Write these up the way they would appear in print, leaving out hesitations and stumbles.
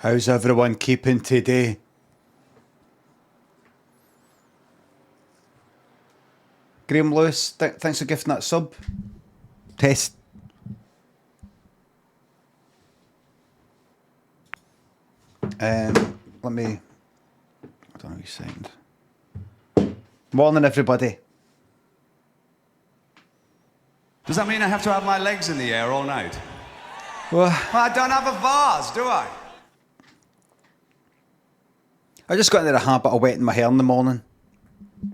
How's everyone keeping today? Graham Lewis, thanks for gifting that sub. Test. Let me... I don't know what sound. Morning, everybody. Does that mean I have to have my legs in the air all night? Well, I don't have a vase, do I? I just got into the habit of wetting my hair in the morning.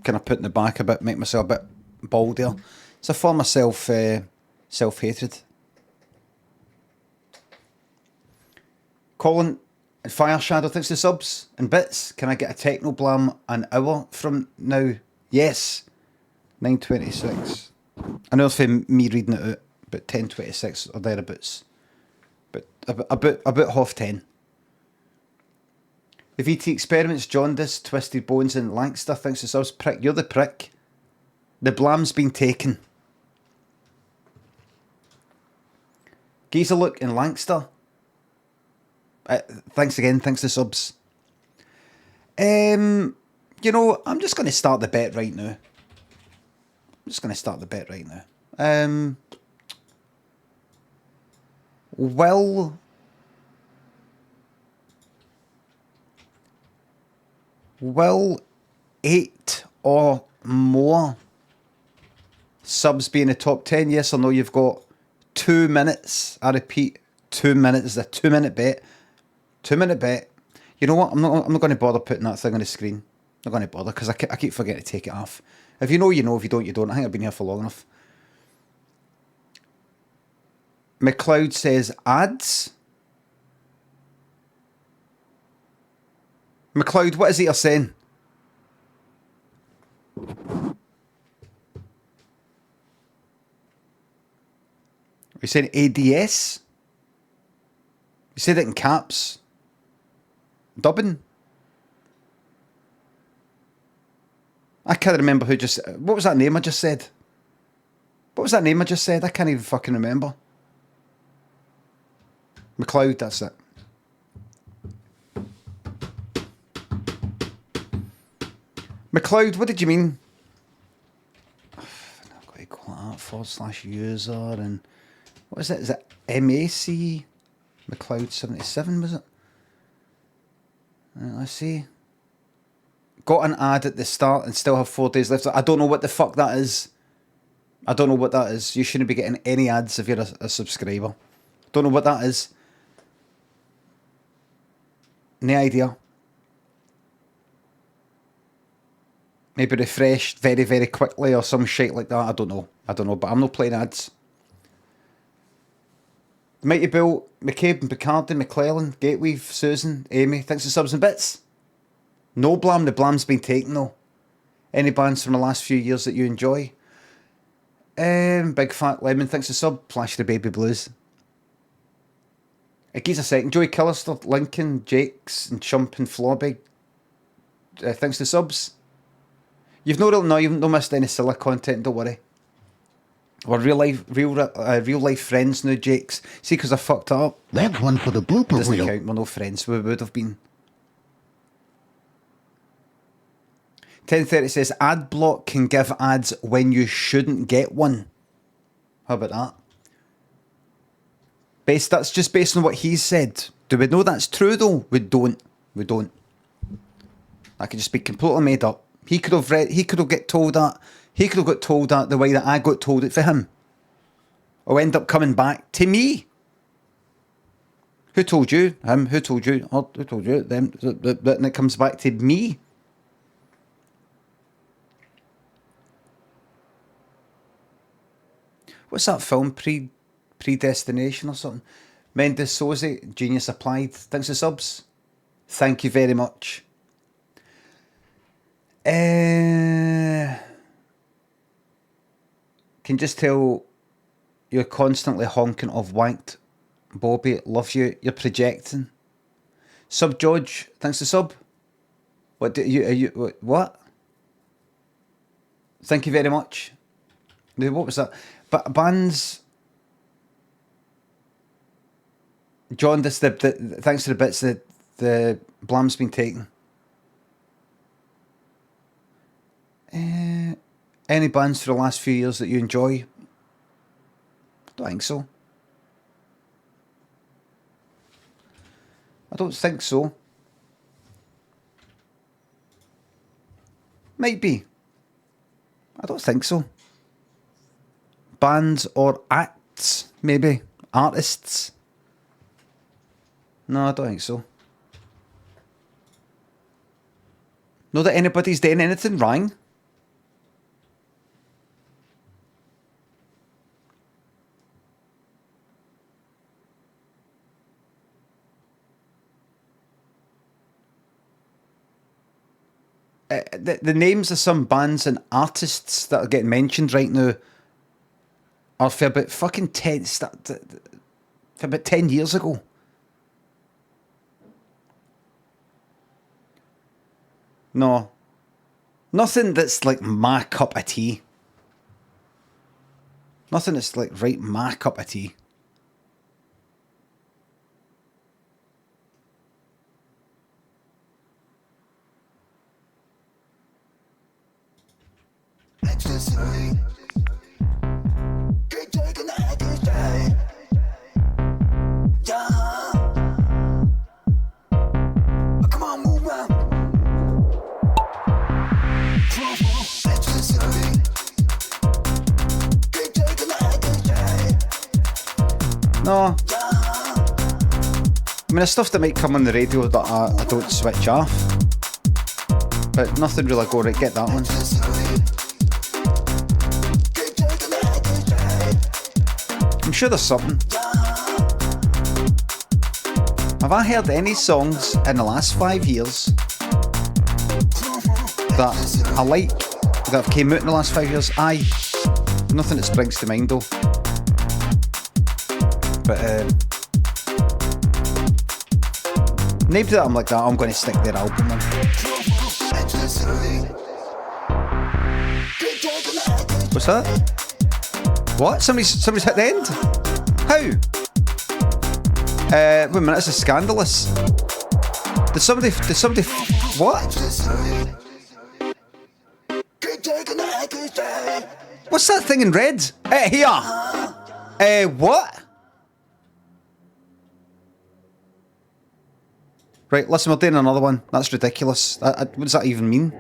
Kind of putting it back a bit, make myself a bit baldier. It's a form of self-hatred. Colin and Fire Shadow, thanks to subs and bits. Can I get a techno blam an hour from now? Yes. 9:26. I know for me reading it out, but 10:26 or thereabouts. But about 10:30. The VT Experiments, Jaundice, Twisted Bones and Lancaster, thanks to subs. Prick, you're the prick. The blam's been taken. Geezer Look in Lancaster. Thanks again, thanks to subs. You know, I'm just going to start the bet right now. Will 8 or more subs be in the top 10? Yes or no? You've got 2 minutes. I repeat, 2 minutes. It's a 2-minute bet. 2-minute bet. You know what? I'm not going to bother putting that thing on the screen. I'm not going to bother because I keep forgetting to take it off. If you know, you know. If you don't, you don't. I think I've been here for long enough. McLeod says ads. McLeod, what is it you're saying? You saying ADS? You said it in caps. Dubbing? I can't remember who just... What was that name I just said? I can't even fucking remember. McLeod, that's it. McLeod, what did you mean? I've got to call it art/user and... What is it? Is it MAC? McLeod 77, was it? Let's see. Got an ad at the start and still have 4 days left. I don't know what the fuck that is. You shouldn't be getting any ads if you're a subscriber. Don't know what that is. No idea. Maybe refreshed very, very quickly or some shit like that. I don't know, but I'm not playing ads. Mighty Bill, McCabe and Picardy, McClellan, Gateweave, Susan, Amy, thanks for subs and bits. No blam, the blam's been taken though. Any bands from the last few years that you enjoy? Big Fat Lemon, thanks for sub. Flash the Baby Blues. Give us a second. Joey Killister, Lincoln, Jakes, and Chump and Flobby. Thanks to subs. You've not missed any Scylla content, don't worry. We're real life friends now, Jakes. See, because I fucked it up. That's one for the blooper Doesn't reel. count, we're no friends. We would have been. 10:30 says, ad block can give ads when you shouldn't get one. How about that? That's just based on what he said. Do we know that's true though? We don't. That could just be completely made up. He could have got told that the way that I got told it for him. It'll end up coming back to me. Who told you? Him. Who told you? Who told you? Them. And it comes back to me. What's that film? Predestination or something? Mendes Soze, Genius Applied. Thanks for subs. Thank you very much. Can just tell you're constantly honking of wanked. Bobby, love you. You're projecting. Sub George, thanks to sub. What? Thank you very much. What was that? But bands. John, thanks for the bits. the blam's been taken. Any bands for the last few years that you enjoy? Don't think so. I don't think so. Might be. I don't think so. Bands or acts, maybe. Artists. No, I don't think so. Not that anybody's doing anything wrong. The names of some bands and artists that are getting mentioned right now are for about fucking 10 years ago. No. Nothing that's like my cup of tea. Nothing that's like right my cup of tea. No. I mean, there's stuff that might come on the radio that I don't switch off. But nothing really go, right, get that one. I'm sure there's something. Have I heard any songs in the last 5 years that I like, that have came out in the last 5 years? Aye. Nothing that springs to mind though. But maybe that I'm like that, I'm going to stick their album in. What's that? What? Somebody's hit the end? How? Wait a minute, this is scandalous. Did somebody, what? What's that thing in red? Here! What? Right, listen, we're doing another one. That's ridiculous. What does that even mean?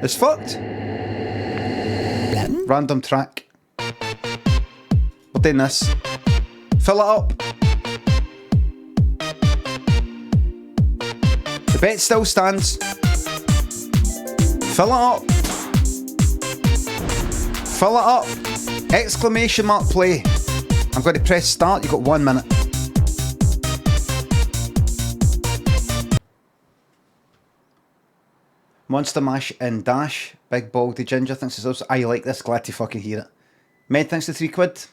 It's fucked. Random track. We're doing this. Fill it up. The bet still stands. Fill it up. Fill it up. Exclamation mark play. I'm going to press start. You've got 1 minute. Monster Mash and Dash. Big Baldy Ginger thinks it's also. I like this. Glad to fucking hear it. Med thanks to £3.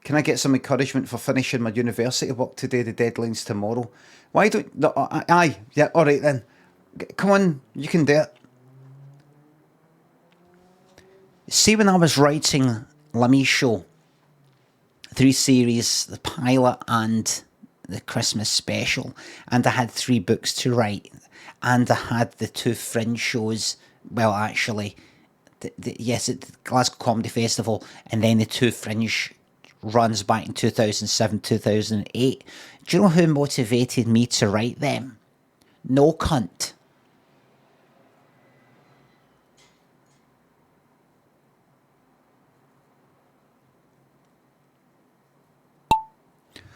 Can I get some encouragement for finishing my university work today? The deadline's tomorrow. Why don't... No, aye. Yeah, alright then. Come on. You can do it. See, when I was writing Limmy Show, 3 series, the pilot and the Christmas special, and I had 3 books to write, and I had the 2 fringe shows, well actually, yes, at the Glasgow Comedy Festival, and then the 2 fringe runs back in 2007, 2008. Do you know who motivated me to write them? No cunt.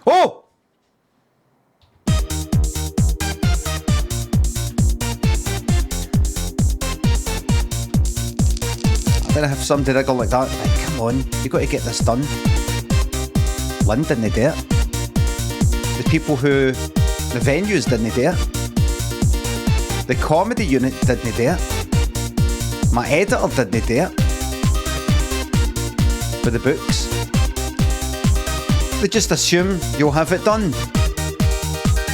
Oh! I better have somebody wriggle like that. Like, come on, you got to get this done. Lynn didn't do it. The people who... The venues didn't do it. The comedy unit didn't do it. My editor didn't do it. For the books. They just assume you'll have it done.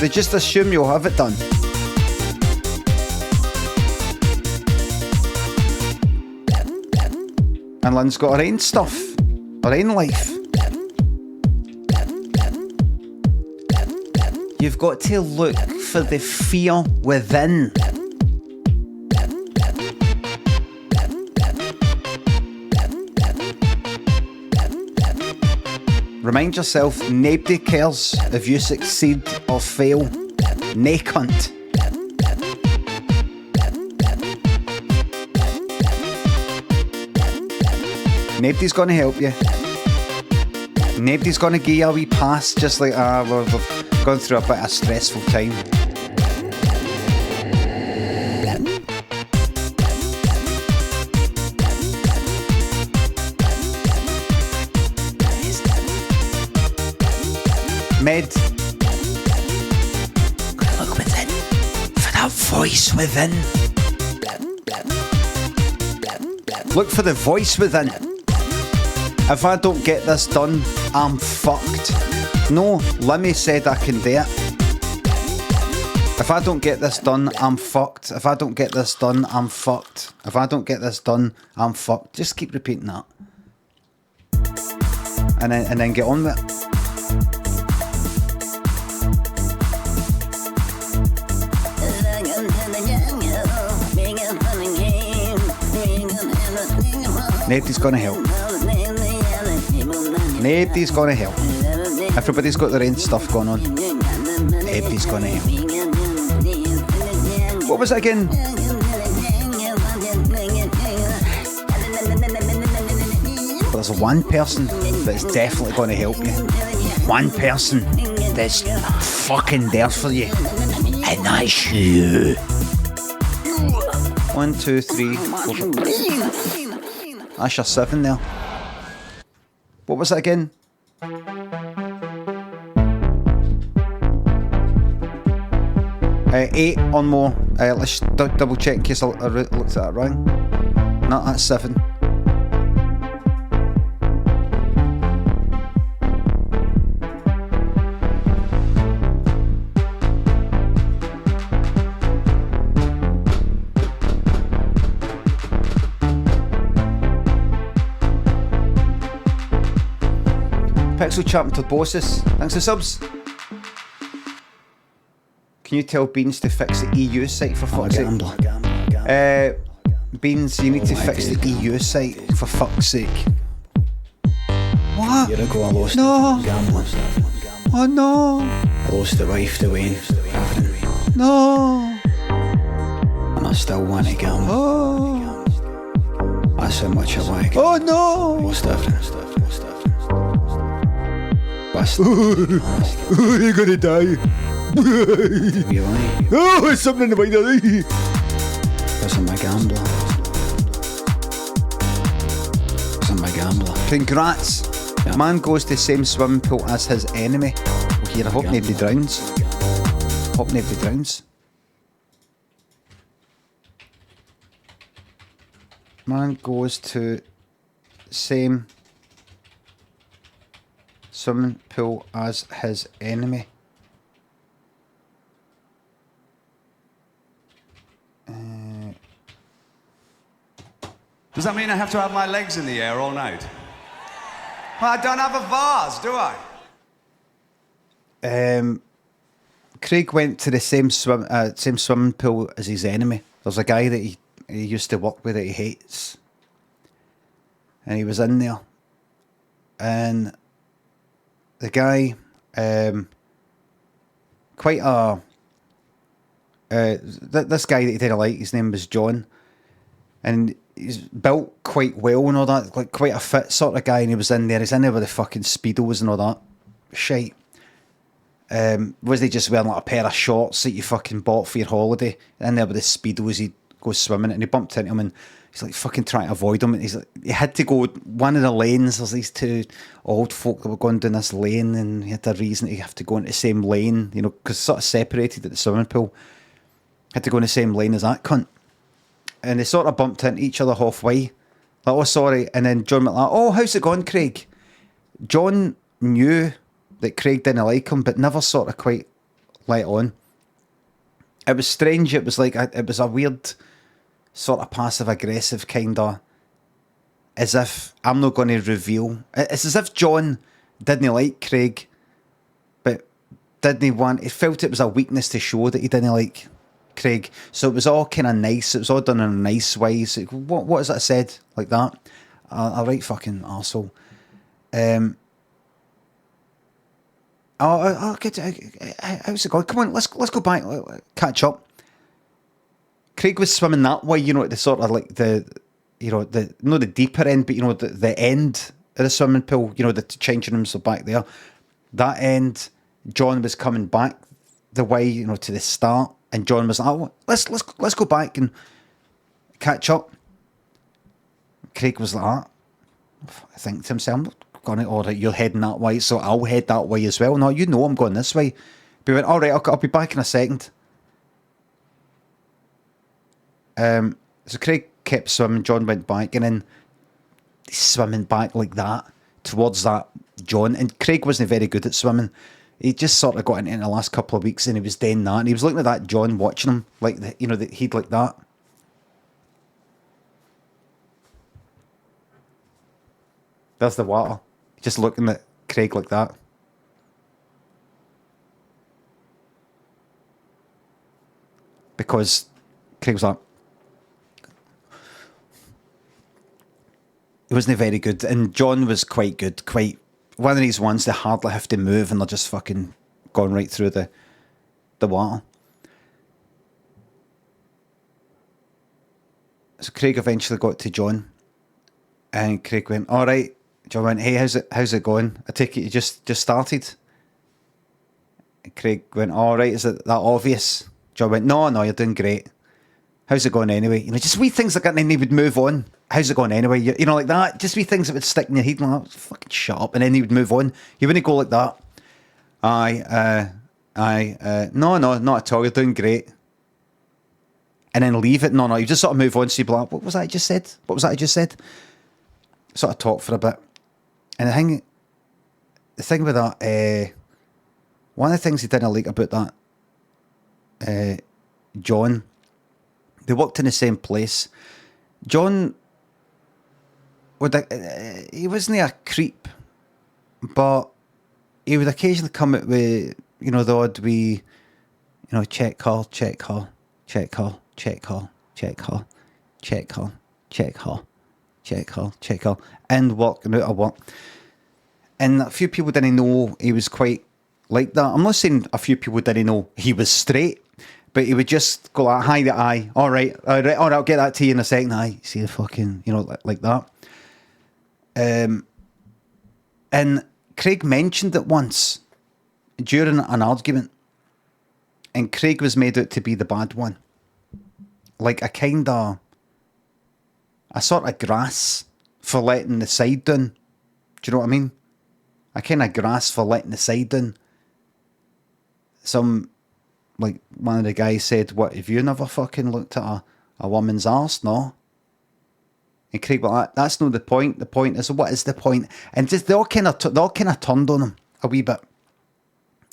They just assume you'll have it done. And Lynn's got her own stuff. Her own life. You've got to look for the fear within. Remind yourself, nobody cares if you succeed or fail. Nae cunt. Nobody's going to help you. Nobody's going to give you a wee pass, just like, we've gone through a bit of stressful time. Med. Look within. For that voice within. Look for the voice within. If I don't get this done, I'm fucked. No, Limmy said I can do it. If I don't get this done, I'm fucked. If I don't get this done, I'm fucked. If I don't get this done, I'm fucked. Just keep repeating that. And then get on with it. Nobody's gonna help. Nobody's gonna help. Everybody's got their own stuff going on. Nobody's gonna help. What was it again? There's one person that's definitely gonna help you. One person that's fucking there for you. And that's you. 1, 2, 3, 4. That's your 7 there. What was it again? 8 or more. Let's double check in case I looked at that wrong. No, that's 7. Pixel Champ to bosses. Thanks for subs. Can you tell Beans to fix the EU site for fuck's sake? Beans, you need to fix the EU site for fuck's sake. What? A year ago I lost gambling. Oh no. I lost the wife, the Wayne, everything. No. And I still want to gamble. Oh. That's how much I want to gamble. Oh no. Lost everything. But You're gonna die. you like? Oh, it's something in the way that Because I'm a gambler. Because I'm a gambler. Congrats. Yeah. Man goes to the same swimming pool as his enemy. Well, here, I hope nobody drowns. Hope nobody drowns. Man goes to same swimming pool as his enemy. Does that mean I have to have my legs in the air all night? Well, I don't have a vase, do I? Craig went to the same swimming pool as his enemy. There's a guy that he used to work with that he hates, and he was in there, and the guy, quite a this guy that he didn't like, his name was John, and he's built quite well and all that, like quite a fit sort of guy, and he was in there. He's in there with the fucking speedos and all that shite. Was he just wearing like a pair of shorts that you fucking bought for your holiday? In there with the speedos, he'd go swimming, and he bumped into him, and he's like fucking trying to avoid him. And he's like, he had to go one of the lanes. There's these two old folk that were going down this lane, and he had a reason to have to go into the same lane, you know, because sort of separated at the swimming pool. Had to go in the same lane as that cunt. And they sort of bumped into each other halfway. Like, oh, sorry. And then John went like, oh, how's it going, Craig? John knew that Craig didn't like him, but never sort of quite let on. It was strange. It was like, it was a weird sort of passive-aggressive kind of, as if I'm not going to reveal. It's as if John didn't like Craig, but didn't want. He felt it was a weakness to show that he didn't like Craig. So it was all kind of nice. It was all done in a nice way. So what is it I said like that? A right fucking arsehole. How's it going? Come on, let's go back, catch up. Craig was swimming that way, you know, at the sort of like the not the deeper end, but you know, the end of the swimming pool, you know, the changing rooms are back there. That end, John was coming back the way, you know, to the start, and John was like, oh, let's go back and catch up. Craig was like, I think to himself, I'm going to order, you're heading that way, so I'll head that way as well. No, you know I'm going this way. But he went, all right, I'll be back in a second. So Craig kept swimming, John went back, and then he's swimming back like that towards that John. And Craig wasn't very good at swimming. He just sort of got into it in the last couple of weeks, and he was doing that, and he was looking at that John, watching him like that he'd like that. There's the water. Just looking at Craig like that. Because Craig was like, he wasn't very good, and John was quite good, quite one of these ones they hardly have to move and they're just fucking going right through the water. So Craig eventually got to John, and Craig went, all right. John went, hey, how's it going? I take it you just started. And Craig went, all right, is it that obvious? John went, no, you're doing great. How's it going anyway? You know, just wee things like that, and then he would move on. How's it going anyway? You know, like that. Just wee things that would stick in your head, and like, fucking shut up. And then he would move on. He wouldn't go like that. No, not at all. You're doing great. And then leave it. No, you just sort of move on. So you'd be like, what was that I just said? What was that I just said? Sort of talk for a bit. And the thing with that, one of the things he didn't like about that, John, they worked in the same place. John he wasn't a creep, but he would occasionally come out with, you know, the odd wee, you know, check call, and walking out of work. And a few people didn't know he was quite like that. I'm not saying a few people didn't know he was straight, but he would just go like, hi, aye, all right, I'll get that to you in a second. Aye, see the fucking, you know, like that. And Craig mentioned it once during an argument, and Craig was made out to be the bad one. Like a sort of grass for letting the side down. Do you know what I mean? A kind of grass for letting the side down. Like one of the guys said, what, have you never fucking looked at a woman's arse? No. And Craig went like, that's not the point. The point is, what is the point? And just they all kind of turned on him a wee bit.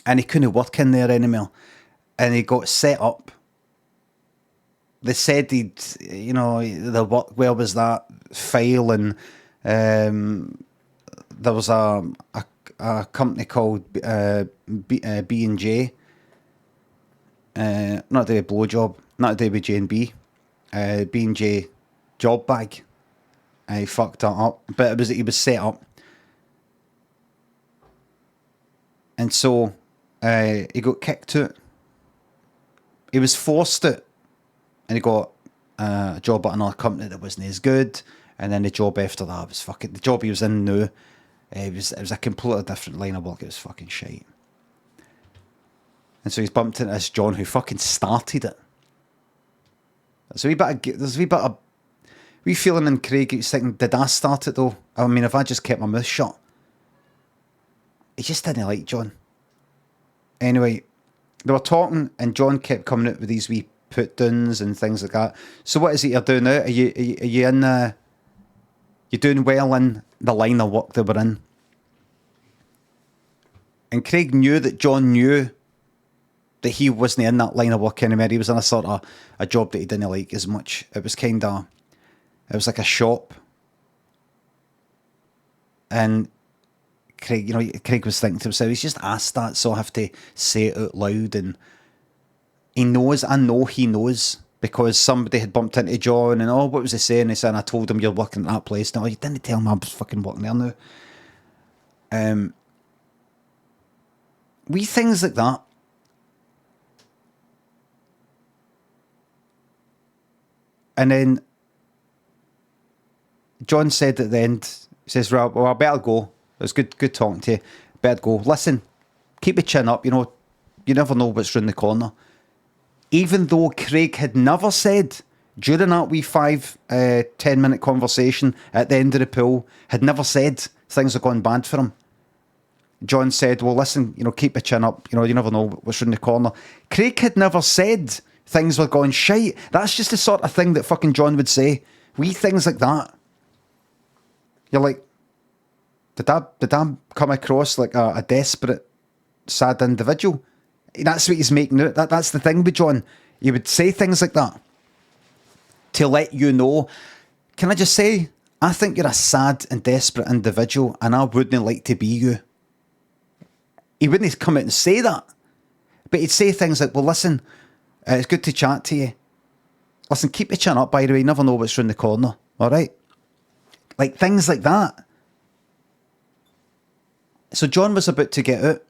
And he couldn't work in there anymore. And he got set up. They said he'd, you know, the work, where was that file, and there was a company called B&J, not a blowjob, not a day with J&B, B&J job bag. He fucked that up, but he was set up, and so he got kicked to it. He was forced it. And he got a job at another company that wasn't as good. And then the job after that was fucking... The job he was in now, it was a completely different line of work. It was fucking shite. And so he's bumped into this John who fucking started it. There's a wee bit of feeling in Craig. He's thinking, did I start it though? I mean, if I just kept my mouth shut. He just didn't like John. Anyway, they were talking, and John kept coming out with these wee put downs and things like that. So what is it you're doing now? Are you in you're doing well in the line of work that we're in? And Craig knew that John knew that he wasn't in that line of work anymore. He was in a sort of a job that he didn't like as much. It was like a shop. And Craig, you know, Craig was thinking to himself, he's just asked that, so I have to say it out loud. And he knows, I know he knows, because somebody had bumped into John and, oh, what was he saying? He said, I told him you're working at that place. No, you didn't tell him I was fucking working there now. Wee things like that. And then John said at the end, he says, well, I better go. It was good talking to you. Better go. Listen, keep your chin up. You know, you never know what's round the corner. Even though Craig had never said, during that wee 10-minute conversation at the end of the pool, had never said things are going bad for him. John said, well, listen, you know, keep your chin up. You know, you never know what's round the corner. Craig had never said things were going shite. That's just the sort of thing that fucking John would say. Wee things like that. You're like, did I come across like a desperate, sad individual? That's what he's making out. That's the thing with John. He would say things like that to let you know. Can I just say, I think you're a sad and desperate individual, and I wouldn't like to be you. He wouldn't come out and say that, but he'd say things like, well, listen, it's good to chat to you. Listen, keep your chin up, by the way. You never know what's round the corner. All right? Like things like that. So John was about to get out.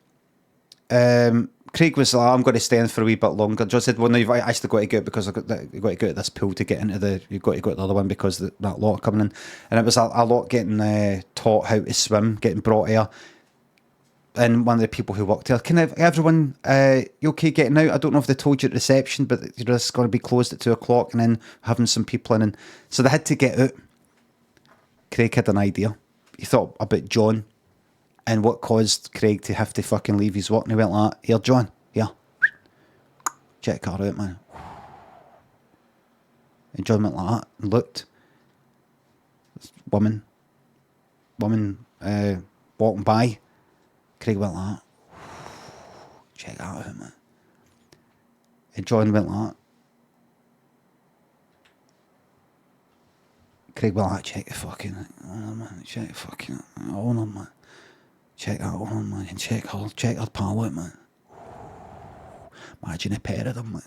Craig was like, I'm going to stay in for a wee bit longer. John said, well, no, you've actually got to go out because you've got to go out this pool to get into you've got to go to the other one because that lot are coming in. And it was a lot getting taught how to swim, getting brought here. And one of the people who worked there, can everyone, you okay getting out? I don't know if they told you at reception, but you're just going to be closed at 2:00 and then having some people in. And so they had to get out. Craig had an idea. He thought about John and what caused Craig to have to fucking leave his work. And he went like, here, John, here. Check her out, man. And John went like that and looked. This woman walking by. Craig went like that. Check that out, man. And John went like that. Craig went like, check the fucking man. Check the fucking owner, man. Check that owner, man. And check her pal out, man. Imagine a pair of them, man.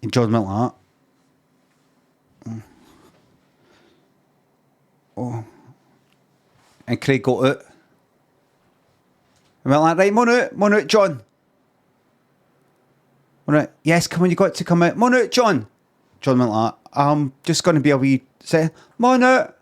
And John went like that. Oh. And Craig got out. And went like, right, mon out, John. Mon out. Yes, come on, you got to come out. Mon out, John. John went like, I'm just going to be a wee, say, mon out.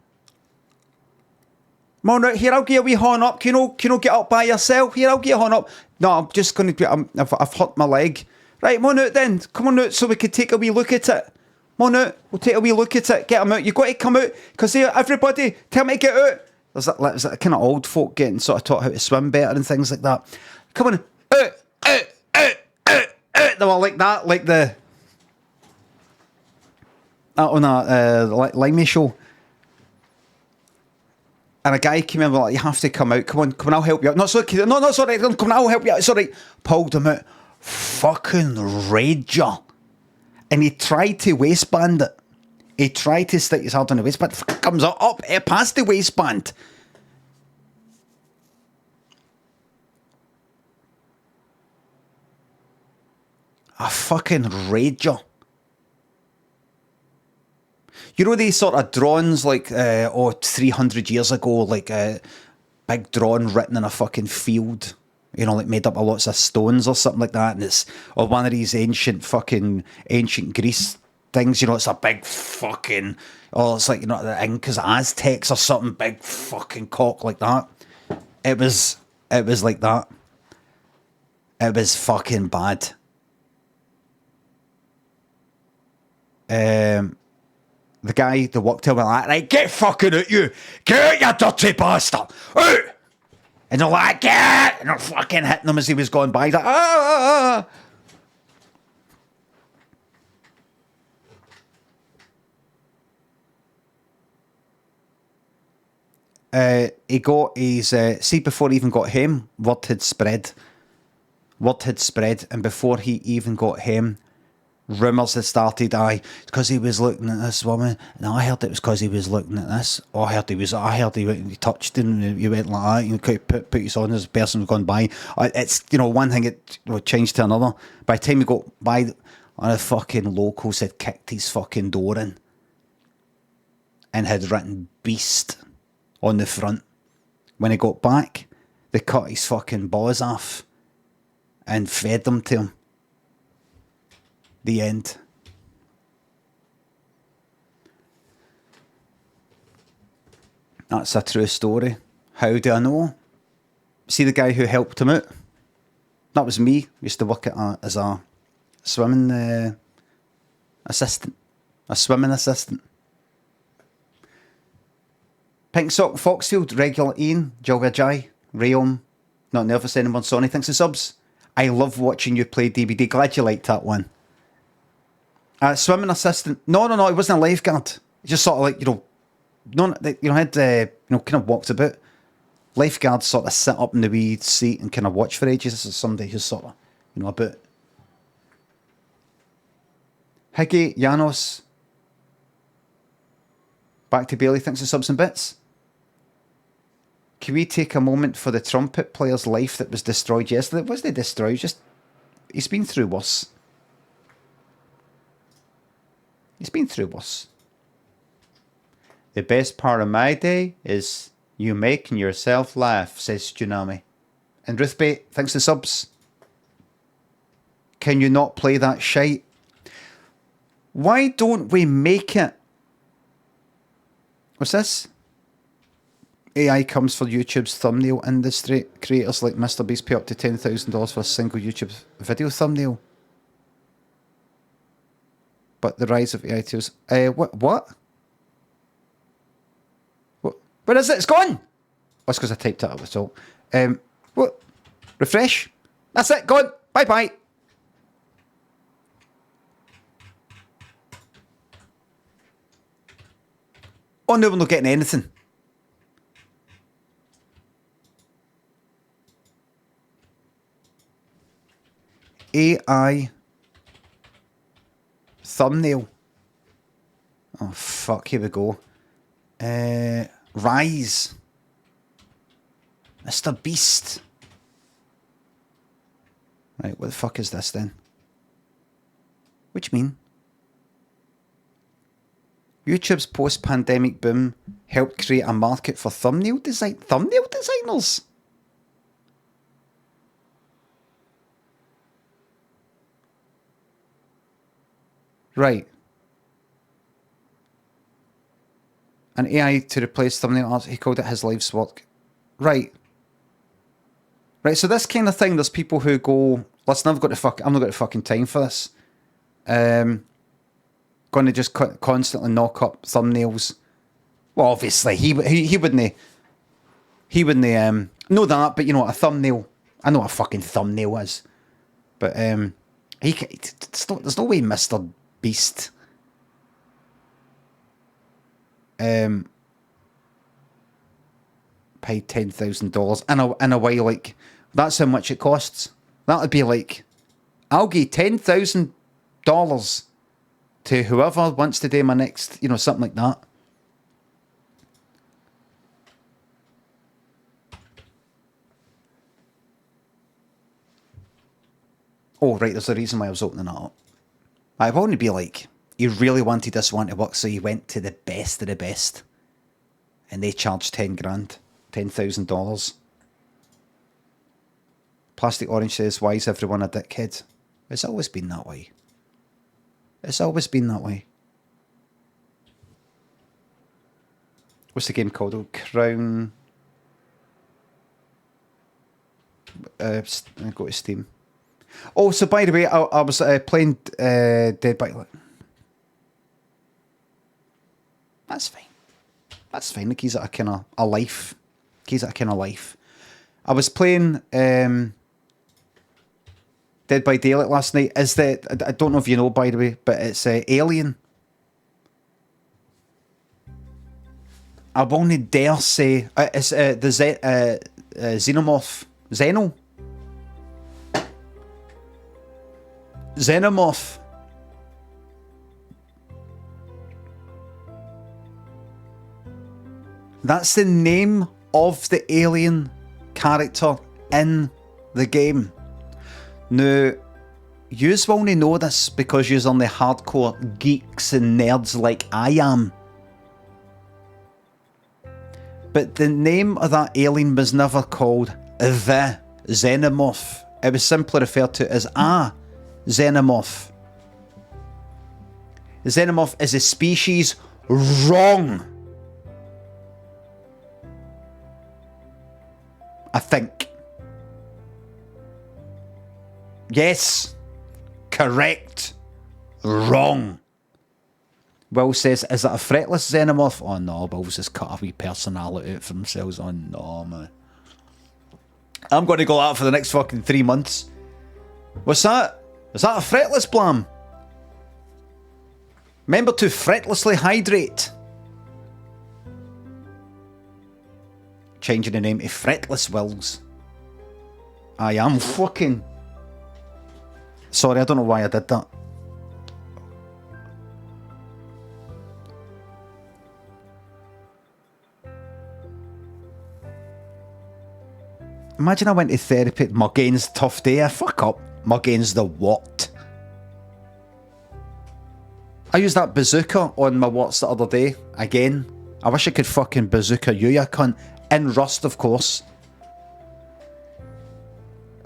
Mon out, here, I'll give you a wee horn up. Can you get up by yourself? Here, I'll give you a horn up. No, I'm just going to be, I've hurt my leg. Right, mon out then. Come on out so we could take a wee look at it. Mon out, we'll take a wee look at it. Get him out. You've got to come out. Because here, everybody, tell me to get out. There's that kind of old folk getting sort of taught how to swim better and things like that. Come on, out. They were like that, like that on a Limmy show. And a guy came in like, you have to come out. Come on, I'll help you out. No, sorry, come on, I'll help you out. Sorry, pulled him out. Fucking rager. And he tried to waistband it. He tried to stick his hand on the waistband. It comes up past the waistband. A fucking rager. You know these sort of drawings like, 300 years ago, like a big drawing written in a fucking field, you know, like made up of lots of stones or something like that, and it's one of these ancient Greece things, you know, it's a big fucking, it's like, you know, the Incas, Aztecs or something, big fucking cock like that. It was like that. It was fucking bad. The guy that worked here went like, right, get fucking out, you. Get out, you dirty bastard. Out. And they're like, get. And they're fucking hitting him as he was going by. He's like, ah. He got his, see, before he even got home, word had spread. And before he even got home, Rumours had started, it's because he was looking at this woman. No, I heard it was because he was looking at this. Oh, I heard he touched him, and he went like that, you know, put his on as a person was gone by. It's, you know, one thing it changed to another. By the time he got by, one of the fucking locals had kicked his fucking door in and had written "Beast" on the front. When he got back, they cut his fucking balls off and fed them to him. The end. That's a true story. How do I know? See the guy who helped him out? That was me. Used to work as a swimming assistant. A swimming assistant. Pink Sock Foxfield, regular Ian, Jogga Jai, Rayom, Not Nervous Anyone, Sonny, thanks for subs. I love watching you play DBD. Glad you liked that one. Swimming assistant. No, it wasn't a lifeguard. He just sort of like, had kind of walked about. Lifeguards sort of sit up in the wee seat and kind of watch for ages. This is somebody who's sort of, about. Higgy, Janos. Back to Bailey, thanks for subs and bits. Can we take a moment for the trumpet player's life that was destroyed yesterday? It wasn't destroyed, just he's been through worse. He's been through worse. The best part of my day is you making yourself laugh, says Tsunami. And Ruthbait, thanks for subs. Can you not play that shite? Why don't we make it? What's this? AI comes for YouTube's thumbnail industry. Creators like MrBeast pay up to $10,000 for a single YouTube video thumbnail. But the rise of AI tools. What? What? Where is it? It's gone! Oh, it's because I typed it up, that's all. What? Refresh? That's it, gone! Bye-bye! Oh no, we're not getting anything. AI thumbnail. Oh fuck, here we go. Rise. Mr. Beast. Right, what the fuck is this then? What do you mean? YouTube's post-pandemic boom helped create a market for thumbnail designers. Right. An AI to replace thumbnail art. He called it his life's work. Right. Right. So this kind of thing. There's people who go, listen, I'm not got the fucking time for this. Going to just constantly knock up thumbnails. Well, obviously he wouldn't. He wouldn't know that, but a thumbnail. I know what a fucking thumbnail is, but there's no way Mr. Beast paid $10,000 in a way. Like, that's how much it costs. That would be like, I'll give $10,000 to whoever wants to do my next, something like that. Oh, right, there's a reason why I was opening that up. I would only be like, he really wanted this one to work, so he went to the best of the best. And they charged $10,000. Plastic Orange says, why is everyone a dickhead? It's always been that way. It's always been that way. What's the game called? Oh, Crown. Go to Steam. Oh, so by the way, I was playing Dead by... That's fine. That's fine. Like, he's at a kind of a life. He's at a kind of life. I was playing Dead by Daylight last night. I don't know if you know, by the way, but it's Alien. I won't dare say it's the Xenomorph. Xenomorph That's the name of the alien character in the game. Now, yous will only know this because yous are the hardcore geeks and nerds like I am. But the name of that alien was never called the Xenomorph. It was simply referred to as a Xenomorph. The Xenomorph is a species. Wrong. I think. Yes. Correct. Wrong. Will says, is that a fretless Xenomorph? Oh no, Will's just cut a wee personality out for themselves. Oh no, man. I'm going to go out for the next fucking 3 months. What's that? Is that a fretless Blam? Remember to fretlessly hydrate. Changing the name to Fretless Wills. I am fucking... Sorry, I don't know why I did that. Imagine I went to therapy. Morgane's tough day. Fuck up. Morgane's the what? I used that bazooka on my Watts the other day. Again. I wish I could fucking bazooka you cunt. In Rust, of course.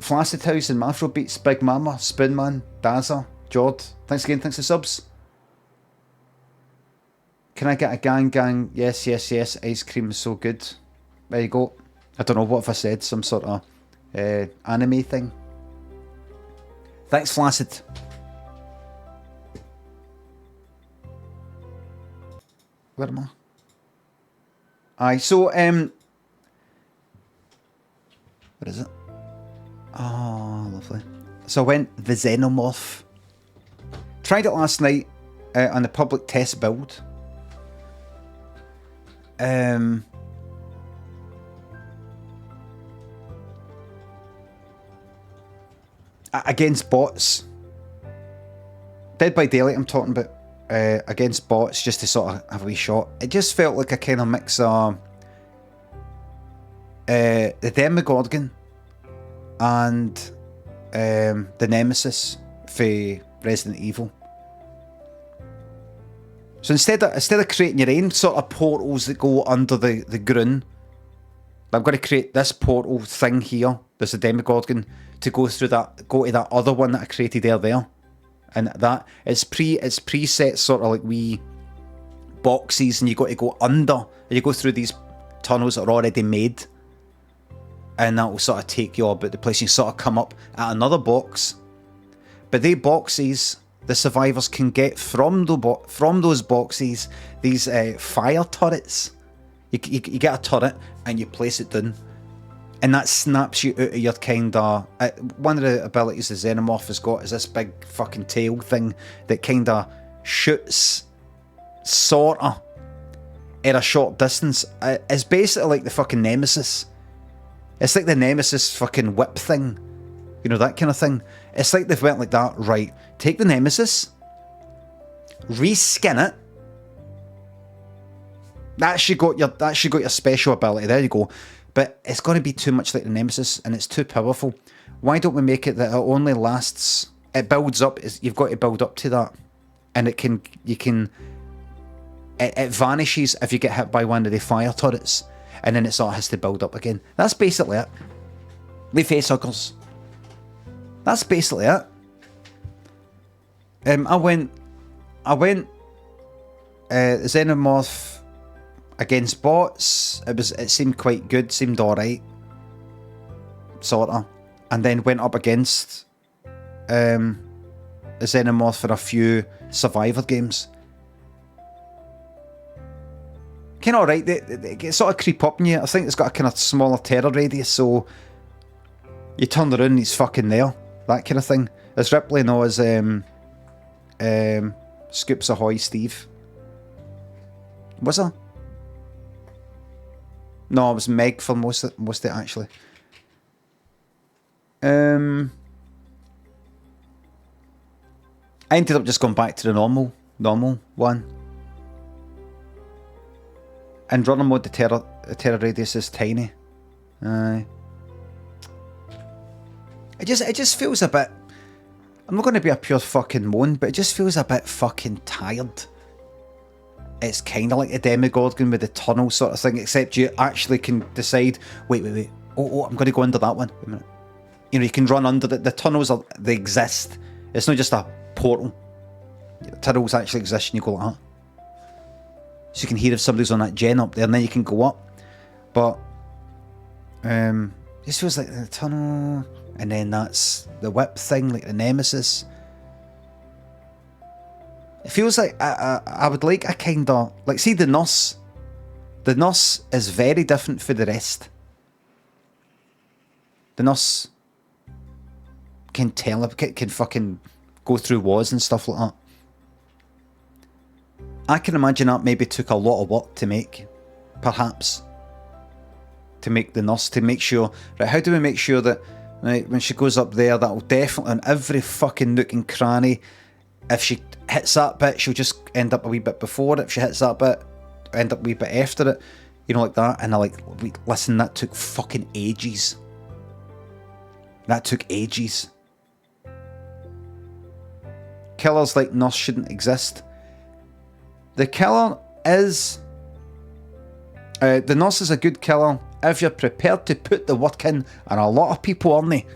Flaccid House and Mafro Beats, Big Mama, Spoonman, Dazza, Jord. Thanks again, thanks for subs. Can I get a gang? Yes, yes, yes. Ice cream is so good. There you go. I don't know what if I said, some sort of anime thing. Thanks, Flaccid. Where am I? Aye, so, what is it? Oh, lovely. So I went the Xenomorph. Tried it last night on the public test build. Against bots. Dead by Daylight I'm talking about. Against bots, just to sort of have a wee shot. It just felt like a kind of mix of the Demogorgon and the Nemesis for Resident Evil. So instead of creating your own sort of portals that go under the ground, I'm going to create this portal thing here. There's a Demogorgon to go through that, go to that other one that I created there. And that it's preset sort of like wee boxes, and you got to go under, and you go through these tunnels that are already made, and that will sort of take you about the place. You sort of come up at another box, but they boxes the survivors can get from those boxes these fire turrets. You get a turret and you place it down, and that snaps you out of your kind of... one of the abilities the Xenomorph has got is this big fucking tail thing that kind of shoots, sort of, at a short distance. It's basically like the fucking Nemesis. It's like the Nemesis fucking whip thing. You know, that kind of thing. It's like they've went like that, right, take the Nemesis, reskin it. That should got your special ability. There you go. But it's going to be too much like the Nemesis, and it's too powerful. Why don't we make it that it only lasts... It builds up. You've got to build up to that. And it vanishes if you get hit by one of the fire turrets. And then it sort of has to build up again. That's basically it. The facehuggers. That's basically it. I went Xenomorph against bots. It seemed quite good, seemed alright. Sorta. And then went up against the Xenomorph for a few Survivor games. Kinda alright, they sort of creep up on you. I think it's got a kind of smaller terror radius, so you turn around and he's fucking there. That kind of thing. As Ripley knows Scoops Ahoy Steve. Was there? No, it was Meg for most of it actually. I ended up just going back to the normal one. And runner mode, the terror radius is tiny. It just feels a bit... I'm not going to be a pure fucking moan, but it just feels a bit fucking tired. It's kind of like a Demogorgon with the tunnel sort of thing, except you actually can decide, wait. Oh, I'm going to go under that one. Wait a minute. You know, you can run under the tunnels, they exist. It's not just a portal. The tunnels actually exist and you go like that. So you can hear if somebody's on that gen up there and then you can go up. But it just feels like the tunnel, and then that's the whip thing, like the nemesis. It feels like I would like a kind of... Like, see the nurse. The nurse is very different for the rest. The nurse can can fucking go through walls and stuff like that. I can imagine that maybe took a lot of work to make, perhaps. To make the nurse, to make sure... Right, how do we make sure that, right, when she goes up there, that'll definitely, on every fucking nook and cranny, if she hits that bit, she'll just end up a wee bit before it. If she hits that bit, end up a wee bit after it. You know, like that. And I like, listen, that took fucking ages. That took ages. Killers like nurse shouldn't exist. The killer is... the nurse is a good killer if you're prepared to put the work in, and a lot of people aren't they?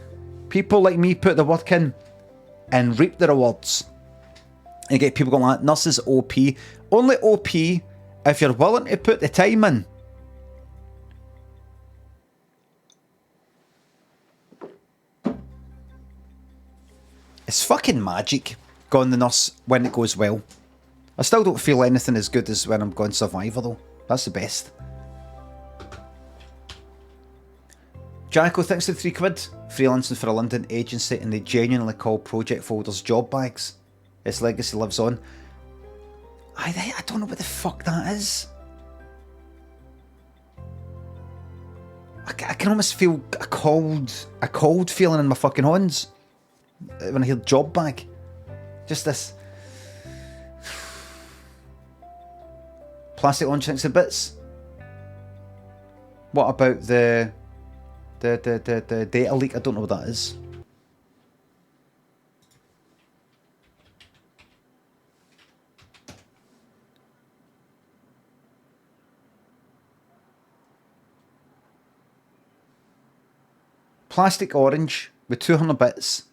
People like me put the work in and reap the rewards. And you get people going like, nurse is OP. Only OP if you're willing to put the time in. It's fucking magic going the nurse when it goes well. I still don't feel anything as good as when I'm going Survivor though. That's the best. Jacko, thanks for the £3. Freelancing for a London agency and they genuinely call project folders job bags. Its legacy lives on. I don't know what the fuck that is. I can almost feel a cold feeling in my fucking hands when I hear job bag. Just this. Plastic launch thanks to bits. What about the data leak? I don't know what that is. Plastic orange with 200 bits.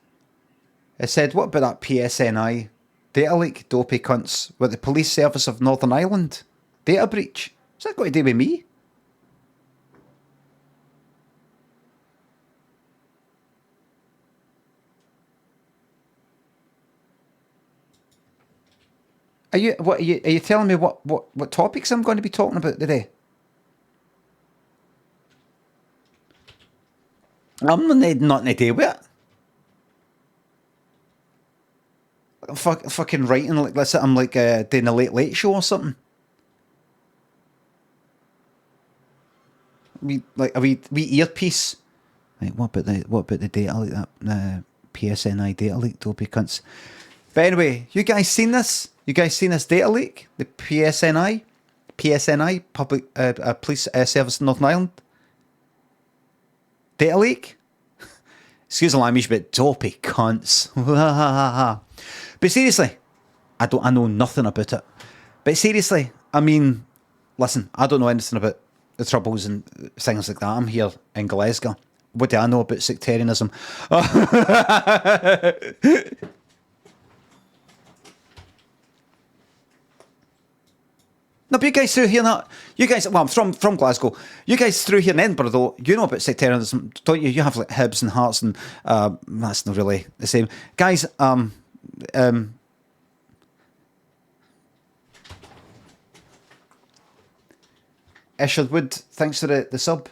It said, what about that PSNI data leak, dopey cunts, with the police service of Northern Ireland? Data breach? What's that got to do with me? Are you telling me what topics I'm going to be talking about today? I'm nothing to do with it. I'm fucking writing like this. I'm like doing a late show or something. A wee earpiece. Right, what about the data leak? That PSNI data leak, dopey cunts. But anyway, you guys seen this? You guys seen this data leak? The PSNI Public Police Service in Northern Ireland. Data leak? Excuse the language, but dopey cunts. But seriously, I know nothing about it. But seriously, I mean, listen, I don't know anything about the Troubles and things like that. I'm here in Glasgow. What do I know about sectarianism? No, but you guys through here, not you guys. Well, I'm from Glasgow. You guys through here in Edinburgh, though. You know about sectarianism, don't you? You have like Hibs and Hearts, and that's not really the same, guys. Ishard Wood, thanks for the sub.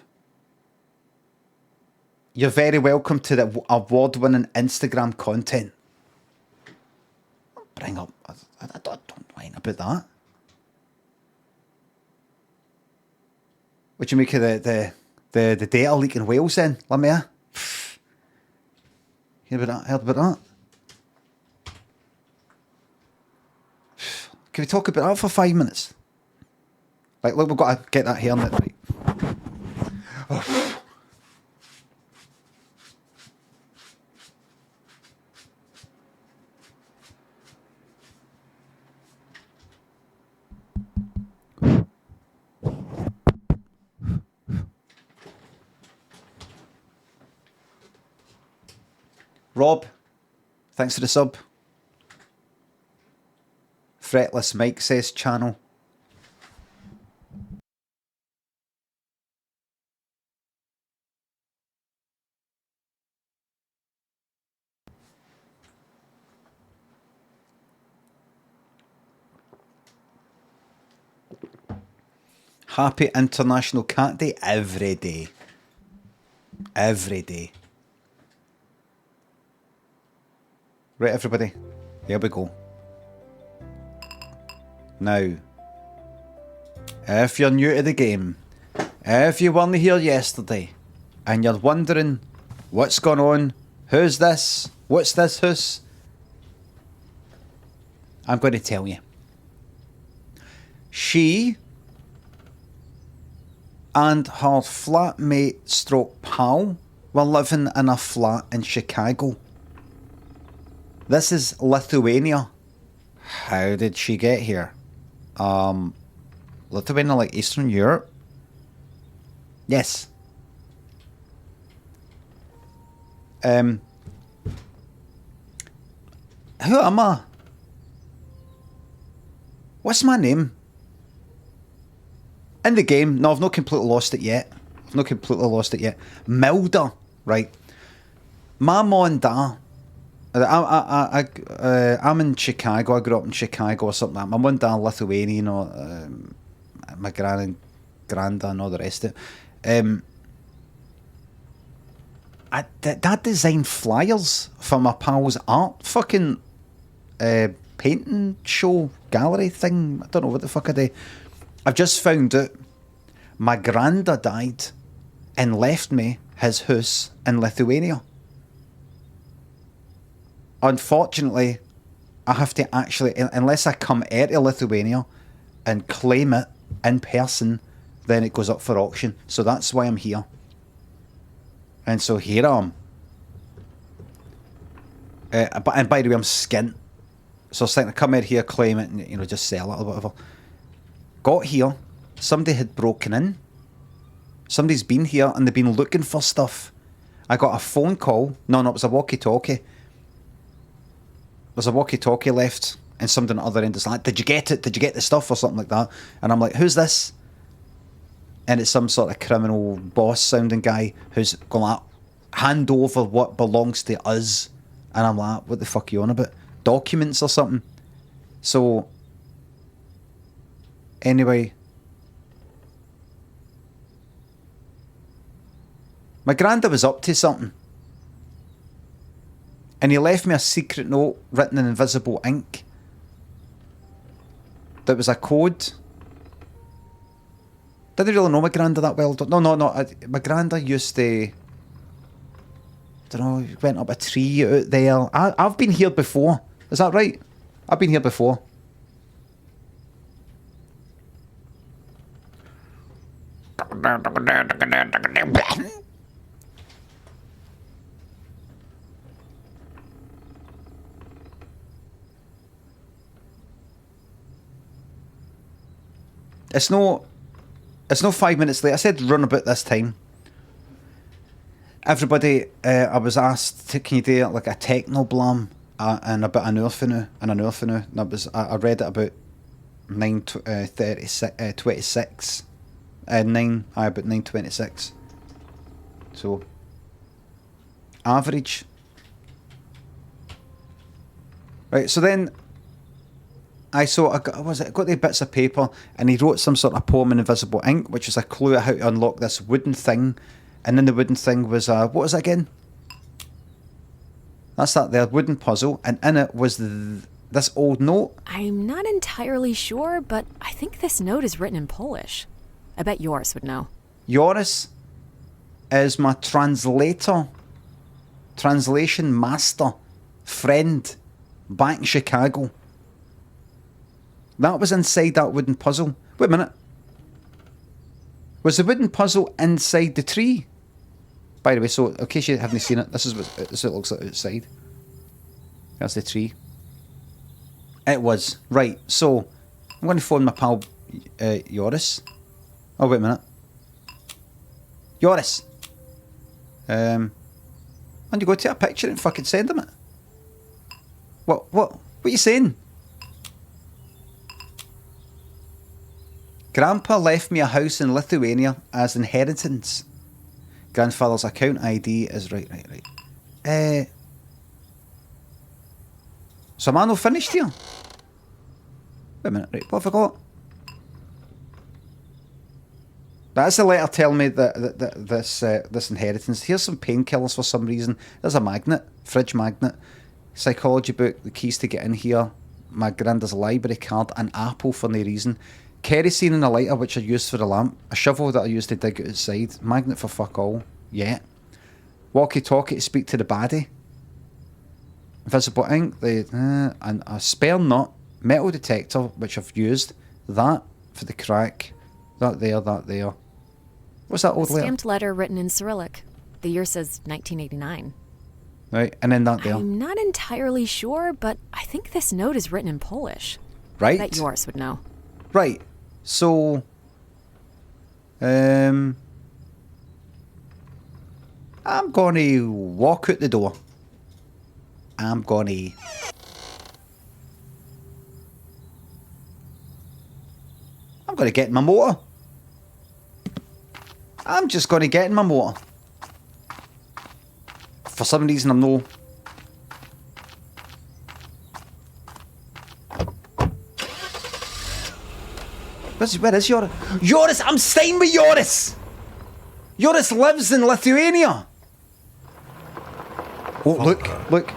You're very welcome to the award-winning Instagram content. Bring up. I don't whine about that. What do you make of the data leak in Wales then, Limmy? Heard about that? Can we talk about that for 5 minutes? Like, look, we've got to get that hairnet right. Rob, thanks for the sub. Fretless Mike says channel. Happy International Cat Day every day. Every day. Right, everybody. Here we go. Now, if you're new to the game, if you weren't here yesterday, and you're wondering what's going on, who's this, what's this house, I'm going to tell you. She and her flatmate stroke pal were living in a flat in Chicago. This is Lithuania. How did she get here? Lithuania, like Eastern Europe? Yes. Who am I? What's my name? In the game, no, I've not completely lost it yet. Milda, right. My mom and dad, I'm in Chicago. I grew up in Chicago or something like that. My mum and dad are Lithuanian, or my gran and granda and all the rest of it. Dad designed flyers for my pal's art fucking painting show gallery thing. I don't know what the fuck I do. I've just found out my granda died and left me his house in Lithuania. Unfortunately, I have to actually, unless I come out of Lithuania and claim it in person, then it goes up for auction. So that's why I'm here. And so here I am. And by the way, I'm skint. So I was thinking to come out here, claim it, and just sell it or whatever. Got here, somebody had broken in. Somebody's been here and they've been looking for stuff. I got a phone call. No, it was a walkie-talkie. There's a walkie-talkie left, and somebody on the other end is like, "Did you get it? Did you get the stuff?" or something like that. And I'm like, "Who's this?" And it's some sort of criminal boss sounding guy who's going to hand over what belongs to us. And I'm like, "What the fuck are you on about? Documents or something?" So anyway, my granda was up to something. And he left me a secret note written in invisible ink. That was a code. Didn't really know my granda that well. No. My granda used to, I don't know, went up a tree out there. I've been here before. Is that right? I've been here before. It's no 5 minutes late. I said run about this time. Everybody, I was asked, can you do like a techno blam and about an hour for now, and that was, I read it about 9:26, about 9:26. So average. Right, so then I got the bits of paper, and he wrote some sort of poem in invisible ink, which was a clue at how to unlock this wooden thing. And then the wooden thing was what was it again? That's that there wooden puzzle, and in it was this old note. I'm not entirely sure, but I think this note is written in Polish. I bet Joris would know. Joris is my translation master, friend, back in Chicago. That was inside that wooden puzzle. Wait a minute. Was the wooden puzzle inside the tree? By the way, so in case you haven't seen it, this is what it looks like outside. That's the tree. It was. Right, so I'm going to phone my pal Joris. Oh, wait a minute. Joris. And you go take a picture and fucking send him it. What are you saying? Grandpa left me a house in Lithuania as inheritance. Grandfather's account ID is right. So am I not finished here? Wait a minute, right, what have I got? That's the letter telling me that this inheritance. Here's some painkillers for some reason. There's a magnet, fridge magnet, psychology book, the keys to get in here, my granddad's library card, an apple for no reason, kerosene and a lighter which are used for the lamp, a shovel that I used to dig outside, magnet for fuck all, yeah. Walkie-talkie to speak to the baddie. Invisible ink, and a spare nut, metal detector which I've used, that for the crack, that there. What's that old A letter? stamped letter written in Cyrillic. The year says 1989. Right, and then that there. I'm not entirely sure, but I think this note is written in Polish. Right. I bet Joris would know. Right. So, I'm going to walk out the door. I'm going to get in my motor. I'm just going to get in my motor. For some reason, I'm no... Where is Joris? Joris! I'm staying with Joris! Joris lives in Lithuania! Oh, look.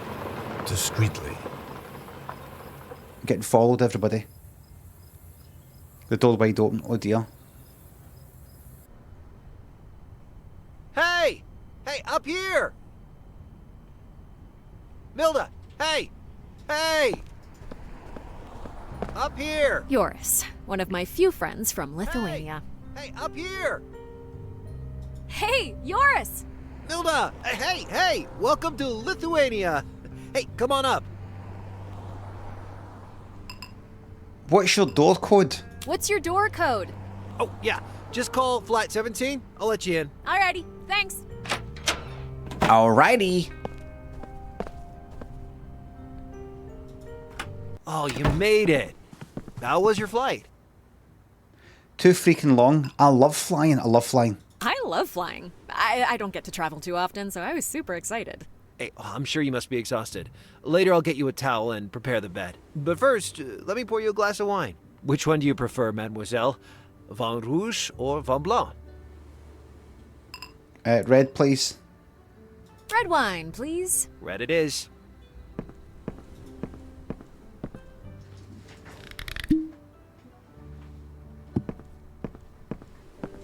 Discreetly. I'm getting followed, everybody. The door wide open. Oh dear. Hey! Hey, up here! Milda! Hey! Hey! Up here! Joris, one of my few friends from Lithuania. Hey, up here! Hey, Joris! Milda! Hey! Welcome to Lithuania! Hey, come on up. What's your door code? What's your door code? Oh, yeah. Just call flight 17. I'll let you in. Alrighty, thanks. Alrighty. Oh, you made it. How was your flight? Too freaking long. I love flying. I love flying. I don't get to travel too often, so I was super excited. Hey, I'm sure you must be exhausted. Later, I'll get you a towel and prepare the bed. But first, let me pour you a glass of wine. Which one do you prefer, mademoiselle? Vin rouge or vin blanc? Red, please. Red wine, please. Red it is.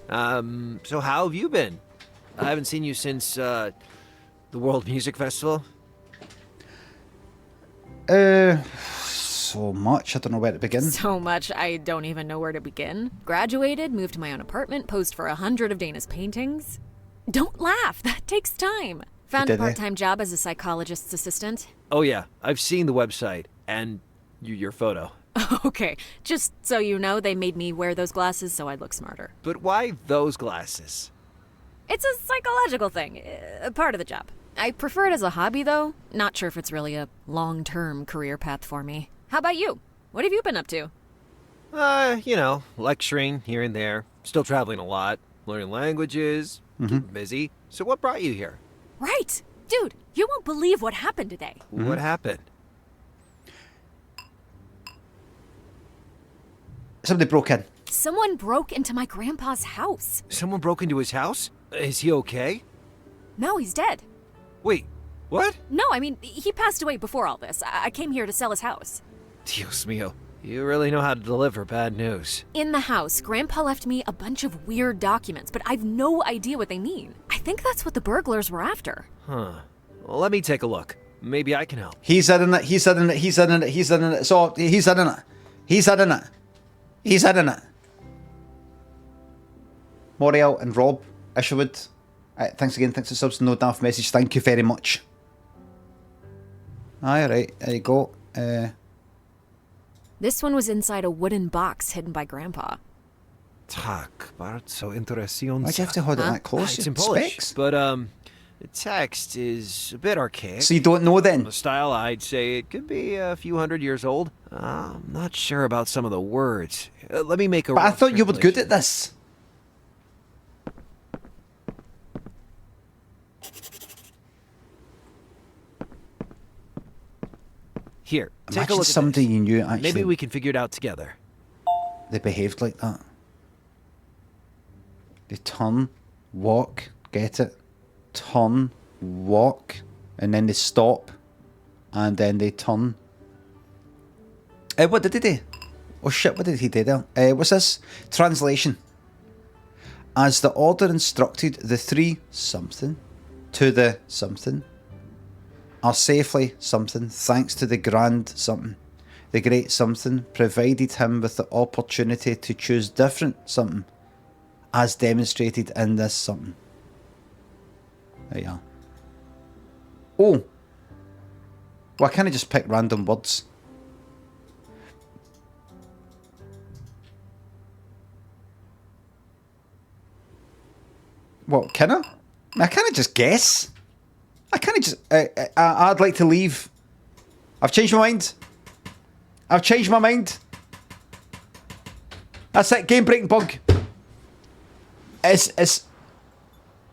So how have you been? I haven't seen you since, the World Music Festival. So much. I don't know where to begin. So much, I don't even know where to begin. Graduated, moved to my own apartment, posed for 100 of Dana's paintings. Don't laugh, that takes time. Found a Did they? part-time job as a psychologist's assistant. Oh yeah, I've seen the website and your photo. Okay, just so you know, they made me wear those glasses so I'd look smarter. But why those glasses? It's a psychological thing, a part of the job. I prefer it as a hobby, though. Not sure if it's really a long-term career path for me. How about you? What have you been up to? Lecturing here and there. Still traveling a lot, learning languages, keeping busy. So what brought you here? Right! Dude, you won't believe what happened today. What happened? Somebody broke in. Someone broke into my grandpa's house. Someone broke into his house? Is he okay? No, he's dead. Wait, what? No, I mean, he passed away before all this. I came here to sell his house. Dios mío. You really know how to deliver bad news. In the house, Grandpa left me a bunch of weird documents, but I've no idea what they mean. I think that's what the burglars were after. Huh. Well, let me take a look. Maybe I can help. He's in it. So he's in it. He's in it. He's in it. Moriel and Rob Isherwood. Thanks again. Thanks for subs. No daft message. Thank you very much. Alright, there you go. This one was inside a wooden box hidden by Grandpa. Tak, bardzo interesujące. Why'd you have to hold it that close? It's in Your Polish, specs? but the text is a bit archaic. So you don't know then? The style, I'd say it could be a few hundred years old. I'm not sure about some of the words. Let me make a. But I rough thought you were good translation. at this. Here, take a Imagine look at somebody this. you knew actually. Maybe we can figure it out together. They behaved like that. They turn, walk, get it? Turn, walk, and then they stop, and then they turn. What did he do? Oh shit, what did he do there? What's this? Translation. As the order instructed, the three something to the something are safely something thanks to the grand something. The great something provided him with the opportunity to choose different something, as demonstrated in this something. There you are. Oh! Well, I can't just pick random words. What, can I? I can't just guess. I can't just... I'd like to leave. I've changed my mind. I've changed my mind. That's it. Game breaking bug. It's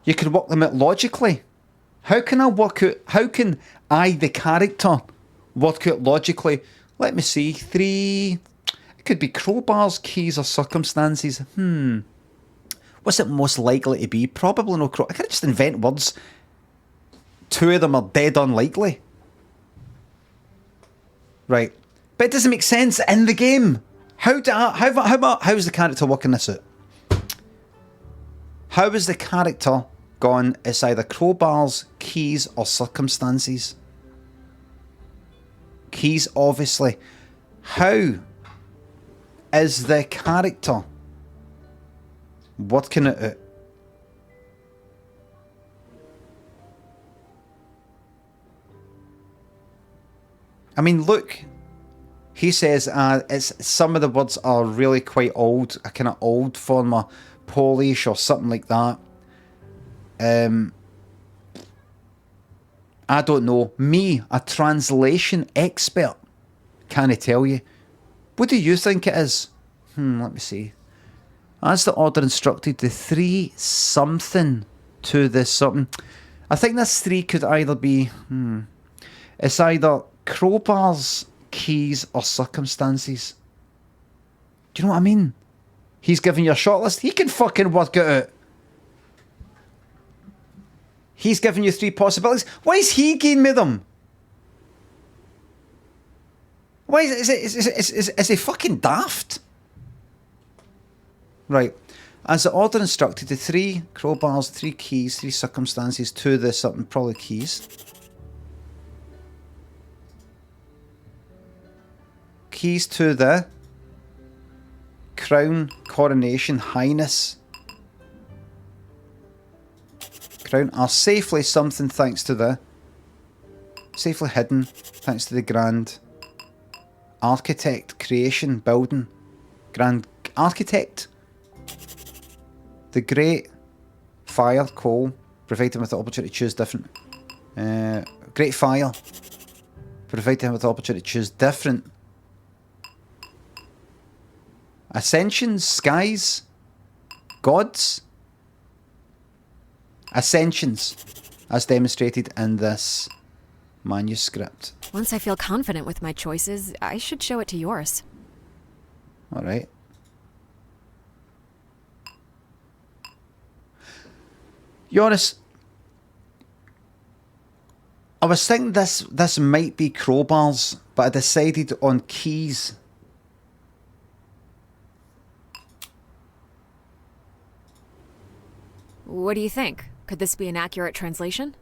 you could work them out logically. How can I work out? How can I, the character, work out logically? Let me see. 3. It could be crowbars, keys, or circumstances. What's it most likely to be? Probably no crow. I can't just invent words. 2 of them are dead unlikely. Right. But it doesn't make sense in the game. How is the character working this out? How is the character gone? It's either crowbars, keys, or circumstances. Keys, obviously. How is the character working it out? I mean, look. He says it's some of the words are really quite old, a kind of old form of Polish or something like that. I don't know. Me, a translation expert, can't tell you. What do you think it is? Let me see. As the order instructed, the 3 something to the something. I think this 3 could either be... It's either crowbars, keys, or circumstances. Do you know what I mean? He's giving you a shortlist. He can fucking work it out. He's giving you 3 possibilities. Why is he going with them? Why is he fucking daft? Right. As the order instructed, the 3 crowbars, 3 keys, 3 circumstances, 2 the something, probably keys. Keys to the crown, coronation, highness. Crown are safely something thanks to the... Safely hidden thanks to the grand... Architect, creation, building. Grand architect. The great fire, coal, provided him with the opportunity to choose different. Great fire. Provided him with the opportunity to choose different. Ascensions, skies, gods. Ascensions, as demonstrated in this manuscript. Once I feel confident with my choices, I should show it to yours. Alright. Jonas, I was thinking this might be crowbars, but I decided on keys. What do you think? Could this be an accurate translation?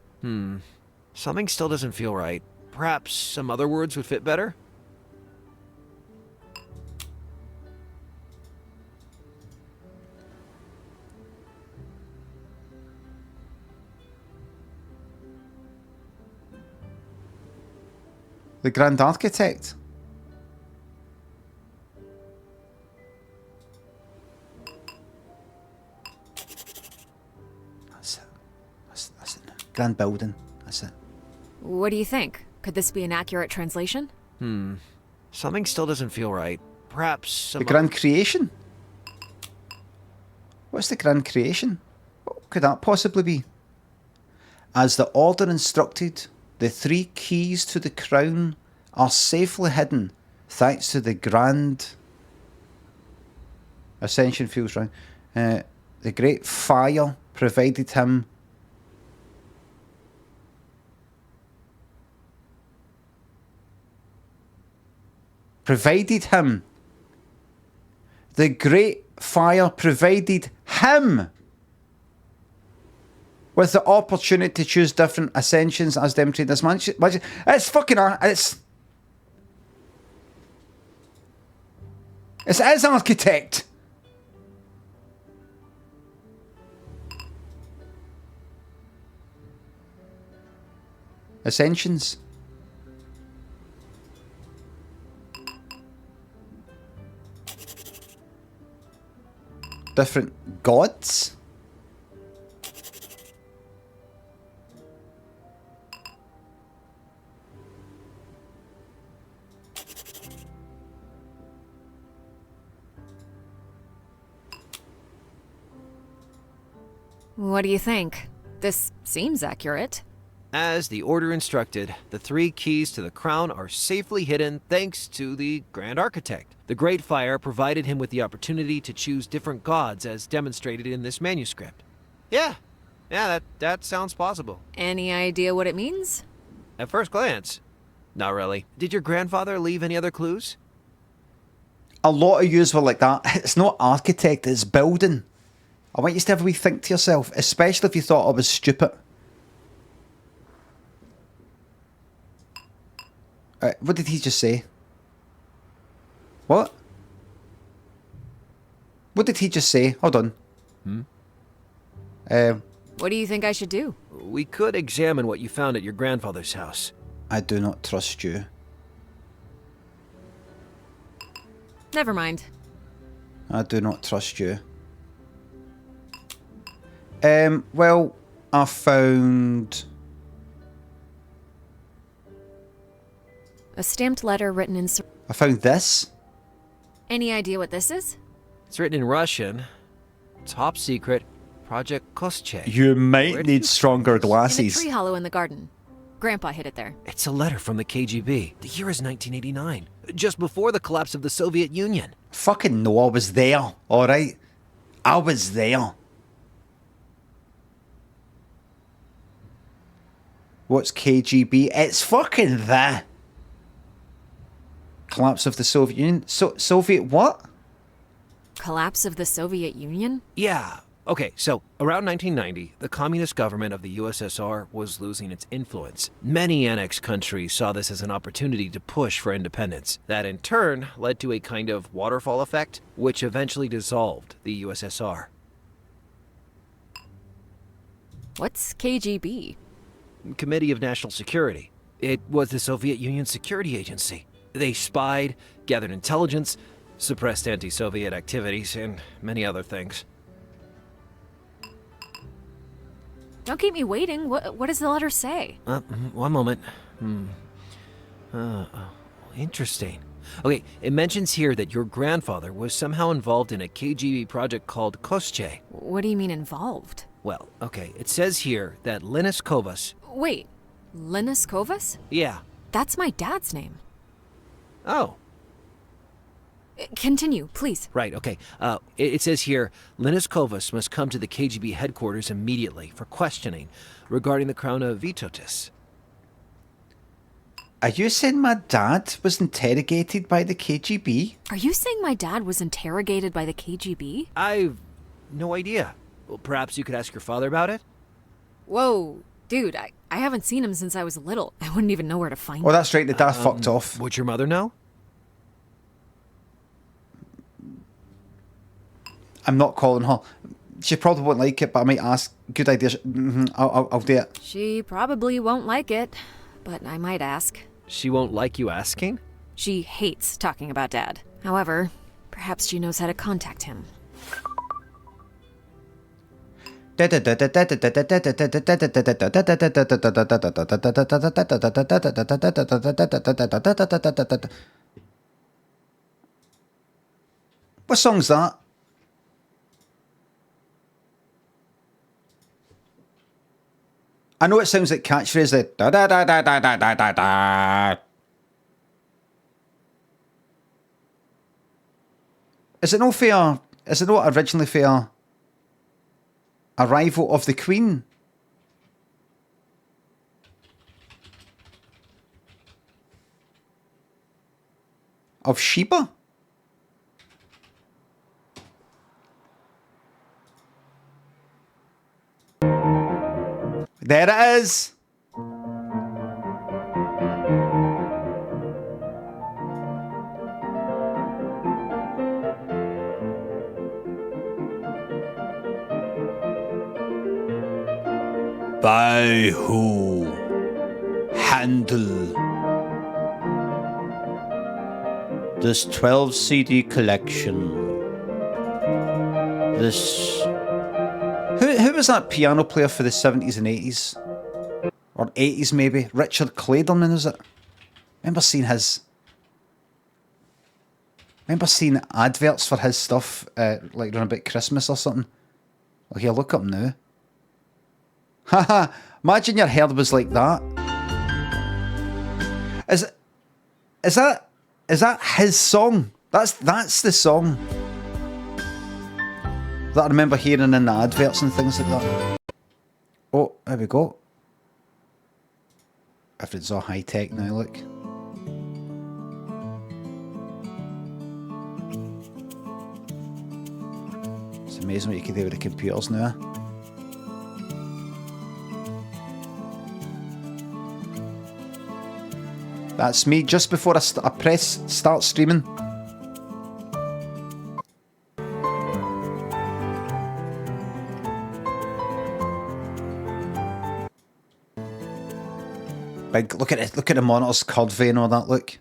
Something still doesn't feel right. Perhaps some other words would fit better? The Grand Architect. That's it. That's it. Grand Building. That's it. What do you think? Could this be an accurate translation? Something still doesn't feel right. Perhaps some The Grand Creation? What's the Grand Creation? What could that possibly be? As the order instructed, the 3 keys to the crown are safely hidden thanks to the Grand Ascension feels right. The Great Fire provided him the Great Fire provided him with the opportunity to choose different ascensions as demonstrated this man. It's fucking it's as architect. Ascensions. Different gods. What do you think? This seems accurate. As the order instructed, the 3 keys to the crown are safely hidden thanks to the Grand Architect. The Great Fire provided him with the opportunity to choose different gods as demonstrated in this manuscript. Yeah, that sounds possible. Any idea what it means? At first glance, not really. Did your grandfather leave any other clues? A lot of yous were like that. It's not architect, it's building. I want you to have a wee think to yourself, especially if you thought I was stupid. What did he just say? What? What did he just say? Hold on. What do you think I should do? We could examine what you found at your grandfather's house. I do not trust you. Never mind. I do not trust you. Well, I found... A stamped letter written in... I found this. Any idea what this is? It's written in Russian. Top secret. Project Kostche. You might Where did need you stronger In a glasses. tree hollow in the garden. Grandpa hid it there. It's a letter from the KGB. The year is 1989. Just before the collapse of the Soviet Union. Fucking no, I was there. Alright? I was there. What's KGB? It's fucking the collapse of the Soviet Union. Soviet what? Collapse of the Soviet Union? Yeah. Okay, so around 1990, the communist government of the USSR was losing its influence. Many annexed countries saw this as an opportunity to push for independence. That in turn led to a kind of waterfall effect, which eventually dissolved the USSR. What's KGB? Committee of National Security. It was the Soviet Union security agency. They spied, gathered intelligence, suppressed anti-Soviet activities, and many other things. Don't keep me waiting. What does the letter say? One moment. Interesting. Okay, it mentions here that your grandfather was somehow involved in a KGB project called Kostche. What do you mean involved? Well, okay, it says here that Linus Kovas... Wait, Linus Kovas? Yeah. That's my dad's name. Oh, Continue, please. right, okay. It says here, Linus Kovas must come to the KGB headquarters immediately for questioning regarding the crown of Vytautas. Are you saying my dad was interrogated by the KGB? Are you saying my dad was interrogated by the KGB? I've no idea. Well, perhaps you could ask your father about it? Whoa, dude, I haven't seen him since I was little. I wouldn't even know where to find Oh, him. that's right, the dad fucked off. Would your mother know? I'm not calling her. She probably won't like it, but I might ask. Good idea. I'll do it. She probably won't like it, but I might ask. She won't like you asking? She hates talking about Dad. However, perhaps she knows how to contact him. What song's that? I know it sounds like catchphrase, like da da da da da da da da da. Is it no fair? Is it not originally fair? Arrival of the Queen? Of Sheba? There it is. By who? Handle. This 12 CD collection. This. Who was that piano player for the 70s and 80s? Or 80s maybe? Richard Clayderman, is it? Remember seeing adverts for his stuff like around about Christmas or something? Well, here, look up now. Haha, imagine your hair was like that. Is that his song? That's the song that I remember hearing in the adverts and things like that. Oh, there we go. If it's all high tech now, look. It's amazing what you can do with the computers now. That's me just before I press start streaming. Big, look at it, look at the monitor's curvy and all that, look.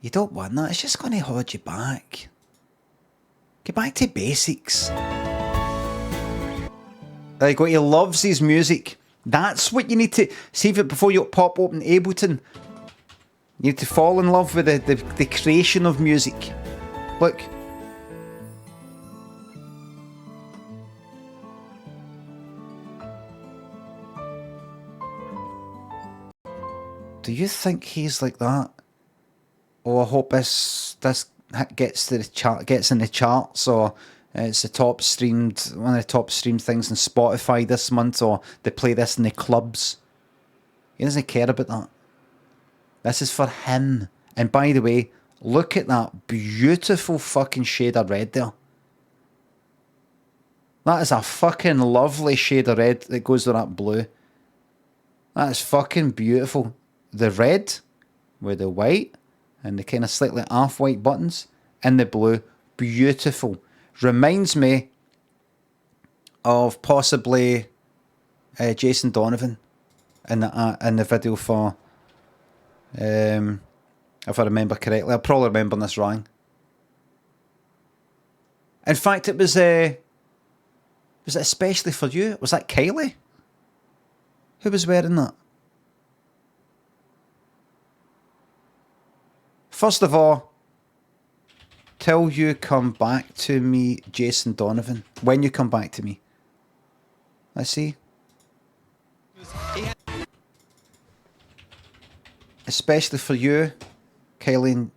You don't want that, it's just going to hold you back. Get back to basics. There you go, he loves his music. That's what you need to see if it before you pop open Ableton. You need to fall in love with the creation of music. Look. Do you think he's like that? Oh, I hope this gets to the chart, gets in the charts, or it's the top streamed, one of the top streamed things on Spotify this month, or they play this in the clubs. He doesn't care about that. This is for him. And by the way, look at that beautiful fucking shade of red there. That is a fucking lovely shade of red that goes with that blue. That is fucking beautiful. The red with the white and the kind of slightly off-white buttons and the blue. Beautiful. Reminds me of possibly Jason Donovan in the video for, if I remember correctly. I'll probably remember this wrong. In fact, it was it especially for you? Was that Kylie? Who was wearing that? First of all, till you come back to me, Jason Donovan. When you come back to me. Let's see. Especially for you, Kylie.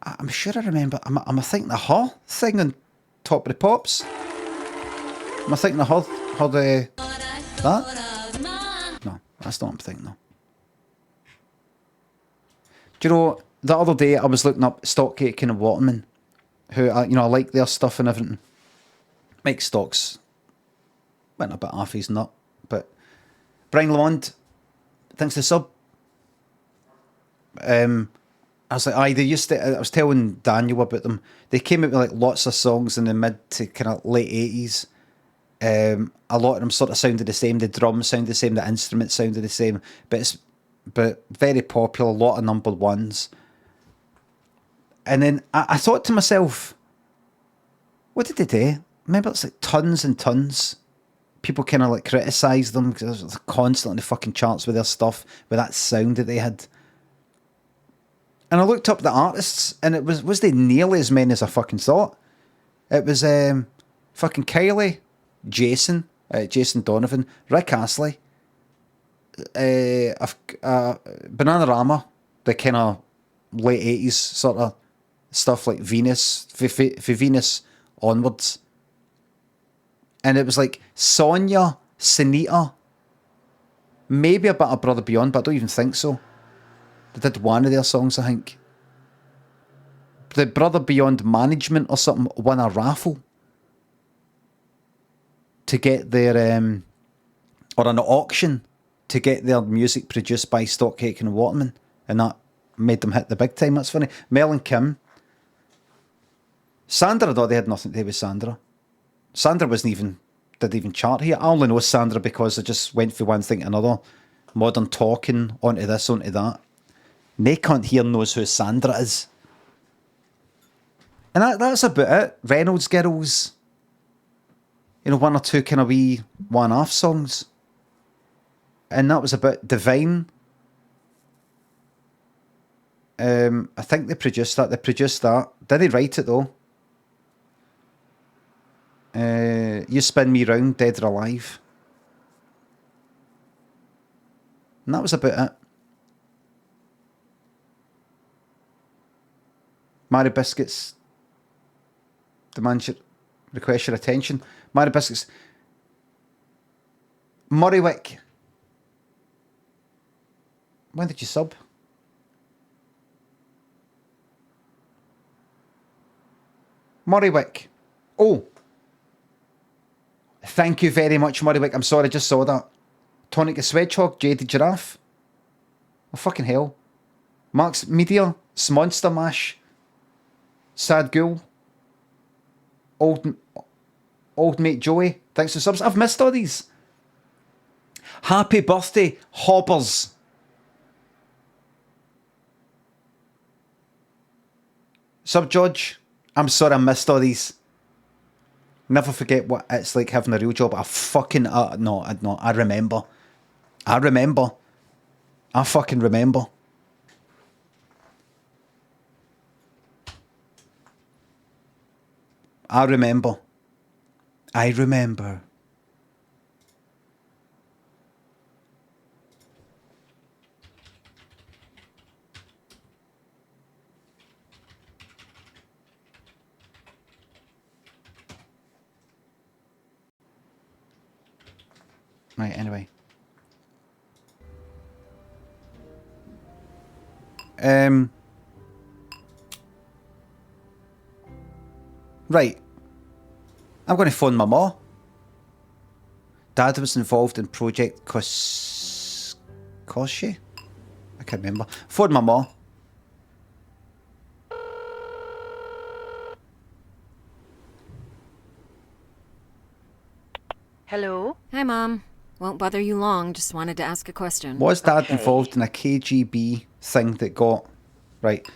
I'm sure I remember. Am I thinking the Her thing on Top of the Pops? Am I thinking the Her that? No, that's not what I'm thinking though. Do you know, the other day I was looking up Stockcake and Waterman, who, I like their stuff and everything. Mike Stocks went a bit off his nut, but Brian Lamond, thanks to the sub. I was like, aye, they used to, I was telling Daniel about them. They came out with like lots of songs in the mid to kind of late 80s. A lot of them sort of sounded the same. The drums sounded the same. The instruments sounded the same. But very popular. A lot of number ones. And then I thought to myself, what did they do? Remember, it's like tons and tons. People kind of like criticised them because they're constantly on the fucking charts with their stuff, with that sound that they had. And I looked up the artists, and it was they nearly as many as I fucking thought. It was fucking Kylie, Jason Donovan, Rick Astley, Bananarama, the kind of late 80s sort of stuff like Venus, for Venus onwards. And it was like Sonia, Sunita, maybe a bit of Brother Beyond, but I don't even think so. They did one of their songs, I think. The Brother Beyond management or something won a raffle to get their, or an auction to get their music produced by Stock Aitken and Waterman. And that made them hit the big time. That's funny. Mel and Kim. Sandra, though, they had nothing to do with Sandra. Sandra didn't even chart here. I only know Sandra because I just went from one thing to another. Modern Talking, onto this, onto that. Nae cunt here knows who Sandra is. And that's about it. Reynolds Girls. You know, one or two kind of wee one-off songs. And that was about Divine. I think they produced that. Did they write it, though? You Spin Me Round, Dead or Alive. And that was about it. Mary Biscuits. Demand your request your attention. Mary Biscuits. Murraywick. When did you sub? Murraywick. Oh. Thank you very much, Murraywick. I'm sorry, I just saw that. Tonic the Swedgehog, Jaded Giraffe. Oh, fucking hell. Max Media, Monster Mash, Sad Ghoul, Old Mate Joey. Thanks for subs. I've missed all these. Happy birthday, Hobbers. Sub Judge. I'm sorry I missed all these. Never forget what it's like having a real job. I fucking no, I remember. I fucking remember. I remember. Right, anyway. Right. I'm going to phone my ma. Dad was involved in Project Koshi? I can't remember. Phone my ma. Hello? Hi, Mom. Won't bother you long, just wanted to ask a question. Was Dad Okay. involved in a KGB thing that got... Right.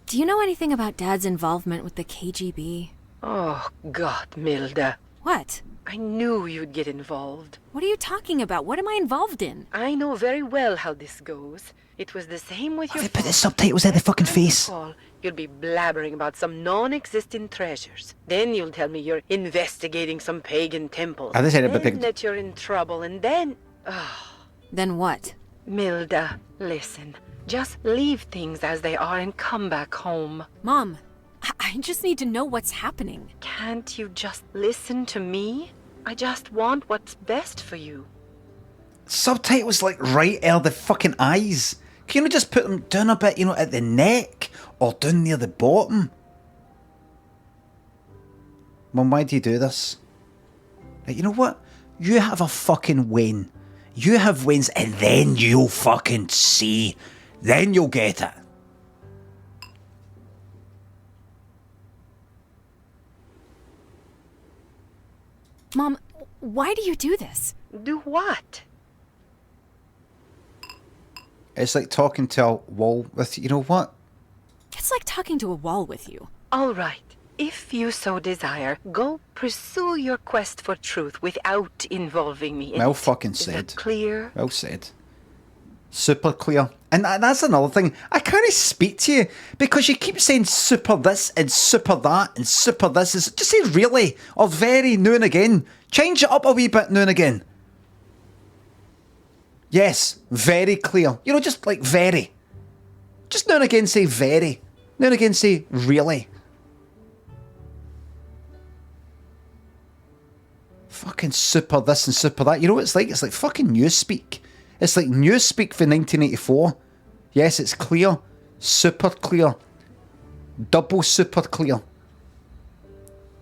Do you know anything about Dad's involvement with the KGB? Oh, God, Milda. What? I knew you'd get involved. What are you talking about? What am I involved in? I know very well how this goes. It was the same with your They put the father. subtitles at the fucking When I face. call, you'll be blabbering about some non-existent treasures. Then you'll tell me you're investigating some pagan temple. I just said it, but Then that you're in trouble, and then... Then what? Milda, listen. Just leave things as they are and come back home. Mom, I just need to know what's happening. Can't you just listen to me? I just want what's best for you. Subtitles like right near the fucking eyes. Can you just put them down a bit, you know, at the neck or down near the bottom? Mum, why do you do this? Right, you know what? You have a fucking wane. You have wanes and then you'll fucking see. Then you'll get it. Mom, why do you do this? Do what? It's like talking to a wall with, you know what? It's like talking to a wall with you. All right. If you so desire, go pursue your quest for truth without involving me in Well it. fucking Is that said. clear? Well said. Super clear. And that's another thing. I can't speak to you because you keep saying super this and super that and super this. Just say really or very now and again. Change it up a wee bit now and again. Yes, very clear. You know, just like very. Just now and again say very. Now and again say really. Fucking super this and super that. You know what it's like? It's like fucking newspeak. It's like newspeak for 1984. Yes, it's clear. Super clear. Double super clear.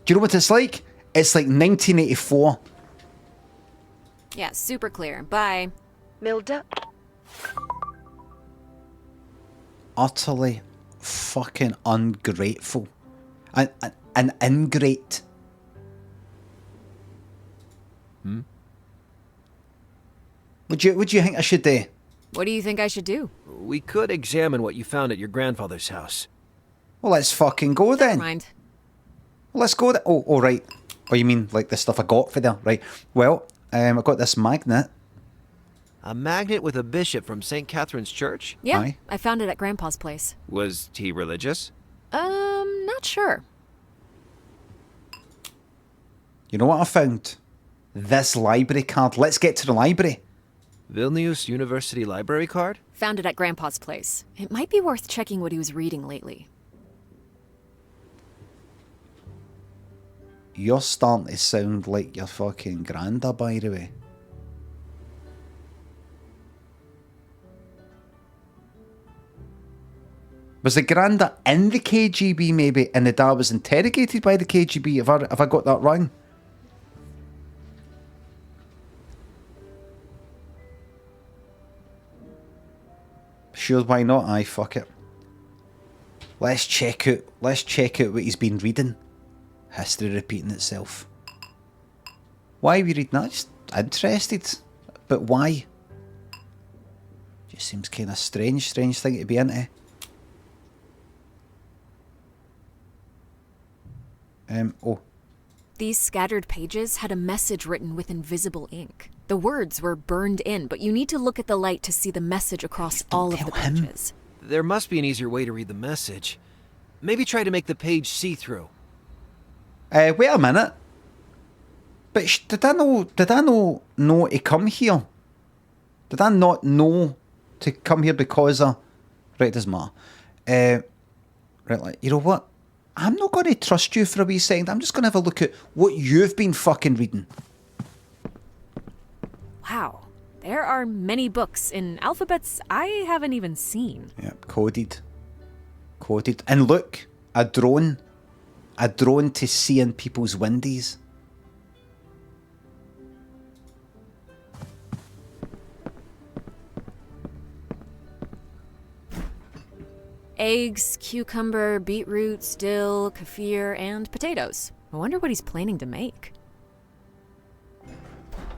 Do you know what it's like? It's like 1984. Yeah, super clear. Bye. Milda? Utterly fucking ungrateful. And ingrate. Would you think I should do? What do you think I should do? We could examine what you found at your grandfather's house. Well, let's fucking go then. Never mind. Well, let's go. Oh, right. Oh, you mean like the stuff I got for there? Right. Well, I got this magnet. A magnet with a bishop from St. Catherine's Church? Yeah, Aye. I found it at Grandpa's place. Was he religious? Not sure. You know what I found? This library card. Let's get to the library. Vilnius University Library card? Found it at Grandpa's place. It might be worth checking what he was reading lately. You're starting to sound like your fucking granda, by the way. Was the granda in the KGB maybe, and the dad was interrogated by the KGB? Have I got that wrong? Sure, why not? Aye, fuck it. Let's check out what he's been reading. History repeating itself. Why are we reading that? Just interested. But why? Just seems kind of strange thing to be into. Oh. These scattered pages had a message written with invisible ink. The words were burned in, but you need to look at the light to see the message across all of the tell him. pages. There must be an easier way to read the message. Maybe try to make the page see-through. Wait a minute. But did I know to come here? Did I not know to come here because of... Right, it doesn't matter. Right, like, you know what? I'm not going to trust you for a wee second. I'm just going to have a look at what you've been fucking reading. Wow. There are many books in alphabets I haven't even seen. Yep, coded. Coded. And look, a drone. A drone to see in people's windies. Eggs, cucumber, beetroot, dill, kefir, and potatoes. I wonder what he's planning to make.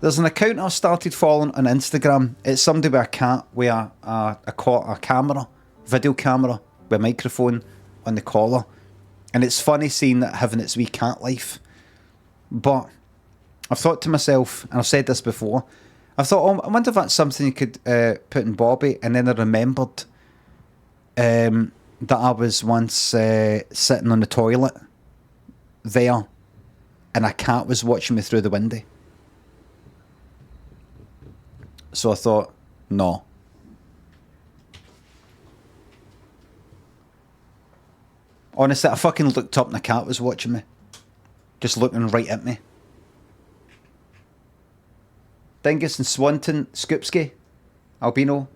There's an account I've started following on Instagram. It's somebody with a cat with a camera, video camera, with a microphone on the collar. And it's funny seeing that having its wee cat life. But I've thought to myself, and I've said this before, I thought, oh, I wonder if that's something you could put in Bobby. And then I remembered that I was once sitting on the toilet there, and a cat was watching me through the window. So I thought, no. Honestly, I fucking looked up and the cat was watching me. Just looking right at me. Dingus and Swanton, Scoopsky, Albino,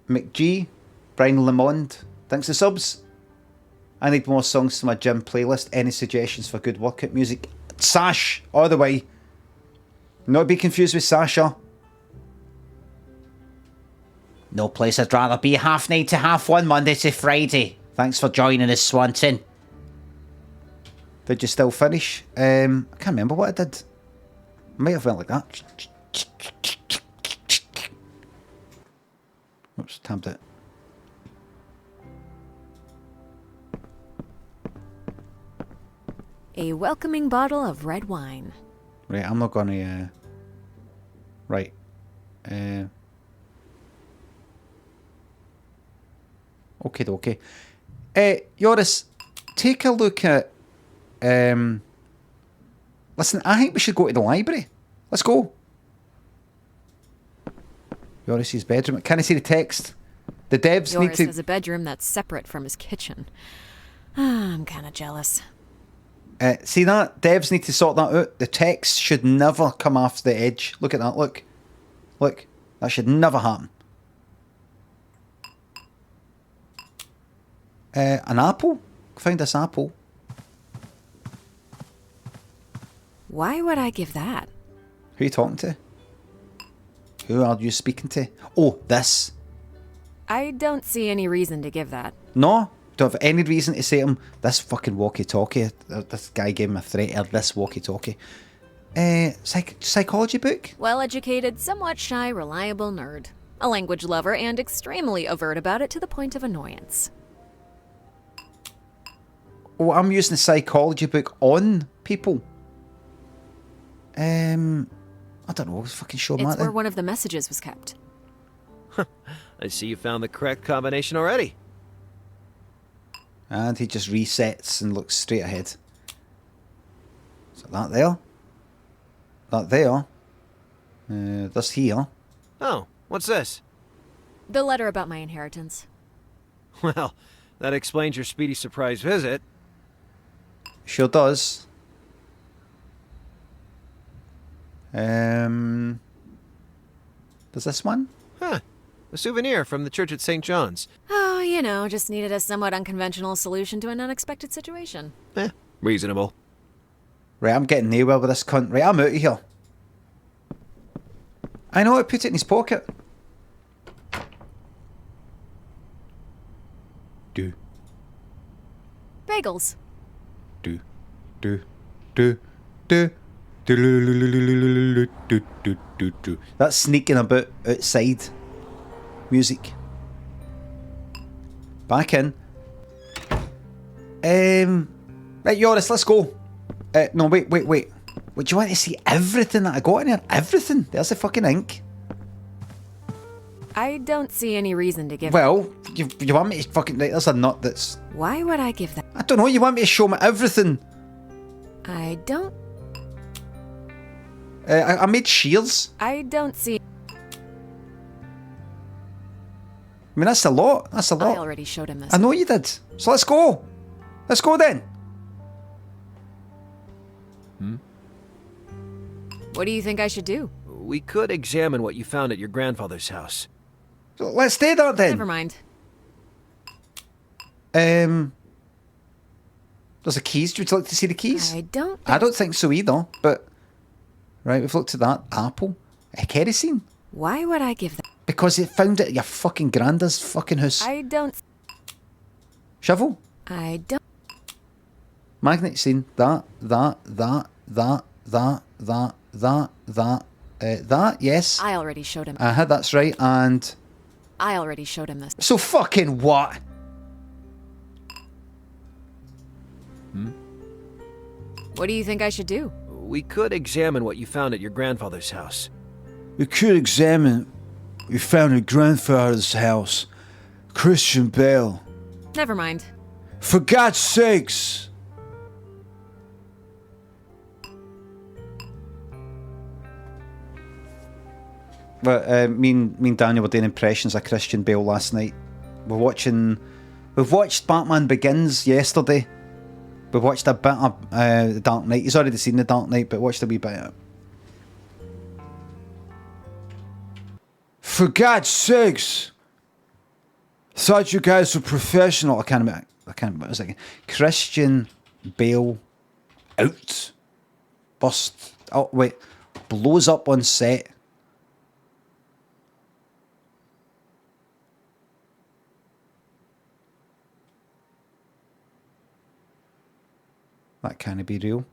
McG, Brian Lemond. Thanks for subs. I need more songs to my gym playlist. Any suggestions for good workout music? Sash, all the way. Not be confused with Sasha. No place I'd rather be. 9:30 to 1:30 Monday to Friday. Thanks for joining us, Swanton. Did you still finish? I can't remember what I did. Might have went like that. Oops, tabbed it. A welcoming bottle of red wine. Right, I'm not gonna. Right. Okay. Joris, take a look at. Listen, I think we should go to the library. Let's go. Joris's bedroom. Can I see the text? The devs need Yoris to. has a bedroom that's separate from his kitchen. I'm kind of jealous. See that? Devs need to sort that out. The text should never come off the edge. Look at that. Look. That should never happen. An apple? Find this apple. Why would I give that? Who are you talking to? Who are you speaking to? Oh, this. I don't see any reason to give that. No? Don't have any reason to say to him, this fucking walkie-talkie. This guy gave him a threat of this walkie-talkie. Psychology book? Well-educated, somewhat shy, reliable nerd. A language lover and extremely overt about it to the point of annoyance. Oh, I'm using a psychology book on people. I don't know. Fucking show him It's that where then. one of the messages was kept. I see you found the correct combination already. And he just resets and looks straight ahead. So that there. That there. This here. Oh, what's this? The letter about my inheritance. Well, that explains your speedy surprise visit. Sure does. There's this one? Huh. A souvenir from the church at St. John's. Oh, just needed a somewhat unconventional solution to an unexpected situation. Reasonable. Right, I'm getting nowhere with this cunt. Right, I'm out of here. I know, I put it in his pocket. Do, Bagels. do, do, do, do. Do. That's sneaking about outside music. Back in. Right, Joris, let's go. No, wait. Would you want to see everything that I got in here? Everything. There's the fucking ink. I don't see any reason to give Well, you want me to fucking... Right, there's a nut that's... Why would I give that? I don't know, you want me to show me everything. I don't... I made shears. I don't see... I mean, that's a lot. That's a I lot. already showed him this. I know you did. So let's go. Let's go then. What do you think I should do? We could examine what you found at your grandfather's house. So let's do that then. Never mind. There's the keys. Would you like to see the keys? I don't... I don't think so either, but... Right, we've looked at that. Apple. Kerosene. Why would I give that? Because it found it at your fucking granddad's fucking house. I don't... Shovel. I don't... Magnet scene. That, yes. I already showed him. That's right, and... I already showed him this. So fucking what? What do you think I should do? We could examine what you found at your grandfather's house. We could examine what we found at grandfather's house. Christian Bale. Never mind. For God's sakes! But me and Daniel were doing impressions of Christian Bale last night. We've watched Batman Begins yesterday. We watched a bit of The Dark Knight. He's already seen The Dark Knight, but watched a wee bit of it. For God's sakes! Thought you guys were professional. I can't remember. What was it? Christian Bale out. Bust. Oh, wait. Blows up on set. That can't be real.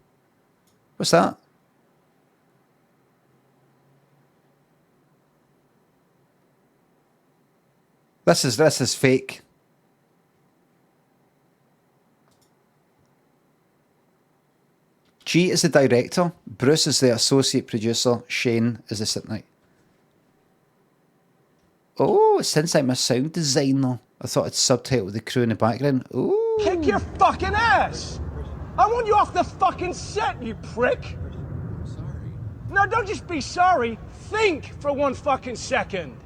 What's that? This is fake. G is the director, Bruce is the associate producer, Shane is the sit night. Oh, since I'm a sound designer, I thought I'd subtitle the crew in the background. Ooh. Kick your fucking ass! I want you off the fucking set, you prick! Sorry. No, don't just be sorry. Think for one fucking second.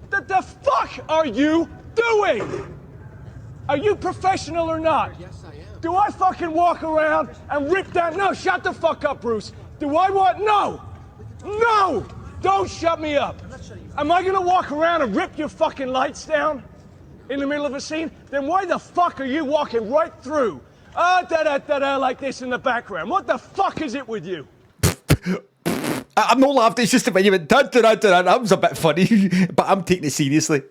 The fuck are you doing? Are you professional or not? Yes, I am. Do I fucking walk around and rip that? No, shut the fuck up, Bruce. Do I want? No! No! Don't shut me up. Am I gonna walk around and rip your fucking lights down in the middle of a scene? Then why the fuck are you walking right through? Da-da-da-da, like this in the background. What the fuck is it with you? I'm not laughing, it's just when you went da-da-da-da, that was a bit funny, but I'm taking it seriously.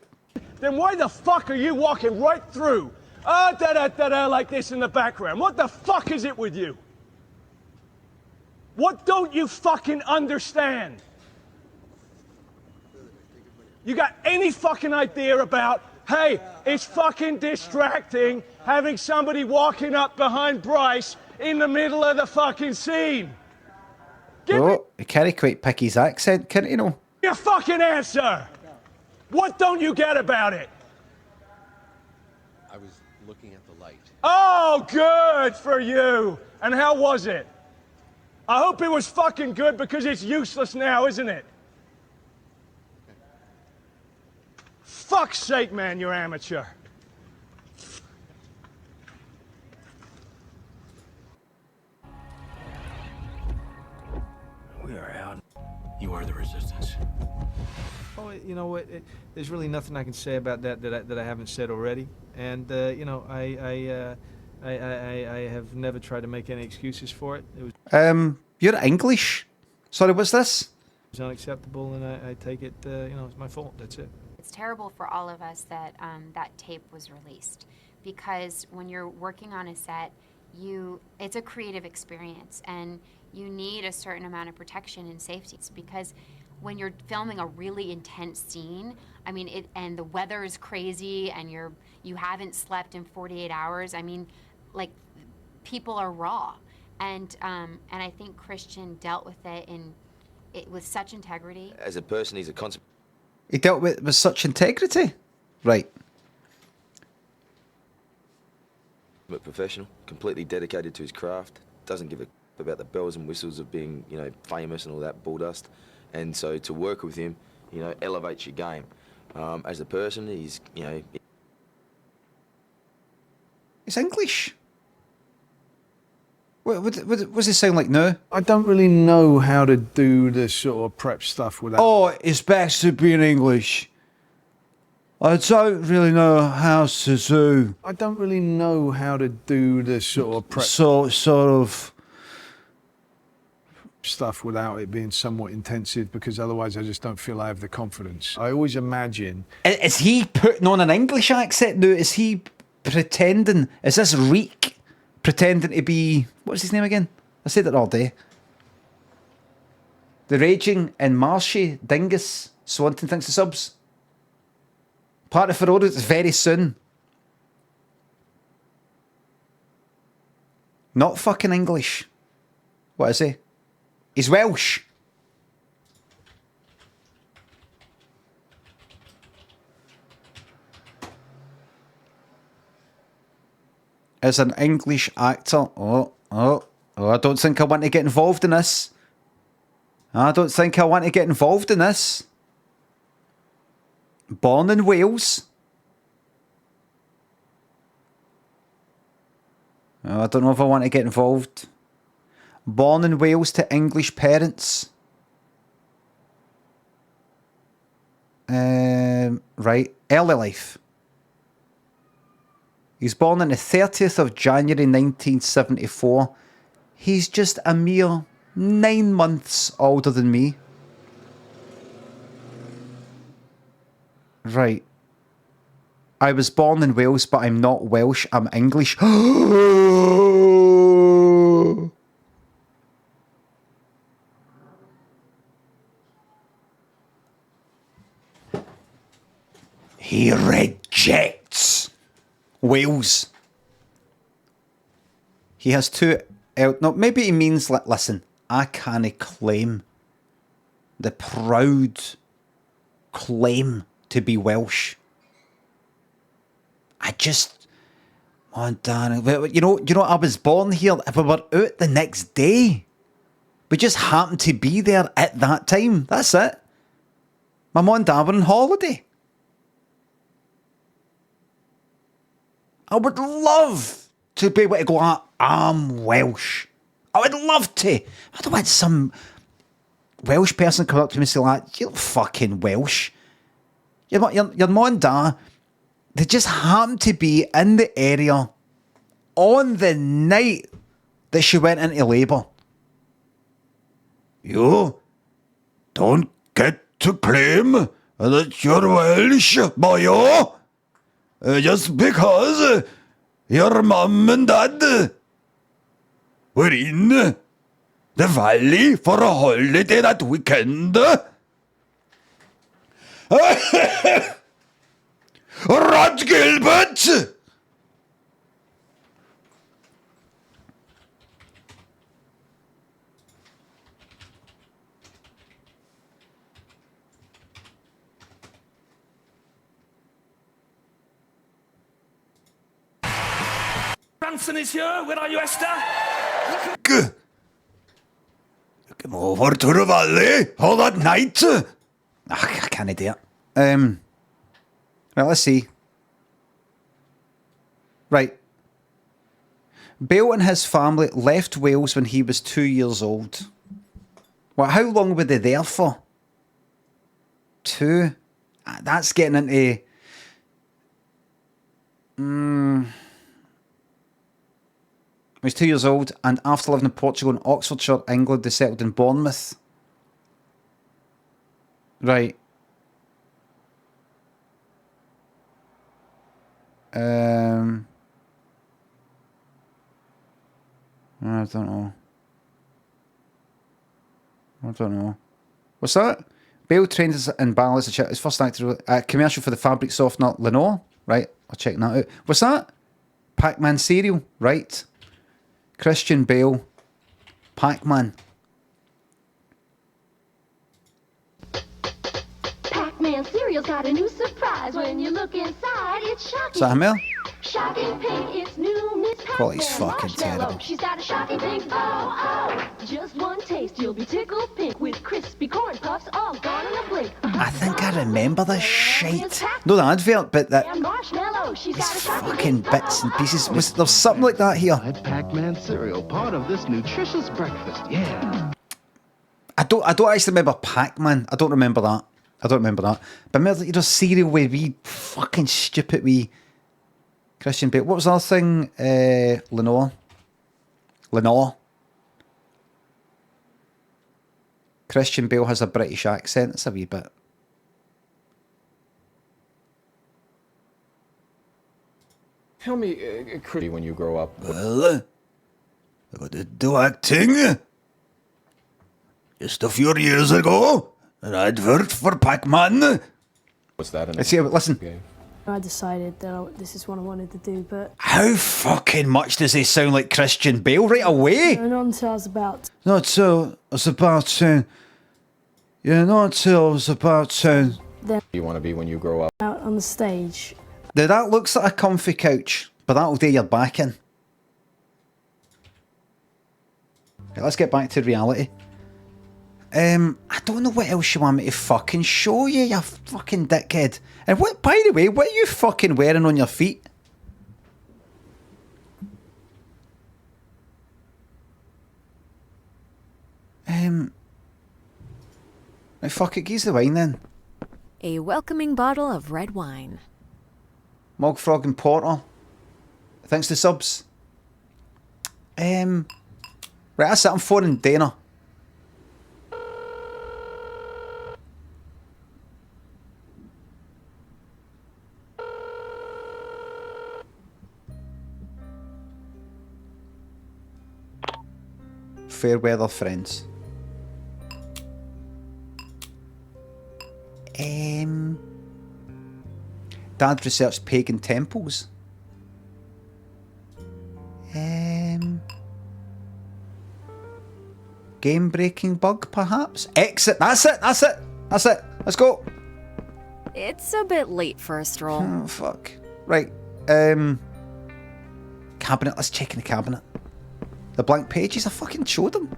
Then why the fuck are you walking right through? Da-da-da-da, like this in the background. What the fuck is it with you? What don't you fucking understand? You got any fucking idea about, hey, it's fucking distracting having somebody walking up behind Bryce in the middle of the fucking scene? Oh, he can't quite pick his accent, can't he, no? Your fucking answer! What don't you get about it? I was looking at the light. Oh, good for you! And how was it? I hope it was fucking good because it's useless now, isn't it? Fuck's sake, man, you're amateur. We are out. You are the resistance. Oh, you know what? There's really nothing I can say about that I haven't said already. And you know, I have never tried to make any excuses for it. It was You're English. Sorry, what's this? unacceptable, and I take it. You know, it's my fault. That's it. It's terrible for all of us that that tape was released, because when you're working on a set, it's a creative experience, and you need a certain amount of protection and safety. It's because when you're filming a really intense scene, I mean, and the weather is crazy, and you haven't slept in 48 hours. I mean, like, people are raw, and I think Christian dealt with it with such integrity. As a person, he's a consummate He dealt with such integrity? Right. professional, completely dedicated to his craft, doesn't give a about the bells and whistles of being, you know, famous and all that bulldust. And so to work with him, you know, elevates your game. As a person, he's, you know... It's English. What does it sound like now? I don't really know how to do the sort of prep stuff without... Oh, it's best to be in English. I don't really know how to do... I don't really know how to do the sort of prep... sort of... stuff without it being somewhat intensive, because otherwise I just don't feel I have the confidence. I always imagine... Is he putting on an English accent now? Is he pretending? Is this Reek pretending to be... What's his name again? I said it all day. The Raging and Marshy Dingus Swanton thinks the subs. Part of Ferraro is very soon. Not fucking English. What is he? He's Welsh. As an English actor. Oh, I don't think I want to get involved in this. I don't think I want to get involved in this. Born in Wales. Oh, I don't know if I want to get involved. Born in Wales to English parents. Right. Early life. He's born on the 30th of January 1974. He's just a mere 9 months older than me. Right. I was born in Wales, but I'm not Welsh. I'm English. He rejects Wales. He has two... no, maybe he means, like, listen, I can't claim the proud claim to be Welsh. I just... Oh, darn. You know, I was born here. We were out the next day. We just happened to be there at that time. That's it. My mum and dad were on holiday. I would love to be able to go out, I'm Welsh. I would love to. I don't want some Welsh person come up to me and say, like, you're fucking Welsh. Your mum and dad, they just happened to be in the area on the night that she went into labour. You don't get to claim that you're Welsh, boyo. Just because your mum and dad were in the valley for a holiday that weekend. Rod Gilbert! Branson is here. Where are you, Esther? Come over to the valley all that night. I can't do it. Right, let's see. Right. Bale and his family left Wales when he was 2 years old. Well, how long were they there for? 2? That's getting into... He was 2 years old, and after living in Portugal and Oxfordshire, England, they settled in Bournemouth. Right. I don't know. What's that? Bale trained in ballet as his first actor, commercial for the fabric softener Lenore. Right, I'll check that out. What's that? Pac-Man cereal. Right. Christian Bale. Pac-Man. Pac-Man cereal's got a new surprise. When you look inside, it's shocking. Is that him there? Shocking pink, it's new Miss Pac-Man. Quality's fucking terrible. She's got a shocking pink, oh. Just one taste, you'll be tickled pink with crispy corn puffs all gone in a blink. I think I remember this shite. No, the advert, but that... She's These fucking bits and pieces. There's something like that here. Pac-Man cereal, part of this nutritious breakfast, yeah. I don't actually remember Pac-Man. I don't remember that. But I remember, you know, cereal with wee fucking stupid wee Christian Bale. What was the other thing? Lenore. Christian Bale has a British accent. It's a wee bit. Tell me, when you grow up. Well, I got to do acting. Just a few years ago, an advert for Pac-Man. What's that? Let's see. Listen. I decided that this is what I wanted to do, but... How fucking much does he sound like Christian Bale right away? Not until I was about... Not till I was about 10. Yeah, not until I was about 10. Then you want to be when you grow up? Out on the stage. Now that looks like a comfy couch, but that'll do your back in. Okay, let's get back to reality. I don't know what else you want me to fucking show you, you fucking dickhead. And what, by the way, what are you fucking wearing on your feet? Right, fuck it, geez the wine then. A welcoming bottle of red wine. Mog Frog and Porter. Thanks to subs. Right, that's it, I'm phoning Dana. Fair weather friends. Dad researched pagan temples. Game-breaking bug, perhaps? Exit. That's it. Let's go. It's a bit late for a stroll. Oh, fuck. Right. Cabinet. Let's check in the cabinet. The blank pages, I fucking showed them.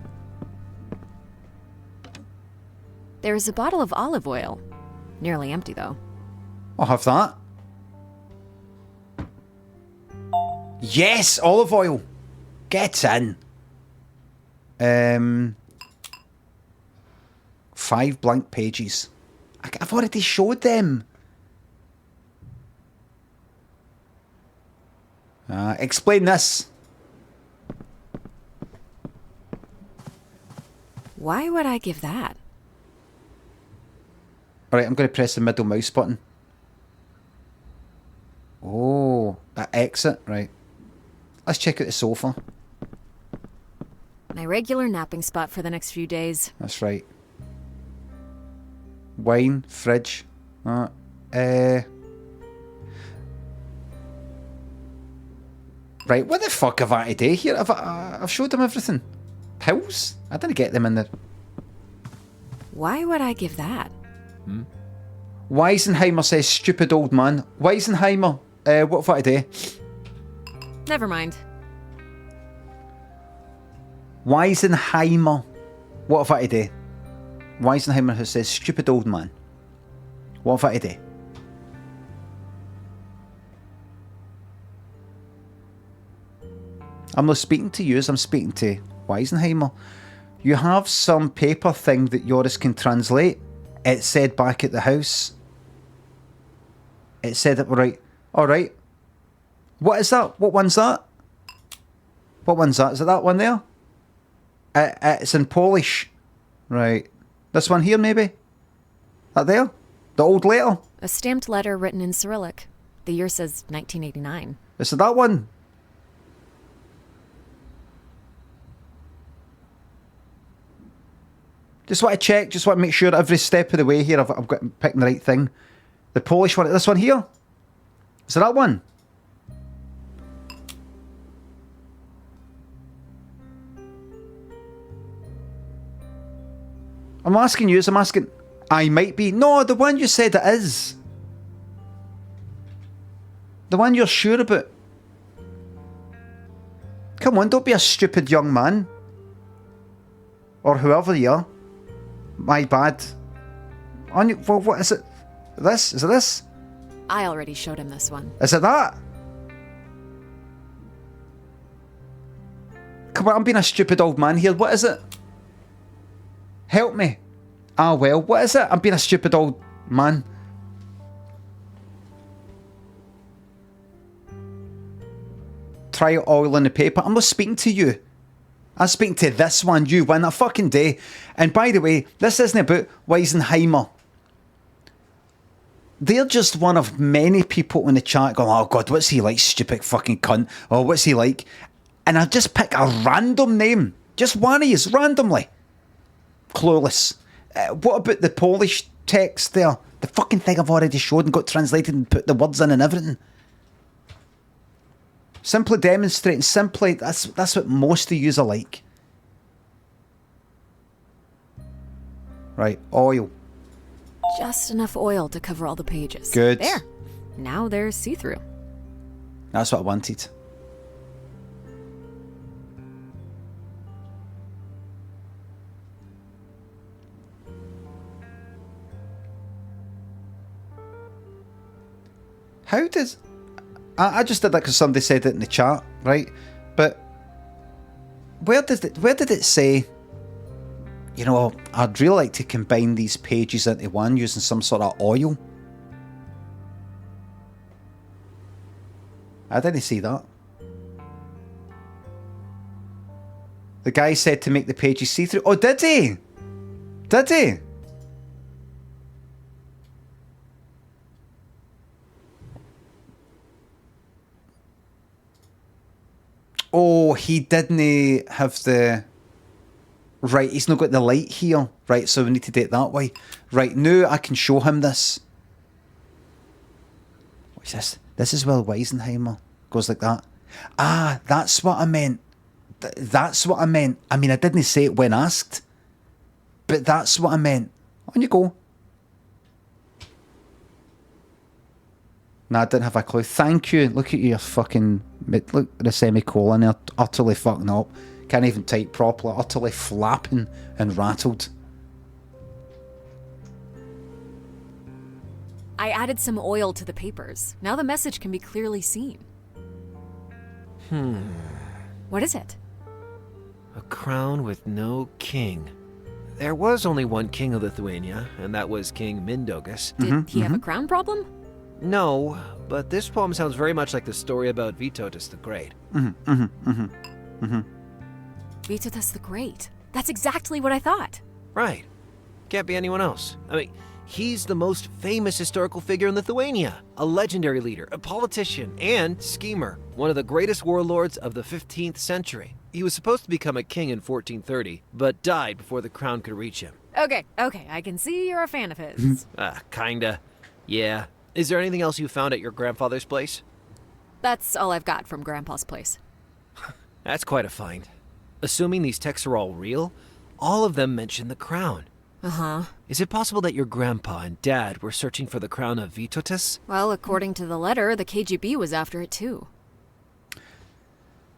There's a bottle of olive oil. Nearly empty, though. I'll have that. Yes, olive oil. Get in. 5 blank pages. I've already showed them. Explain this. Why would I give that? Alright, I'm going to press the middle mouse button. Oh, that exit. Right. Let's check out the sofa. My regular napping spot for the next few days. That's right. Wine, fridge. Right, what the fuck have I to do here? I've showed them everything. Pills? I didn't get them in there. Why would I give that? Weisenheimer says, stupid old man. Weisenheimer, what have I to do? Never mind. Weisenheimer, what have I to do? Weisenheimer who says, stupid old man. What have I to do? I'm not speaking to you, I'm speaking to Weisenheimer. You have some paper thing that Joris can translate. It said back at the house. It said that, right. Alright. What is that? What one's that? What one's that? Is it that one there? It's in Polish. Right. This one here, maybe? That there? The old letter? A stamped letter written in Cyrillic. The year says 1989. Is it that one? Just want to check, just want to make sure every step of the way here I've got picking the right thing. The Polish one, this one here? Is it that one? I'm asking you, I'm asking... I might be... No, the one you said it is. The one you're sure about. Come on, don't be a stupid young man. Or whoever you are. My bad. Well, what is it? This? Is it this? I already showed him this one. Is it that? Come on, I'm being a stupid old man here. What is it? Help me. Ah, well, what is it? I'm being a stupid old man. Try oil in the paper. I'm not speaking to you. I'm speaking to this one. You win a fucking day. And by the way, this isn't about Weisenheimer. They're just one of many people in the chat going, oh God, what's he like, stupid fucking cunt? Oh, what's he like? And I just pick a random name. Just one of yous, randomly. Clueless. What about the Polish text there? The fucking thing I've already showed and got translated and put the words in and everything. Simply demonstrating, simply, that's what most of yous are like. Right, oil. Just enough oil to cover all the pages. Good. There. Now they're see-through. That's what I wanted. How does... I just did that because somebody said it in the chat, right? But where did it say, you know, I'd really like to combine these pages into one using some sort of oil? I didn't see that. The guy said to make the pages see-through. Oh, did he? Did he? Oh, he didn't have the... Right, he's not got the light here. Right, so we need to do it that way. Right, now I can show him this. This is Will Weisenheimer. Goes like that. Ah, that's what I meant. That's what I meant. I mean, I didn't say it when asked, but that's what I meant. On you go. Nah, I didn't have a clue. Thank you. Look at you, fucking... Look at the semicolon there. Utterly fucking up. Can't even type properly. Utterly flapping and rattled. I added some oil to the papers. Now the message can be clearly seen. What is it? A crown with no king. There was only one king of Lithuania, and that was King Mindaugas. Did he have a crown problem? No, but this poem sounds very much like the story about Vytautas the Great. Vytautas the Great. That's exactly what I thought. Right. Can't be anyone else. I mean, he's the most famous historical figure in Lithuania. A legendary leader, a politician, and schemer. One of the greatest warlords of the 15th century. He was supposed to become a king in 1430, but died before the crown could reach him. Okay, I can see you're a fan of his. Kinda. Yeah. Is there anything else you found at your grandfather's place? That's all I've got from Grandpa's place. That's quite a find. Assuming these texts are all real, all of them mention the crown. Uh-huh. Is it possible that your grandpa and dad were searching for the crown of Vytautas? Well, according to the letter, the KGB was after it too.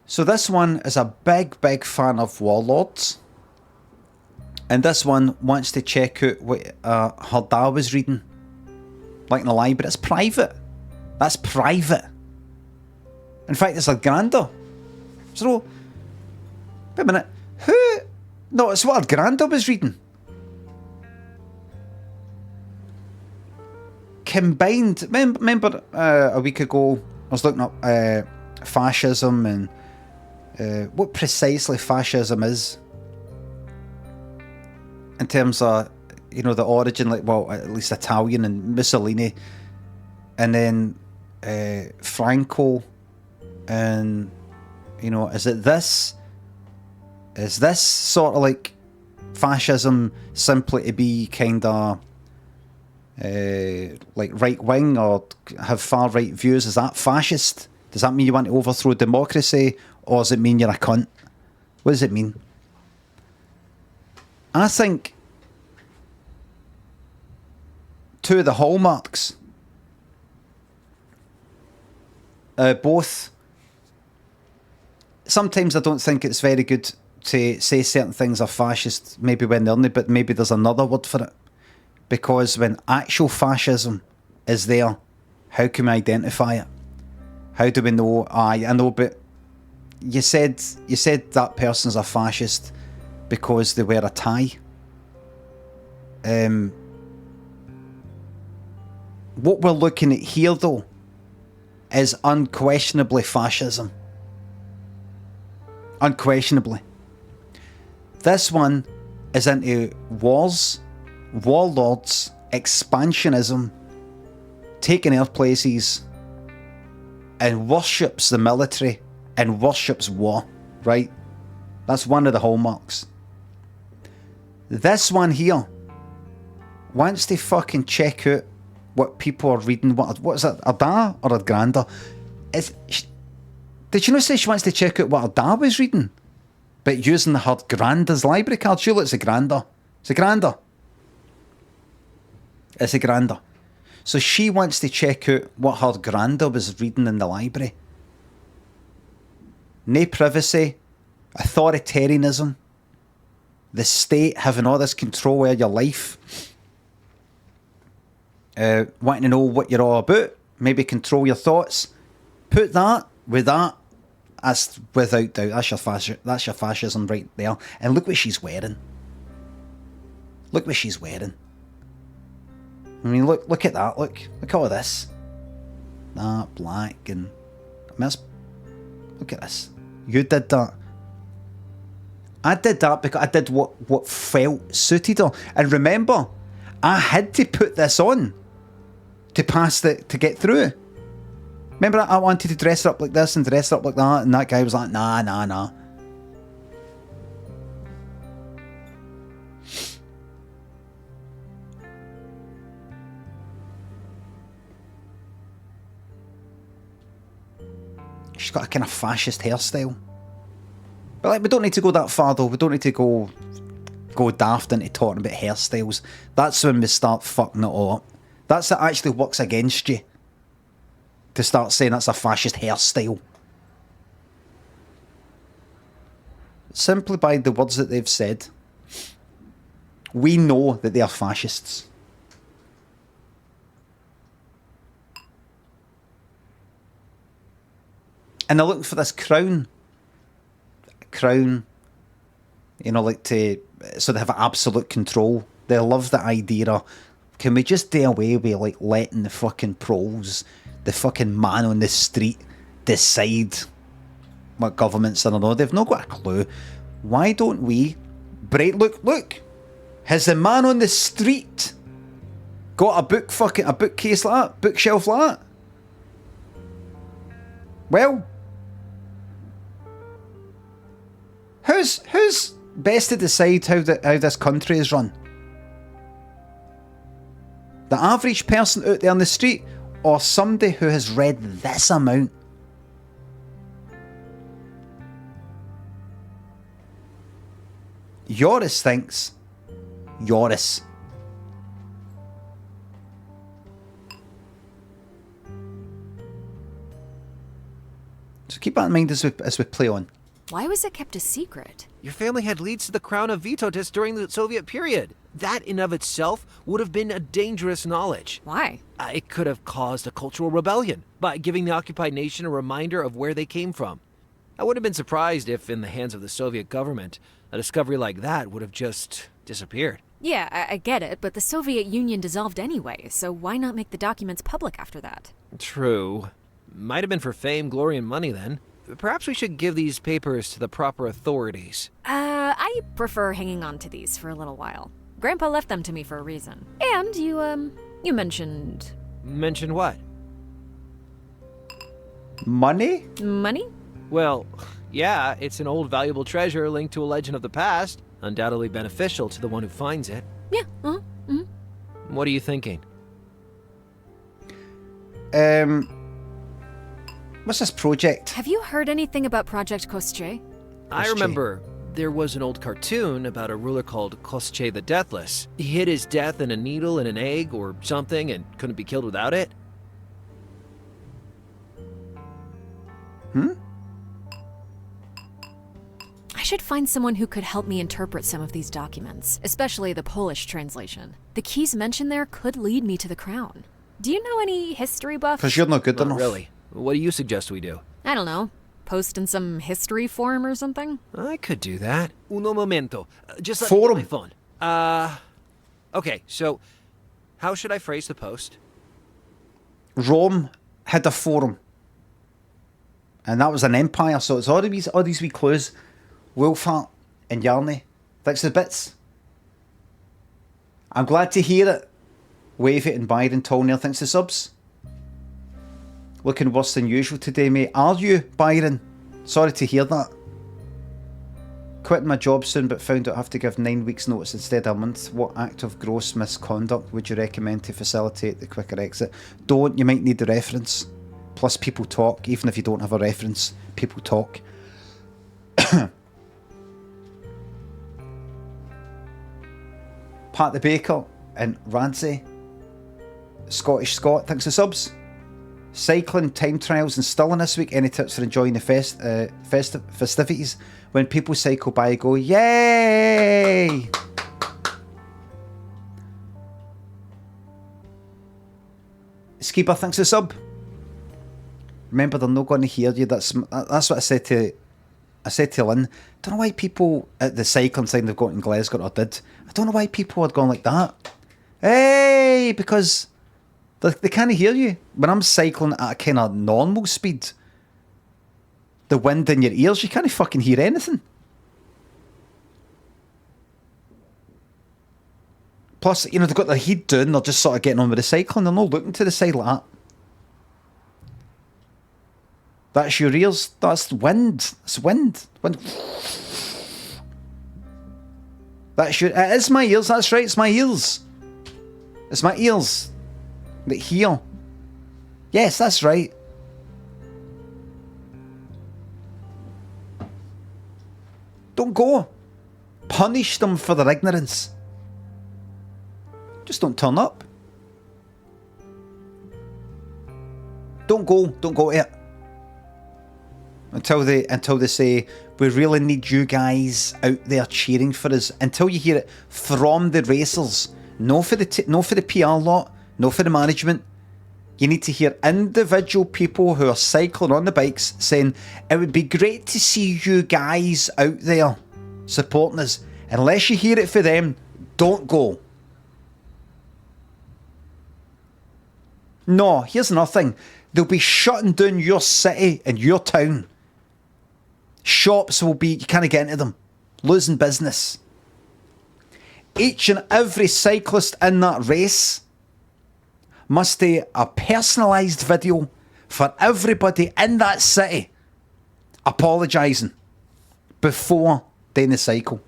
So this one is a big fan of warlords. And this one wants to check out what her dad was reading. Like in the library. It's private. That's private. In fact, it's her granda. So, wait a minute. Who? No, it's what her granda was reading. Combined. Remember a week ago, I was looking up fascism and what precisely fascism is. In terms of, you know, the origin, like, well, at least Italian and Mussolini, and then Franco, and, you know, is this sort of like fascism simply to be kind of like right wing or have far right views? Is that fascist? Does that mean you want to overthrow democracy, or does it mean you're a cunt? What does it mean? I think two of the hallmarks, both, sometimes I don't think it's very good to say certain things are fascist, maybe when they're not, but maybe there's another word for it. Because when actual fascism is there, how can we identify it? How do we know? I know, but you said that person's a fascist because they wear a tie. What we're looking at here, though, is unquestionably fascism. Unquestionably. This one is into wars, warlords, expansionism, taking our places, and worships the military and worships war, right? That's one of the hallmarks. This one here wants to fucking check out what people are reading. What is it, her dad or her granda? Did you not say she wants to check out what her dad was reading? But using her granda's library card? Surely it's a granda. It's a granda. It's a granda. So she wants to check out what her granda was reading in the library. No privacy, authoritarianism, the state having all this control over your life, wanting to know what you're all about, maybe control your thoughts. Put that with that, that's without doubt, that's your fascism right there. And look what she's wearing. Look what she's wearing. I mean, look at that. Look at all this. That black and look at this. You did that. I did that because I did what felt suited her. And remember, I had to put this on to to get through. Remember, I wanted to dress her up like this and dress her up like that, and that guy was like, nah. She's got a kind of fascist hairstyle. But like, we don't need to go that far though. We don't need to go daft into talking about hairstyles. That's when we start fucking it all up. That's what actually works against you. To start saying that's a fascist hairstyle. Simply by the words that they've said, we know that they are fascists. And they're looking for this crown. You know, like so they have absolute control. They love the idea of, can we just do away with like letting the fucking pros, the fucking man on the street, decide what governments are? No, they've not got a clue. Why don't we look, has the man on the street got a bookcase like that, bookshelf like that? Well, who's best to decide how this country is run? The average person out there on the street, or somebody who has read this amount? Yoris thinks Yoris. So keep that in mind as we play on. Why was it kept a secret? Your family had leads to the crown of Vitotis during the Soviet period. That in of itself would have been a dangerous knowledge. Why? It could have caused a cultural rebellion by giving the occupied nation a reminder of where they came from. I wouldn't have been surprised if, in the hands of the Soviet government, a discovery like that would have just disappeared. Yeah, I get it, but the Soviet Union dissolved anyway, so why not make the documents public after that? True. Might have been for fame, glory, and money then. Perhaps we should give these papers to the proper authorities. I prefer hanging on to these for a little while. Grandpa left them to me for a reason. And you mentioned... Mentioned what? Money? Money? Well, yeah, it's an old valuable treasure linked to a legend of the past, undoubtedly beneficial to the one who finds it. Yeah, What are you thinking? What's this project? Have you heard anything about Project Kostche? I remember there was an old cartoon about a ruler called Kostche the Deathless. He hid his death in a needle in an egg or something and couldn't be killed without it. I should find someone who could help me interpret some of these documents, especially the Polish translation. The keys mentioned there could lead me to the crown. Do you know any history buffs? Because you're not good Not enough. really. What do you suggest we do? I don't know. Post in some history forum or something? I could do that. Uno momento. Just let Forum. me get my phone. Okay, so how should I phrase the post? Rome had a forum. And that was an empire, so it's all these wee clues. Wolfhart and Yarny. Thanks for the bits. I'm glad to hear it. Wave it and Byron Tolner. Thanks for the subs. Looking worse than usual today, mate. Are you, Byron? Sorry to hear that. Quitting my job soon, but found out I have to give 9 weeks notice instead of a month. What act of gross misconduct would you recommend to facilitate the quicker exit? Don't. You might need the reference. Plus, people talk. Even if you don't have a reference, people talk. Pat the Baker and Ramsey. Scottish Scott, thanks for subs. Cycling, time trials and Stirling this week. Any tips for enjoying the festivities? When people cycle by, go, yay! Skiba, thanks for sub. Remember, they're not going to hear you. That's what I said to Lynn. I don't know why people at the cycling sign they've got in Glasgow or did. I don't know why people had gone like that. Hey, because they can't hear you. When I'm cycling at a kind of normal speed, the wind in your ears, you can't fucking hear anything. Plus, you know, they've got their head down, they're just sort of getting on with the cycling, they're not looking to the side like that. That's your ears, that's wind. It's wind. It is my ears, that's right, it's my ears. It's my ears that hear. Yes, that's right. Don't go. Punish them for their ignorance. Just don't turn up. Don't go to it. Until they say, we really need you guys out there cheering for us. Until you hear it from the racers. No for the PR lot, no for the management. You need to hear individual people who are cycling on the bikes saying, it would be great to see you guys out there supporting us. Unless you hear it for them, don't go. No, here's another thing. They'll be shutting down your city and your town. Shops will be, you can't get into them. Losing business. Each and every cyclist in that race must do a personalised video for everybody in that city apologising before doing the cycle.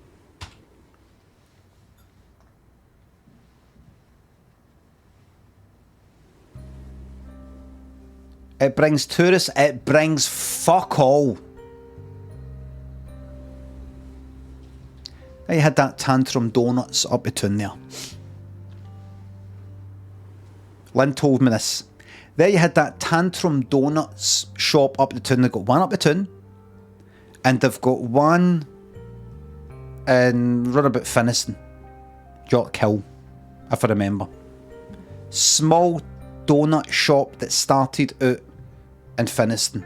It brings tourists, it brings fuck all. You had that Tantrum Donuts up the tune there. Lynn told me this. There you had that Tantrum Donuts shop up the tune. They've got one up the tune. And they've got one in Runabout Finniston. York Hill, if I remember. Small donut shop that started out in Finniston.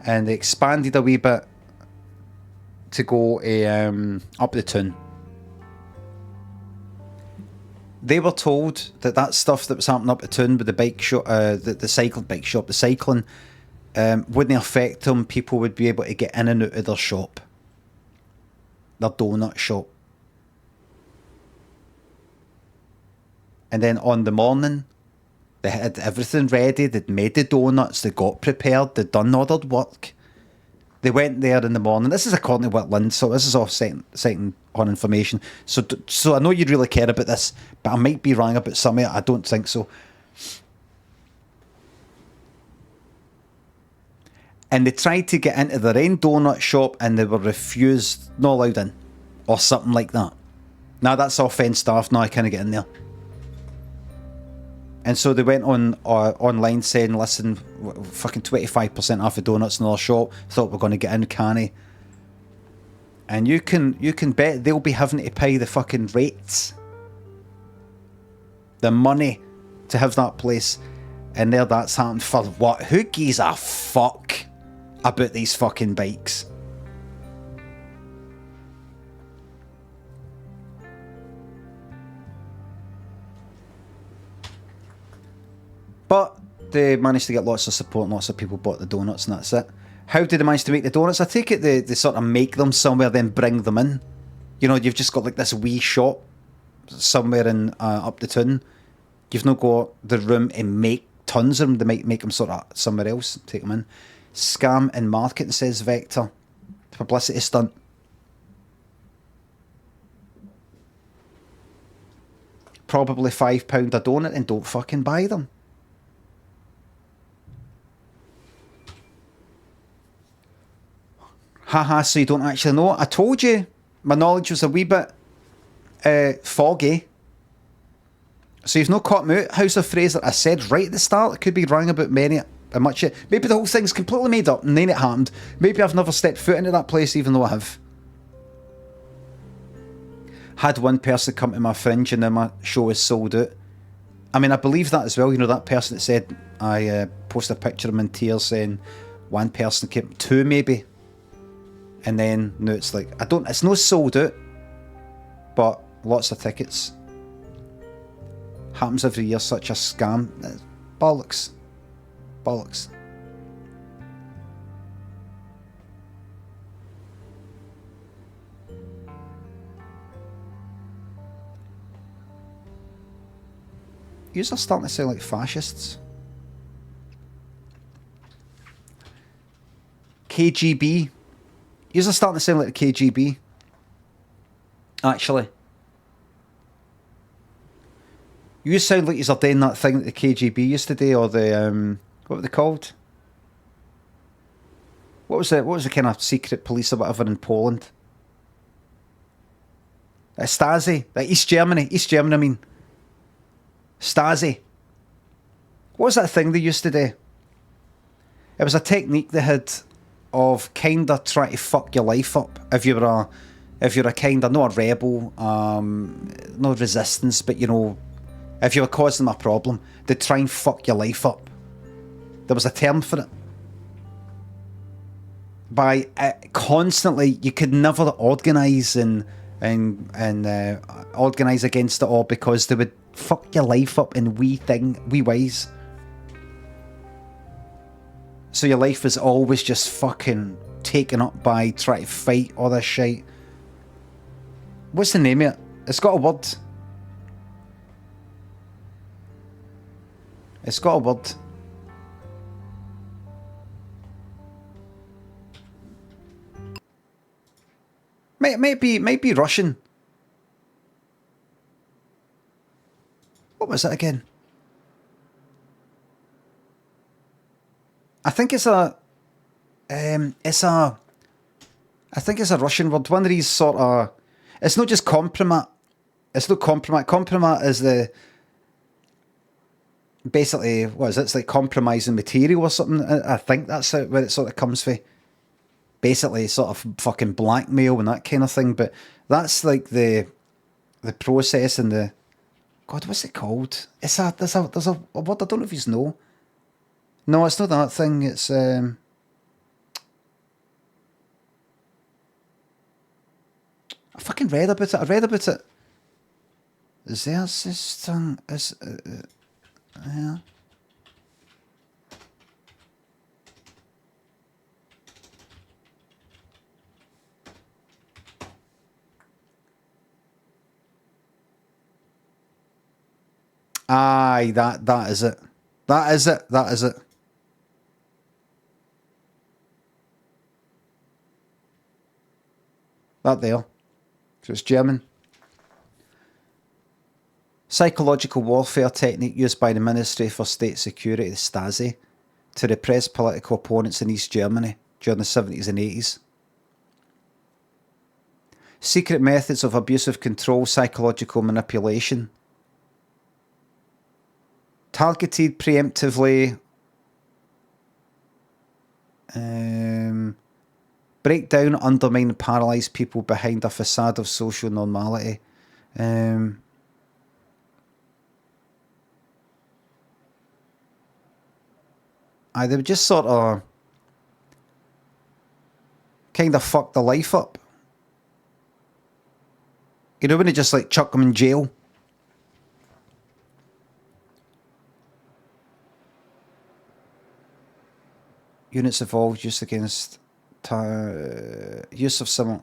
And they expanded a wee bit to go up the tune. They were told that stuff that was happening up the tune with the bike shop, the cycling bike shop, the cycling, wouldn't affect them. People would be able to get in and out of their shop, their donut shop. And then on the morning, they had everything ready. They'd made the donuts. They got prepared. They'd done all their work. They went there in the morning. This is according to what Lynn, so this is all citing on information. So I know you really care about this, but I might be wrong about some of it. I don't think so. And they tried to get into their own donut shop and they were refused, not allowed in, or something like that. Now that's all fenced off. Now I can't get in there. And so they went on online saying, listen, fucking 25% off the donuts in our shop. Thought we're going to get in, canny. And you can bet they'll be having to pay the fucking rates. The money to have that place. And there that's happened for what? Who gives a fuck about these fucking bikes? But they managed to get lots of support and lots of people bought the donuts and that's it. How did they manage to make the donuts? I take it they sort of make them somewhere, then bring them in. You know, you've just got like this wee shop somewhere in up the town. You've not got the room to make tons of them. They might make them sort of somewhere else, take them in. Scam in marketing, says Vector. Publicity stunt. Probably £5 a donut and don't fucking buy them. Haha, so you don't actually know. I told you my knowledge was a wee bit foggy. So you've not caught me out, House of Fraser. I said right at the start, I could be wrong about many, much. Maybe the whole thing's completely made up and then it happened. Maybe I've never stepped foot into that place even though I have. Had one person come to my fringe and then my show was sold out. I mean, I believe that as well. You know, that person that said, I posted a picture of him in tears saying one person came, two maybe. And then, no, it's like, it's no sold out, but lots of tickets. Happens every year, such a scam. Bollocks. Bollocks. You're starting to sound like fascists. KGB. You're starting to sound like the KGB. Actually. You sound like you're doing that thing that the KGB used to do, or the, what were they called? What was the kind of secret police or whatever in Poland? Stasi, East Germany, I mean. Stasi. What was that thing they used to do? It was a technique they had of kind of trying to fuck your life up if you're a kind of, not a rebel, no resistance, but you know, if you were causing them a problem, they'd try and fuck your life up. There was a term for it. By constantly, you could never organise and organise against it all because they would fuck your life up in wee ways. So your life is always just fucking taken up by trying to fight all this shit. What's the name of it? It's got a word. It's got a word. Might be Russian. What was it again? I think it's a Russian word. One of these sort of, it's not just compromat. It's not compromat. Compromat is the, basically, what is it? It's like compromising material or something. I think that's where it sort of comes from. Basically, sort of fucking blackmail and that kind of thing. But that's like the process and the, God, what's it called? There's a word, I don't know if you know. No, it's not that thing. It's I fucking read about it. I read about it. Is there this thing? Yeah. Aye, that is it. That is it. That is it. That there. So it's German. Psychological warfare technique used by the Ministry for State Security, the Stasi, to repress political opponents in East Germany during the 70s and 80s. Secret methods of abusive control, psychological manipulation. Targeted preemptively. Break down, undermine, and paralyse people behind a facade of social normality. They would just sort of kind of fuck the life up. You know, when they just like chuck them in jail. Units evolved used against use of some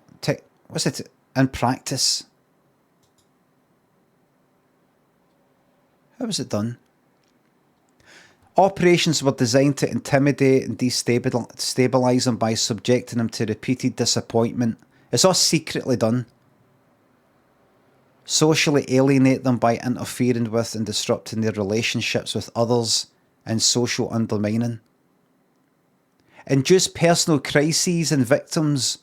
what's it in practice? How was it done? Operations were designed to intimidate and destabilise them by subjecting them to repeated disappointment. It's all secretly done. Socially alienate them by interfering with and disrupting their relationships with others and social undermining. Induce personal crises in victims,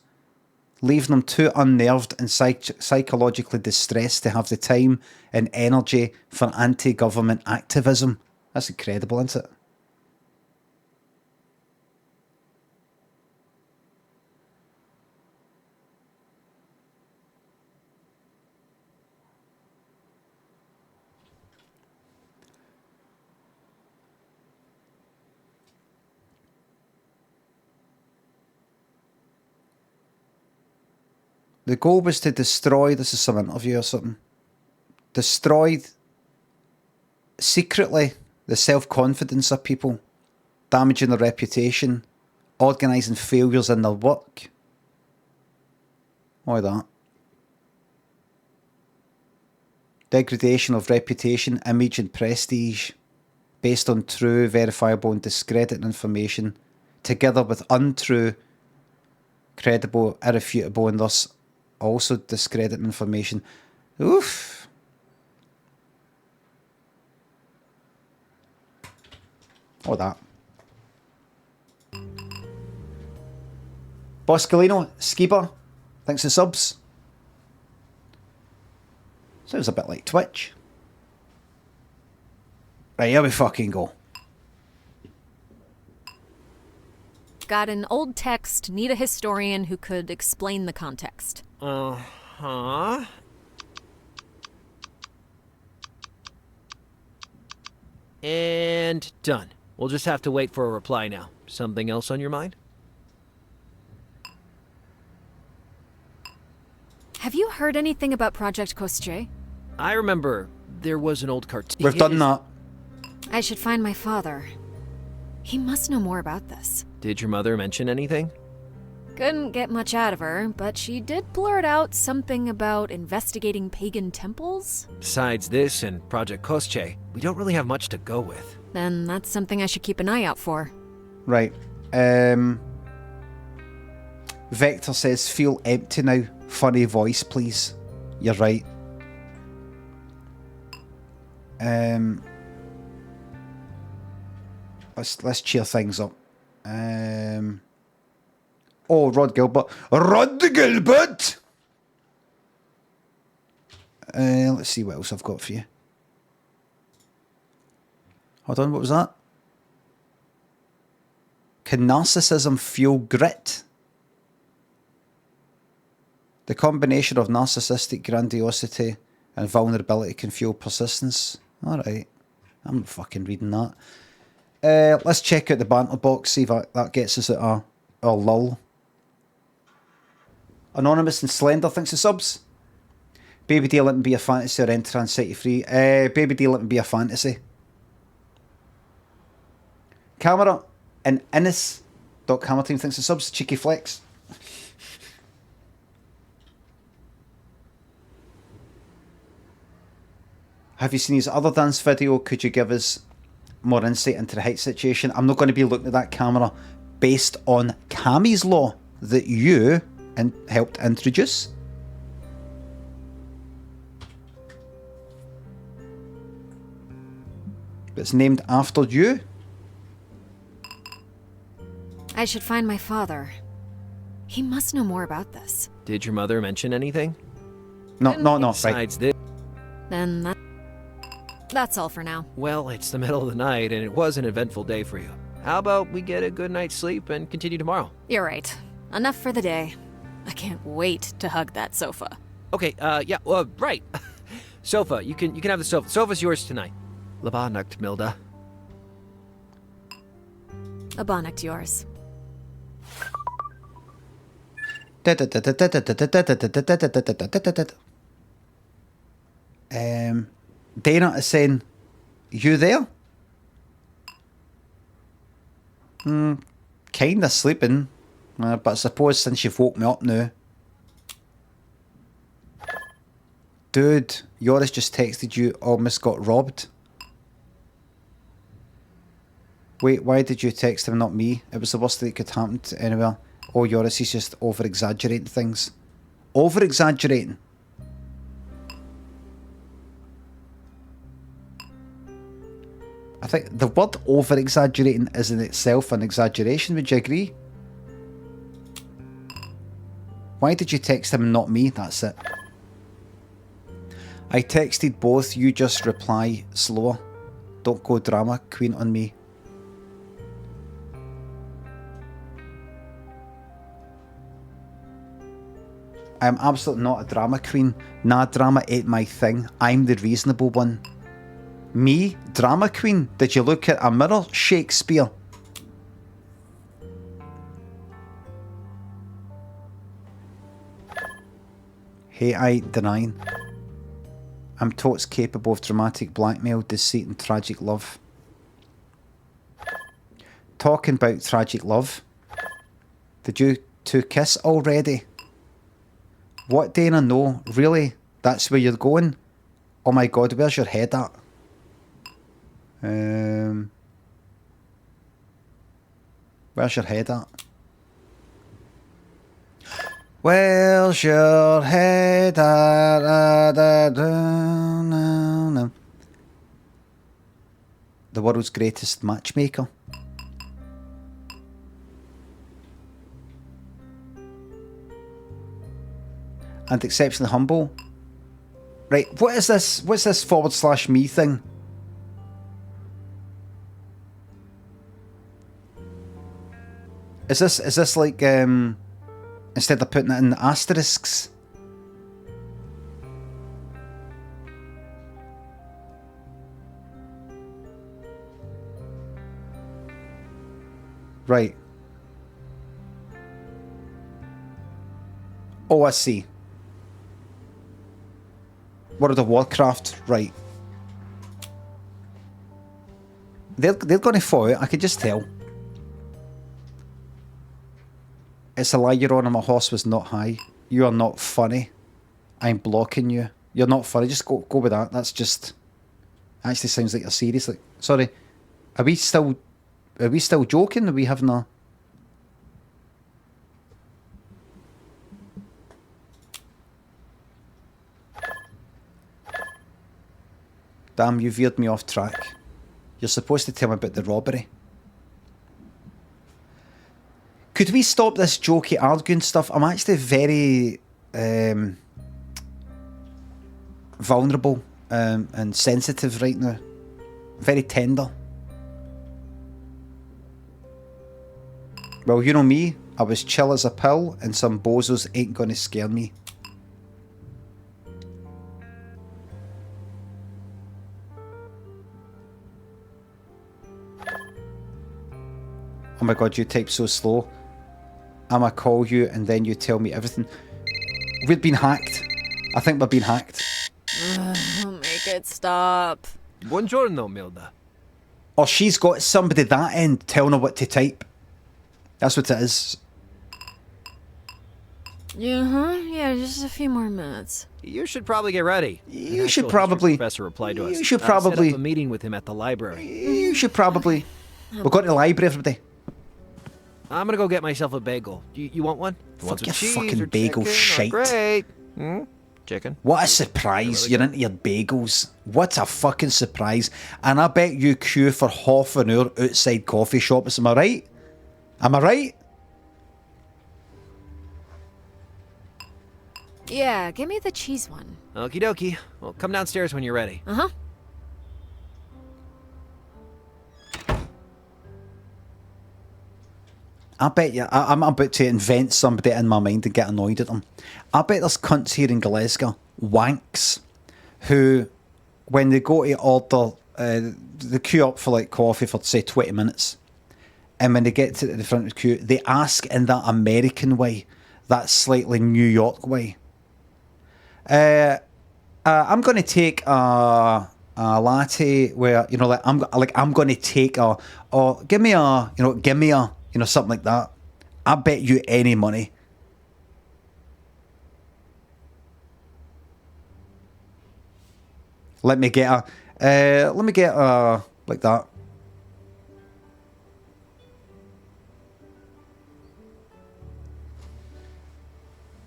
leaving them too unnerved and psychologically distressed to have the time and energy for anti-government activism. That's incredible, isn't it? The goal was to destroy, this is some interview or something, destroy secretly the self-confidence of people, damaging their reputation, organising failures in their work. All that. Degradation of reputation, image and prestige based on true, verifiable and discredited information, together with untrue, credible, irrefutable and thus also discredited information. Oof. All that. Boscolino, Skiba, thanks for subs. Sounds a bit like Twitch. Right, here we fucking go. Got an old text, need a historian who could explain the context. Uh-huh. And done. We'll just have to wait for a reply now. Something else on your mind? Have you heard anything about Project Kostje? I remember there was an old cartoon. We've done that. I should find my father. He must know more about this. Did your mother mention anything? Couldn't get much out of her, but she did blurt out something about investigating pagan temples. Besides this and Project Kostje, we don't really have much to go with. Then that's something I should keep an eye out for. Right. Vector says, feel empty now. Funny voice, please. You're right. Let's cheer things up. Oh, Rod Gilbert. Rod Gilbert! Let's see what else I've got for you. Hold on, what was that? Can narcissism fuel grit? The combination of narcissistic grandiosity and vulnerability can fuel persistence. Alright. I'm not fucking reading that. Let's check out the banter box, see if that gets us at our lull. Anonymous and Slender, thanks for subs. Baby D, let me be a fantasy or enter and set you free. Baby D, let me be a fantasy. Camera and Innes.Camera thanks for subs. Cheeky flex. Have you seen his other dance video? Could you give us more insight into the height situation? I'm not going to be looking at that camera based on Cammy's Law that you helped introduce. It's named after you. I should find my father. He must know more about this. Did your mother mention anything? No. Besides this. Then that's all for now. Well, it's the middle of the night, and it was an eventful day for you. How about we get a good night's sleep and continue tomorrow? You're right. Enough for the day. I can't wait to hug that sofa. Okay, yeah, right. Sofa, you can have the sofa. Sofa's yours tonight. Labanakt, Milda. Labanakt yours. Dana is saying, you there? Kinda sleeping, but I suppose since you've woke me up now. Dude, Yoris just texted you almost got robbed. Wait, why did you text him, not me? It was the worst thing that could happen to anywhere. Oh, Yoris, he's just over-exaggerating things. Over-exaggerating. I think the word over-exaggerating is in itself an exaggeration, would you agree? Why did you text him and not me? That's it. I texted both, you just reply slower. Don't go drama queen on me. I am absolutely not a drama queen. Nah, drama ain't my thing. I'm the reasonable one. Me? Drama queen? Did you look at a mirror? Shakespeare. Hey, I ain't denying. I'm totes capable of dramatic blackmail, deceit and tragic love. Talking about tragic love. Did you two kiss already? What, Dana? No, really? That's where you're going? Oh my god, where's your head at? Where's your head at? Where's your head at? The world's greatest matchmaker. And exceptionally humble. Right, what is this? What's this /me thing? Is this like instead of putting it in asterisks? Right. Oh, I see. World of Warcraft, right. They're going to fall out, I could just tell. It's a lie you're on and my horse was not high. You are not funny. I'm blocking you. You're not funny, just go with that. That's just... Actually sounds like you're serious. Like, sorry, are we still joking? Are we having a... Damn, you veered me off track. You're supposed to tell me about the robbery. Could we stop this jokey arguing stuff? I'm actually very vulnerable and sensitive right now. Very tender. Well, you know me. I was chill as a pill and some bozos ain't gonna scare me. Oh my god, you type so slow. I'ma call you and then you tell me everything. We've been hacked. I think we've been hacked. Make it stop. Buongiorno, Milda. Or she's got somebody that end telling her what to type. That's what it is. Yeah, just a few more minutes. You should probably get ready. You should probably... Professor replied to us. You should probably... Set up a meeting with him at the library. You should probably... We're going to the library, everybody. I'm gonna go get myself a bagel. You want one? Fuck your fucking bagel shite. Great. Chicken. What a surprise. You're into your bagels. What a fucking surprise. And I bet you queue for half an hour outside coffee shops. Am I right? Am I right? Yeah, give me the cheese one. Okie dokie. Well, come downstairs when you're ready. Uh-huh. I bet you, I'm about to invent somebody in my mind and get annoyed at them. I bet there's cunts here in Glasgow, wanks, who, when they go to order, they queue up for like coffee for, say, 20 minutes. And when they get to the front of the queue, they ask in that American way, that slightly New York way. I'm going to take a latte where, you know, I'm going to take give me a, you know, something like that. I bet you any money. Let me get a, like that.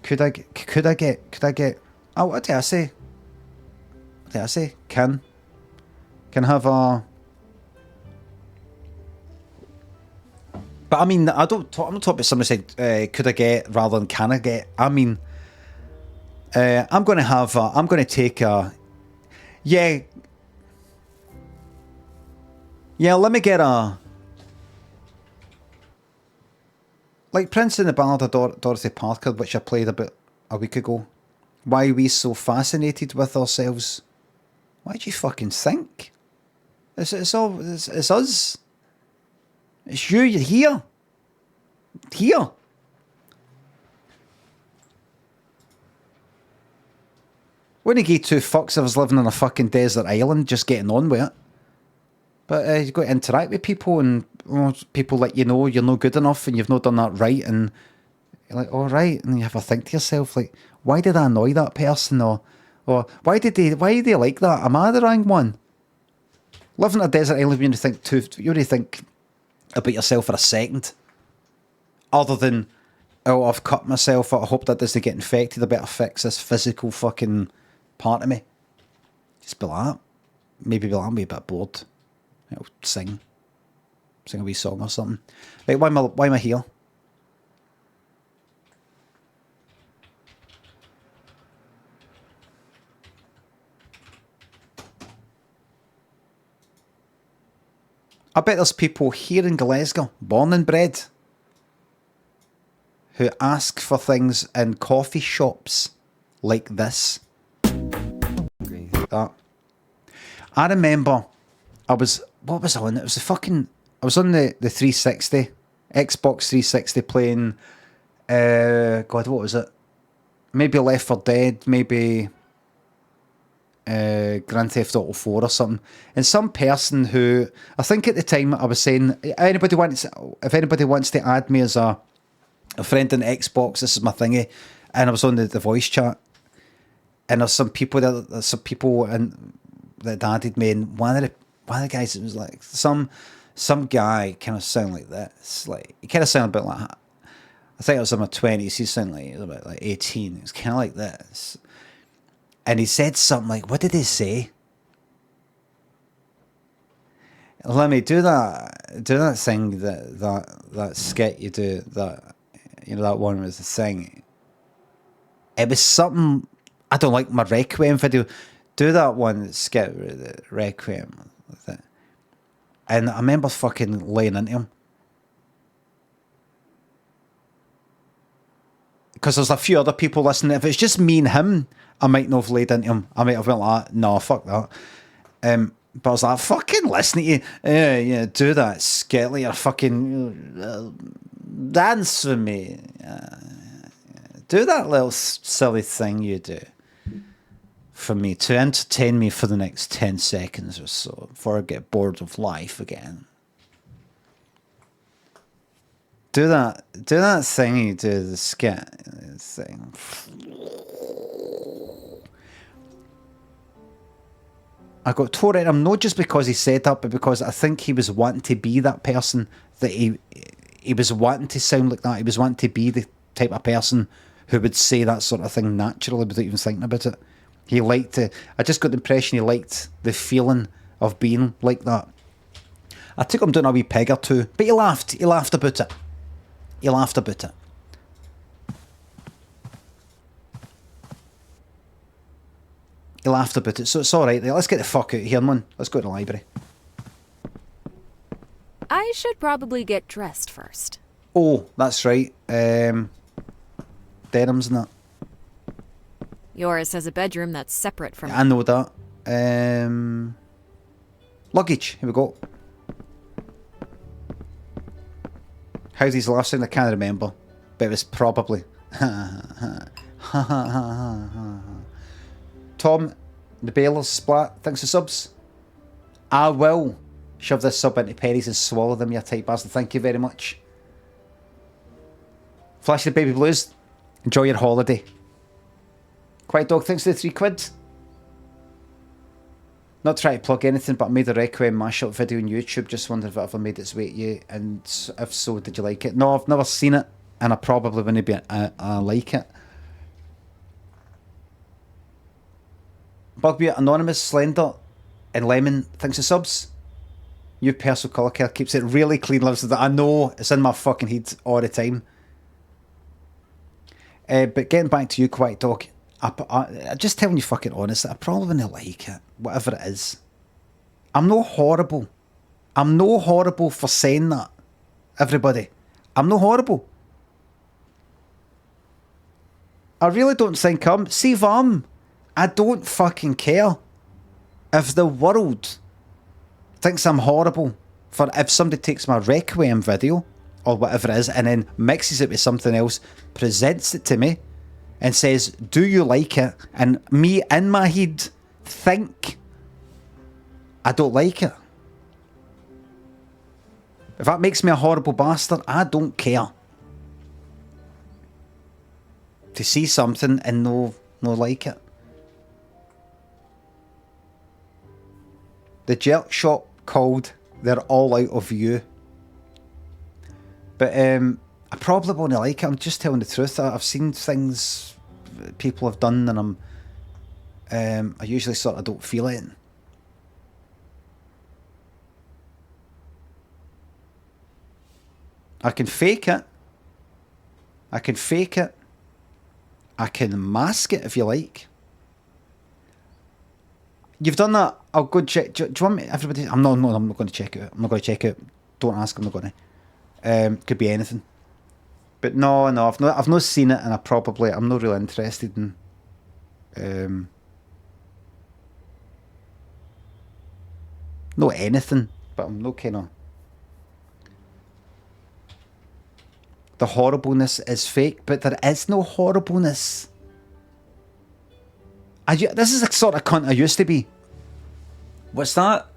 Could I get, oh, what did I say? What did I say? Can I have a... But I mean, I'm not talking about somebody said, could I get rather than can I get. I mean, I'm going to take a, yeah, let me get a, like Prince and the Ballad of Dorothy Parker, which I played about a week ago. Why are we so fascinated with ourselves? Why do you fucking think? It's us. It's you, you're here. Here. Wouldn't give two fucks if I was living on a fucking desert island just getting on with it. But you've got to interact with people and people let you know you're no good enough and you've not done that right and you're like, all right, and you have to think to yourself, like, why did I annoy that person or why did they like that? Am I the wrong one? Living on a desert island, you already think about yourself for a second. Other than, oh, I've cut myself, I hope that doesn't get infected, I better fix this physical fucking part of me. Just be like that. Maybe be like, I'll be a bit bored. I'll sing a wee song or something. Right, why am I here? I bet there's people here in Glasgow, born and bred, who ask for things in coffee shops like this. That. I remember what was I on? It was I was on the 360, Xbox 360 playing, God, what was it? Maybe Left 4 Dead, maybe Grand Theft Auto 4 or something. And some person who, I think at the time I was saying, if anybody wants to add me as a friend on Xbox, this is my thingy. And I was on the voice chat. And there's some people that added me, and one of the guys, it was like some guy kind of sound like this. Like, he kind of sounded a bit like, I think I was in my 20s, he sounded like he was about like 18. It was kind of like this. And he said something like, what did he say? Limmy, do that thing, that skit you do, that, you know, that one was the thing. It was something, I don't like my Requiem video. Do that one skit, the Requiem. And I remember fucking laying into him. Because there's a few other people listening. If it's just me and him, I might not have laid into him. I might have went like, no, fuck that. But I was like, fucking listen to you. Yeah, do that skit like you're fucking dance for me. Do that little silly thing you do for me to entertain me for the next 10 seconds or so before I get bored of life again. Do that thing you do, the skit thing. I got tore at him, not just because he said that, but because I think he was wanting to be that person, that he was wanting to sound like that. He was wanting to be the type of person who would say that sort of thing naturally without even thinking about it. He liked it. I just got the impression he liked the feeling of being like that. I took him down a wee peg or two, but he laughed. He laughed about it. He laughed about it. He laughed about it, so it's alright. Let's get the fuck out of here, man. Let's go to the library. I should probably get dressed first. Oh, that's right. Denim's and that. Yours has a bedroom that's separate from... I know that. Luggage. Here we go. How's these last thing? I can't remember. But it was probably... Tom, the Baylor's Splat, thanks for subs. I will shove this sub into pennies and swallow them, you tight bastard. Thank you very much. Flash the Baby Blues, enjoy your holiday. Quiet Dog, thanks for the £3. Not trying to plug anything, but I made a Requiem mashup video on YouTube. Just wondering if it ever made its way to you, and if so, did you like it? No, I've never seen it, and I probably wouldn't be like it. Bugbear, Anonymous, Slender, and Lemon, thanks for subs. New personal colour care keeps it really clean, loves that. I know, it's in my fucking head all the time. But getting back to you, Quiet Dog, I just telling you fucking honest that I probably wouldn't like it, whatever it is. I'm no horrible. I'm no horrible for saying that, everybody. I'm no horrible. I really don't think I'm. See if I don't fucking care if the world thinks I'm horrible for if somebody takes my Requiem video or whatever it is and then mixes it with something else, presents it to me and says, do you like it? And me in my head think I don't like it. If that makes me a horrible bastard, I don't care. To see something and no like it. The jerk shop called They're All Out of You. But I probably won't like it. I'm just telling the truth. I've seen things people have done and I usually sort of don't feel it. I can fake it. I can fake it. I can mask it if you like. You've done that I'll go check. Do you want me? Everybody, I'm not going to check it out. I'm not going to check it. Don't ask. I'm not going to. Could be anything. But no, I've not seen it, and I'm not really interested in. Not anything, but I'm not kind of. The horribleness is fake, but there is no horribleness. This is the sort of cunt I used to be. What's that?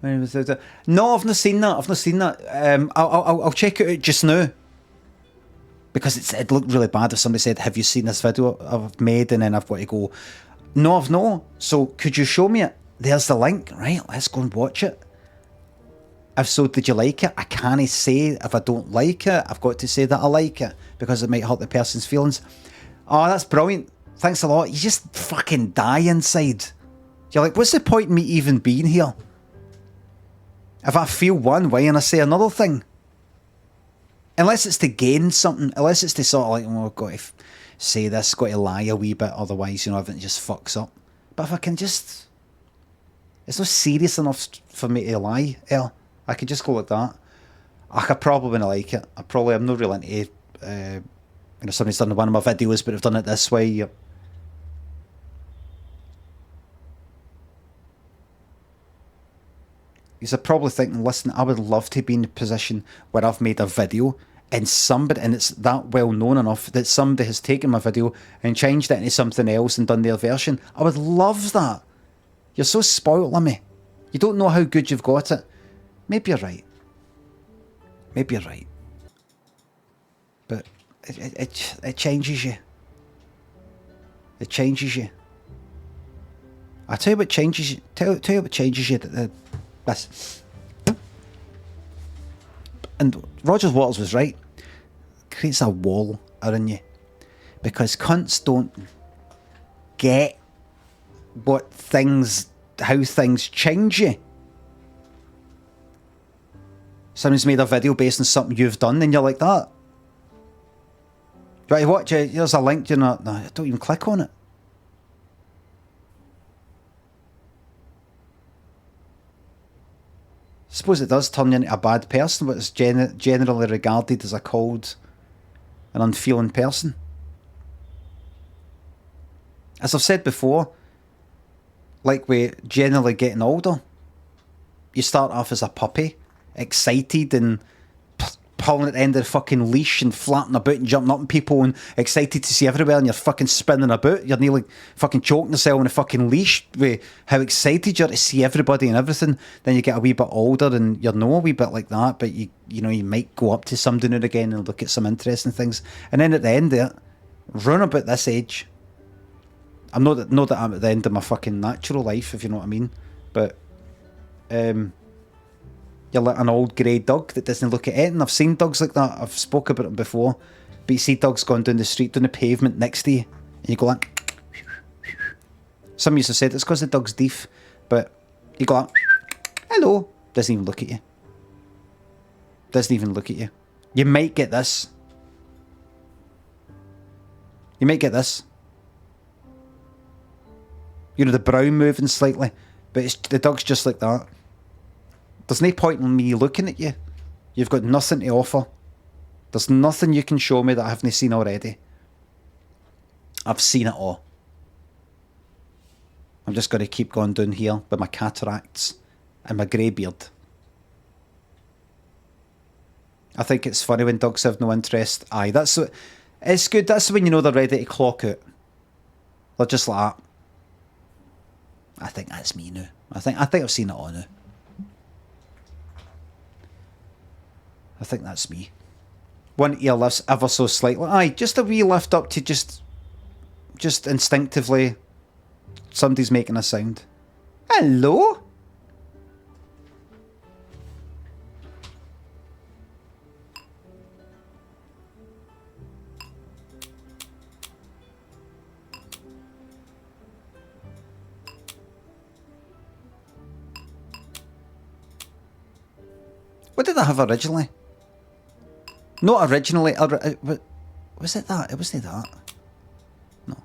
No, I've not seen that. I'll check it out just now. Because it looked really bad if somebody said, have you seen this video I've made? And then I've got to go, no, I've not. So could you show me it? There's the link. Right, let's go and watch it. If so, did you like it? I can't say if I don't like it. I've got to say that I like it because it might hurt the person's feelings. Oh, that's brilliant. Thanks a lot. You just fucking die inside. You're like, what's the point in me even being here? If I feel one way and I say another thing. Unless it's to gain something. Unless it's to sort of like, oh, I've got to say this, got to lie a wee bit. Otherwise, you know, everything just fucks up. But if I can just... It's not serious enough for me to lie. Yeah. I could just go like that. I probably wouldn't like it. I'm not really into, you know, somebody's done one of my videos, but I've done it this way. You're probably thinking, listen, I would love to be in a position where I've made a video and it's that well known enough that somebody has taken my video and changed it into something else and done their version. I would love that. You're so spoiled, Limmy. You don't know how good you've got it. Maybe you're right. But it changes you. It changes you. I tell you what changes you. Tell you what changes you. This. And Roger Waters was right. It creates a wall around you. Because cunts don't get how things change you. Someone's made a video based on something you've done, and you're like that. Right, watch it. Here's a link. You're not. No, don't even click on it. I suppose it does turn you into a bad person, but it's generally regarded as a cold and unfeeling person. As I've said before, like we're generally getting older, you start off as a puppy, excited and pulling at the end of the fucking leash and flapping about and jumping up on people and excited to see everywhere, and you're fucking spinning about. You're nearly fucking choking yourself on a fucking leash with how excited you are to see everybody and everything. Then you get a wee bit older and you're no a wee bit like that, but you know, you might go up to somebody now and again and look at some interesting things. And then at the end of it, round about this age, I'm not that I'm at the end of my fucking natural life, if you know what I mean, but you're like an old grey dog that doesn't look at it. And I've seen dogs like that. I've spoke about it before. But you see dogs going down the street, down the pavement next to you, and you go like... Some used to say it's because the dog's deaf, but you go like, hello. Doesn't even look at you. Doesn't even look at you. You might get this. You might get this. You know, the brow moving slightly, but the dog's just like that. There's no point in me looking at you. You've got nothing to offer. There's nothing you can show me that I haven't seen already. I've seen it all. I'm just going to keep going down here with my cataracts and my grey beard. I think it's funny when dogs have no interest. Aye, it's good. That's when you know they're ready to clock out. They're just like that. I think that's me now. I think I've seen it all now. I think that's me. One ear lifts ever so slightly. Aye, just a wee lift up to just instinctively somebody's making a sound. Hello? What did I have originally? Not originally. Was it that? It wasn't that. No.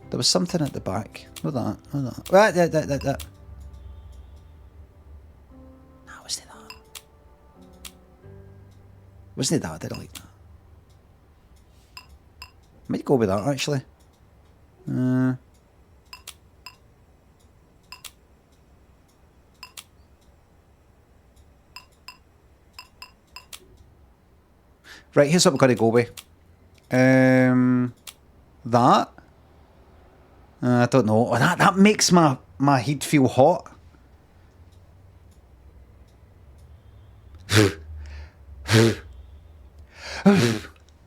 There was something at the back. Not that. Not that. Right, that. Wasn't it that? I did like that. Might go with that actually. Right, here's what we're going to go with. That. I don't know. Oh, that makes my head feel hot.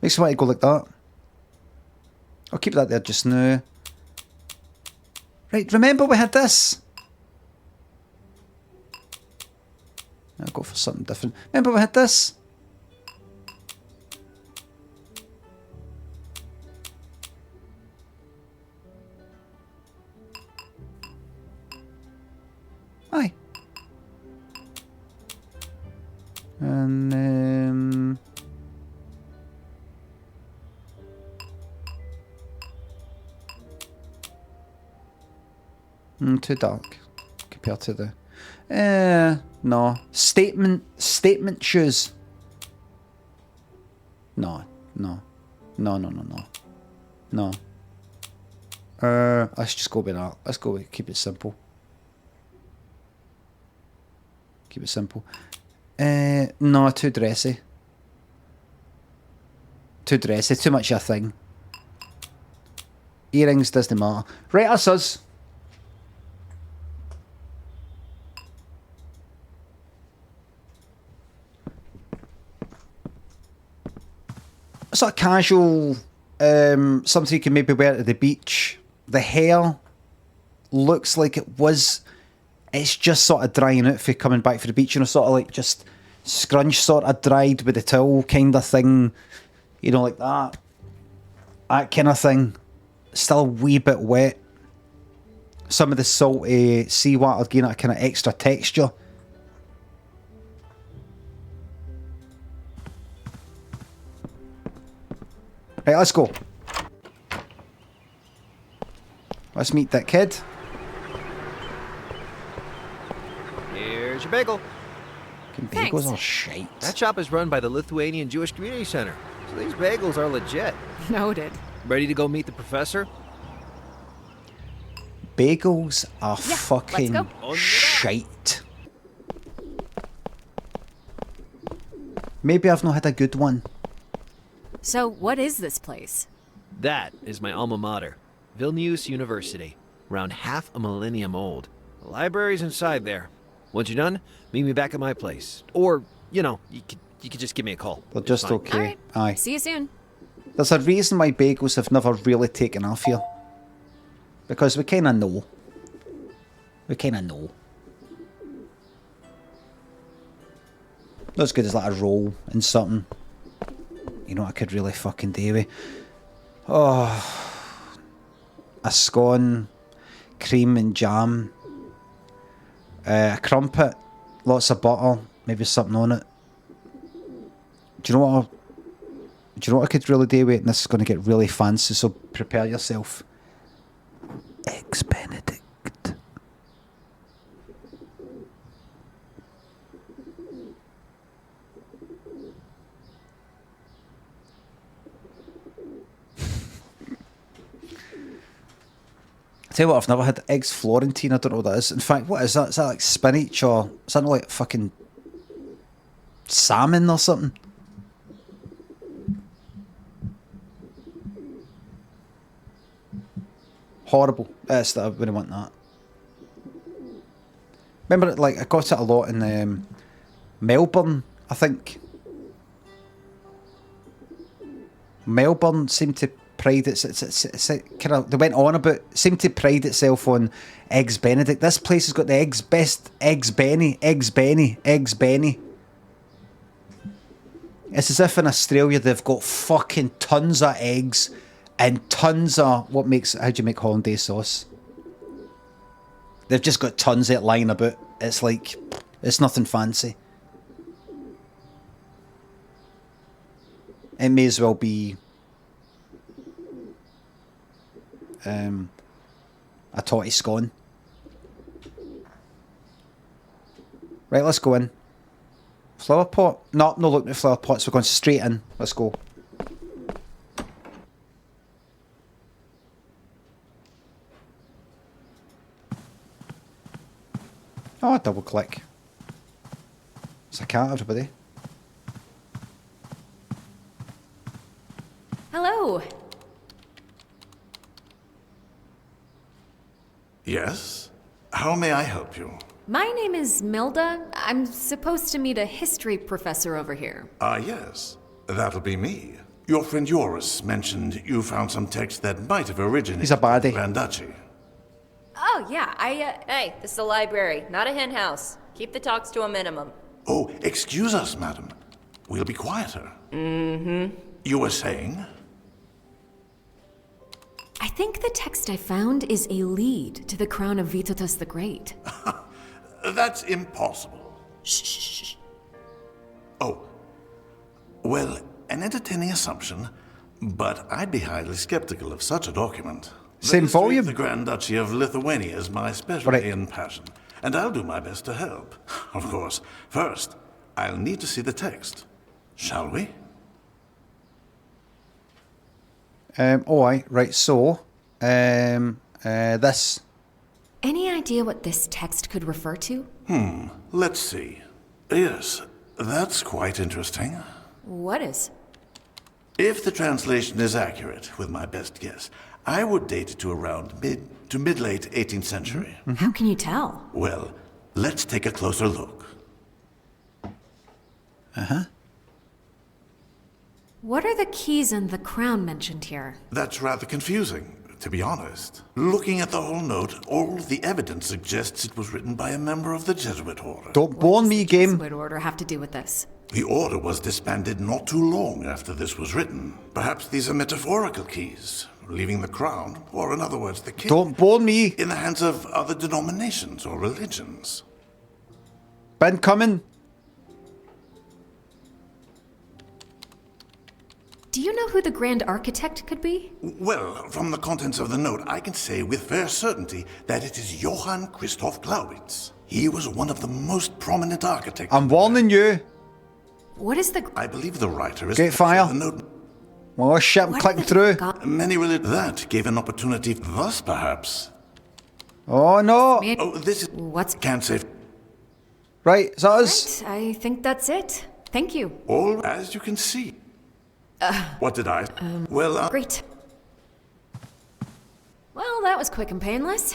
Makes me want to go like that. I'll keep that there just now. Right, remember we had this? I'll go for something different. Remember we had this? Aye. And then... too dark compared to the... no. Statement shoes. No. Let's just go with that. Let's go with keep it simple. Keep it simple. No, too dressy. Too dressy. Too much of a thing. Earrings doesn't matter. Right, that's us. Sort of casual, something you can maybe wear to the beach. The hair looks like it was... It's just sort of drying out for coming back for the beach, you know, sort of like just scrunch sort of dried with the towel kind of thing, you know, like that. That kind of thing. Still a wee bit wet. Some of the salty seawater giving it a kind of extra texture. Right, let's go. Let's meet that kid. Here's your bagel. Bagels are shite. That shop is run by the Lithuanian Jewish Community Center, so these bagels are legit. Noted. Ready to go meet the professor? Bagels are Yeah, fucking let's go. shite. Maybe I've not had a good one. So, what is this place? That is my alma mater, Vilnius University, around half a millennium old. The library's inside there. Once you're done, meet me back at my place. Or, you know, you could just give me a call. They're just fine. okay. All right. Aye. See you soon. There's a reason why bagels have never really taken off here. Because we kind of know. We kind of know. Not as good as like a roll and something. You know what I could really fucking do with? Oh. A scone, cream and jam. A crumpet, lots of butter, maybe something on it. Do you know what I could really do with it? And this is going to get really fancy, so prepare yourself. Eggs Benedict. I tell you what, I've never had eggs Florentine. I don't know what that is. In fact, what is that? Is that like spinach or something like fucking salmon or something? Horrible. I wouldn't want that. Remember, like I got it a lot in Melbourne. I think Melbourne seemed to pride it's kind of, they went on about, seemed to pride itself on Eggs Benedict. This place has got the best Eggs Benny. It's as if in Australia they've got fucking tons of eggs and tons of how do you make hollandaise sauce? They've just got tons of it lying about. It's like, it's nothing fancy. It may as well be a totty scone. Right, let's go in. Flower pot? No, no looking at flower pots. We're going straight in. Let's go. Oh, double click. It's a cat, everybody. Hello. Yes? How may I help you? My name is Milda. I'm supposed to meet a history professor over here. Ah, yes. That'll be me. Your friend Joris mentioned you found some text that might have originated He's a baddie. in Grand Duchy. Oh, yeah, Hey, this is a library, not a hen house. Keep the talks to a minimum. Oh, excuse us, madam. We'll be quieter. Mm-hmm. You were saying? I think the text I found is a lead to the crown of Vitotas the Great. That's impossible. Shh. Oh. Well, an entertaining assumption, but I'd be highly skeptical of such a document. Same volume? The Grand Duchy of Lithuania is my specialty and passion, and I'll do my best to help. Of course, first, I'll need to see the text. Shall we? Alright, right, so, this. Any idea what this text could refer to? Let's see. Yes, that's quite interesting. What is? If the translation is accurate, with my best guess, I would date it to around mid-late 18th century. How can you tell? Well, let's take a closer look. Uh-huh. What are the keys and the crown mentioned here? That's rather confusing, to be honest. Looking at the whole note, all the evidence suggests it was written by a member of the Jesuit order. Don't bore me, game. What does the Jesuit order have to do with this? The order was disbanded not too long after this was written. Perhaps these are metaphorical keys, leaving the crown, or in other words, the king, don't bore me, in the hands of other denominations or religions. Been coming. Do you know who the Grand Architect could be? Well, from the contents of the note, I can say with fair certainty that it is Johann Christoph Glaubitz. He was one of the most prominent architects. I'm warning you. What is the... I believe the writer is... Get fire. The note. Oh shit, I'm clicking through. Many that gave an opportunity, thus perhaps. Oh no. Oh, this is... What's... Can't say... Right, is that us? Right, I think that's it. Thank you. All as you can see. What did I... well, Great. Well, that was quick and painless.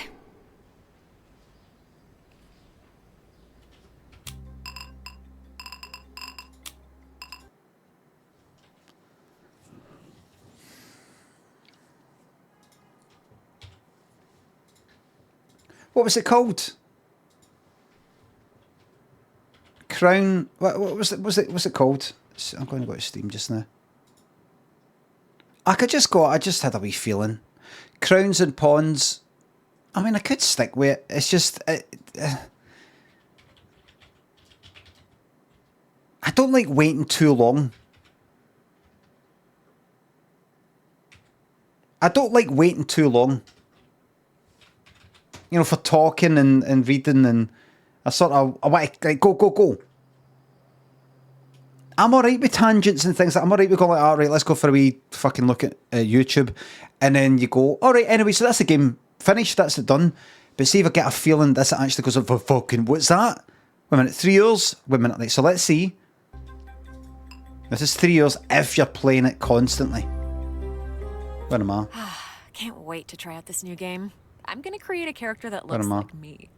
What was it called? Crown... What was it? What's it called? I'm going to go to Steam just now. I just had a wee feeling. Crowns and Pawns. I mean, I could stick with it. It's just... I don't like waiting too long. I don't like waiting too long. You know, for talking and reading, and I want to like, go. I'm alright with tangents and things. I'm alright with going like, alright, let's go for a wee fucking look at YouTube. And then you go, alright, anyway, so that's the game finished, that's it done. But see if I get a feeling this actually goes up for fucking, what's that? Wait a minute, 3 years? Wait a minute, right, so let's see. This is 3 years if you're playing it constantly. Where am I? Can't wait to try out this new game. I'm gonna create a character that Where looks am I? like me.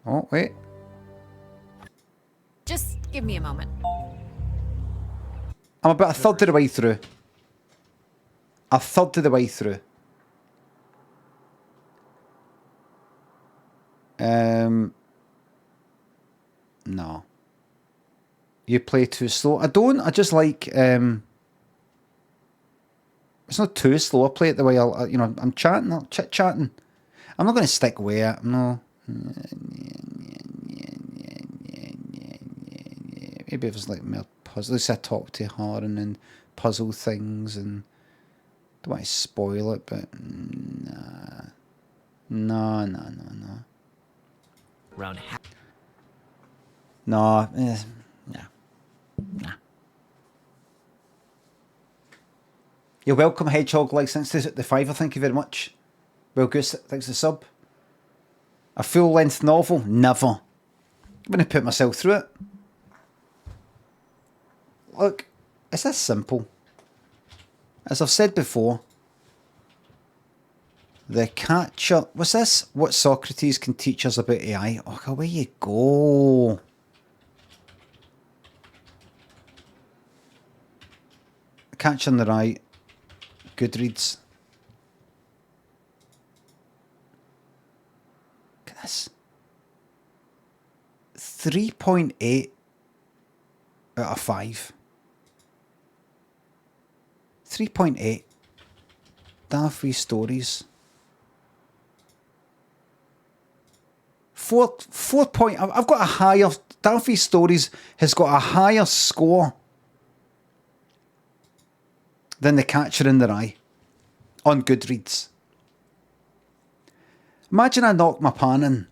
Oh, wait. Just give me a moment. I'm about a third of the way through. A third of the way through. No. You play too slow. I don't. I just like. It's not too slow. I play it the way I'm chatting. I'm chit-chatting. I'm not going to stick with it. No. Maybe if it's like more puzzle. At least I talk to Harvey and puzzle things, and don't want to spoil it, but nah. No. Around half. No. Nah. You're welcome, Hedgehog. Like since the fiver, thank you very much. Well, Goose, thanks for the sub. A full-length novel? Never. I'm going to put myself through it. Look, it's this simple. As I've said before, the catcher... Was this what Socrates can teach us about AI? Oh, away you go. Catcher in the Rye. Goodreads. Look at this. 3.8 out of 5. 3.8. Daffy Stories. 4 point. I've got a higher. Daffy Stories has got a higher score than The Catcher in the Rye on Goodreads. Imagine I knocked my pan in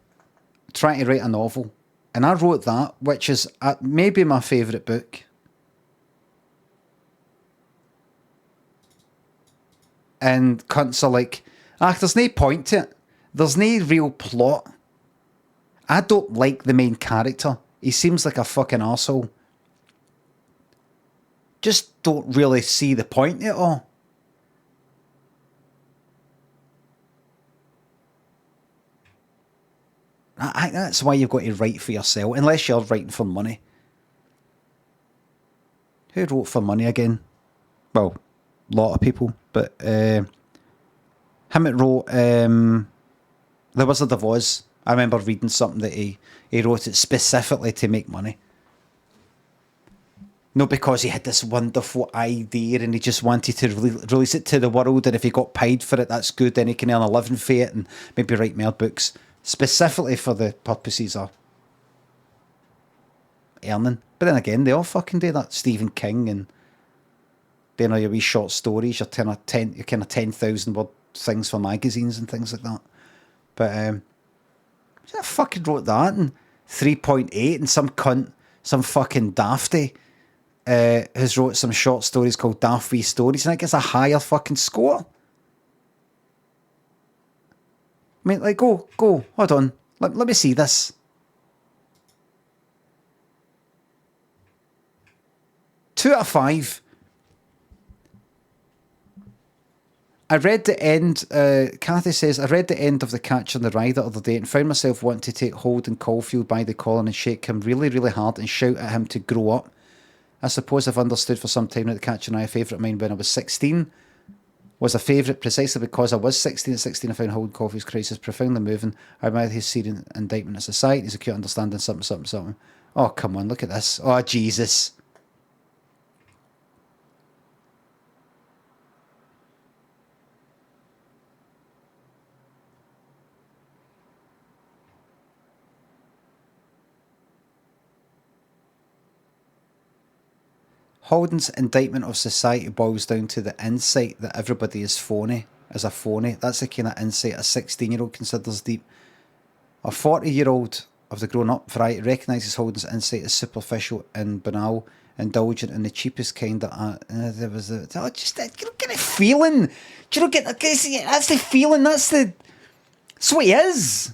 trying to write a novel, and I wrote that, which is maybe my favourite book. And cunts are like, there's no point to it. There's no real plot. I don't like the main character. He seems like a fucking arsehole. Just don't really see the point at all. That's why you've got to write for yourself, unless you're writing for money. Who wrote for money again? Well, a lot of people, but him that wrote The Wizard of Oz. I remember reading something that he wrote it specifically to make money. Not because he had this wonderful idea and he just wanted to release it to the world, and if he got paid for it, that's good, then he can earn a living for it and maybe write more books. Specifically for the purposes of earning. But then again, they all fucking do that. Stephen King and then all your wee short stories, your kind of 10,000 word things for magazines and things like that. But I fucking wrote that and 3.8, and some cunt, some fucking dafty has wrote some short stories called Daft Wee Stories, and it gets a higher fucking score. I mean, like, go, hold on. Let me see this. Two out of 5. I read the end, Kathy says, I read the end of The Catcher in the Rye the other day and found myself wanting to take Holden Caulfield by the collar and shake him really, really hard and shout at him to grow up. I suppose I've understood for some time that The Catcher in the Rye, a favourite of mine when I was 16, was a favourite precisely because I was 16. At 16, I found Holden Caulfield's crisis profoundly moving. I admired his serious indictment of society, his acute understanding, something. Oh, come on, look at this. Oh, Jesus. Holden's indictment of society boils down to the insight that everybody is phony, is a phony. That's the kind of insight a 16-year-old considers deep. A 40-year-old of the grown-up variety recognises Holden's insight as superficial and banal, indulgent in the cheapest kind that there was a... Oh, just, you don't get a feeling. Do you don't get... That's the feeling, that's what he is.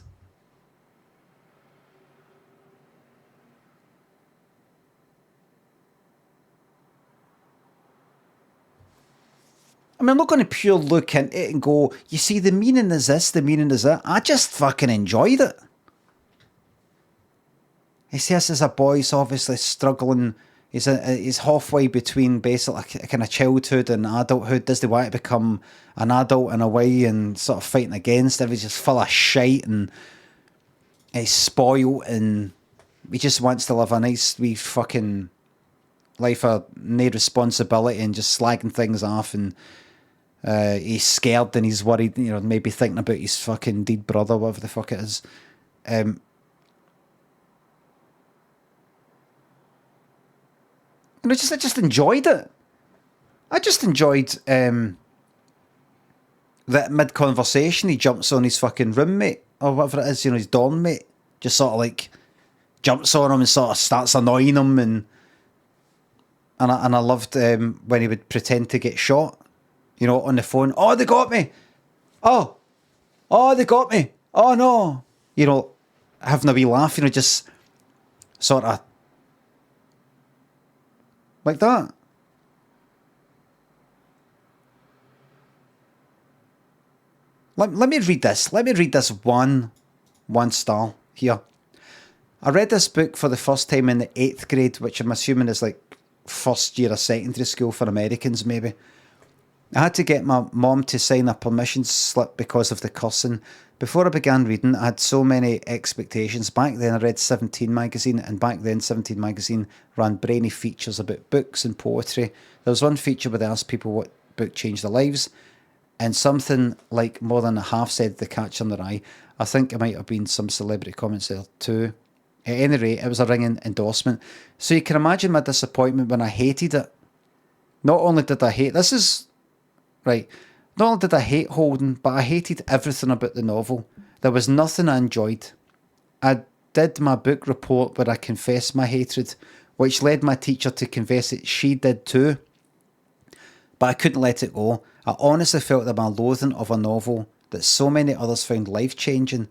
I mean, I'm not going to pure look into it and go, you see, the meaning is this, the meaning is that. I just fucking enjoyed it. He says as a boy, he's obviously struggling. He's halfway between basically a kind of childhood and adulthood. Does he want to become an adult in a way and sort of fighting against it? He's just full of shite and he's spoiled and he just wants to live a nice wee fucking life of no responsibility and just slagging things off, and he's scared and he's worried, maybe thinking about his fucking dead brother, whatever the fuck it is. I just enjoyed it. I just enjoyed that mid-conversation, he jumps on his fucking roommate, or whatever it is, his dorm mate, just sort of like jumps on him and sort of starts annoying him, and I loved when he would pretend to get shot, on the phone. Oh, they got me! Oh, they got me! Oh no! Having a wee laugh, just sort of like that. Let me read this. Let me read this one star here. I read this book for the first time in the 8th grade, which I'm assuming is like first year of secondary school for Americans, maybe. I had to get my mom to sign a permission slip because of the cursing. Before I began reading, I had so many expectations. Back then I read 17 magazine, and back then 17 magazine ran brainy features about books and poetry. There was one feature where they asked people what book changed their lives, and something like more than half said The Catcher in the Rye. I think it might have been some celebrity comments there too. At any rate, it was a ringing endorsement. So you can imagine my disappointment when I hated it. Not only did I hate... This is... Right. Not only did I hate Holden, but I hated everything about the novel. There was nothing I enjoyed. I did my book report where I confessed my hatred, which led my teacher to confess that she did too. But I couldn't let it go. I honestly felt that my loathing of a novel that so many others found life-changing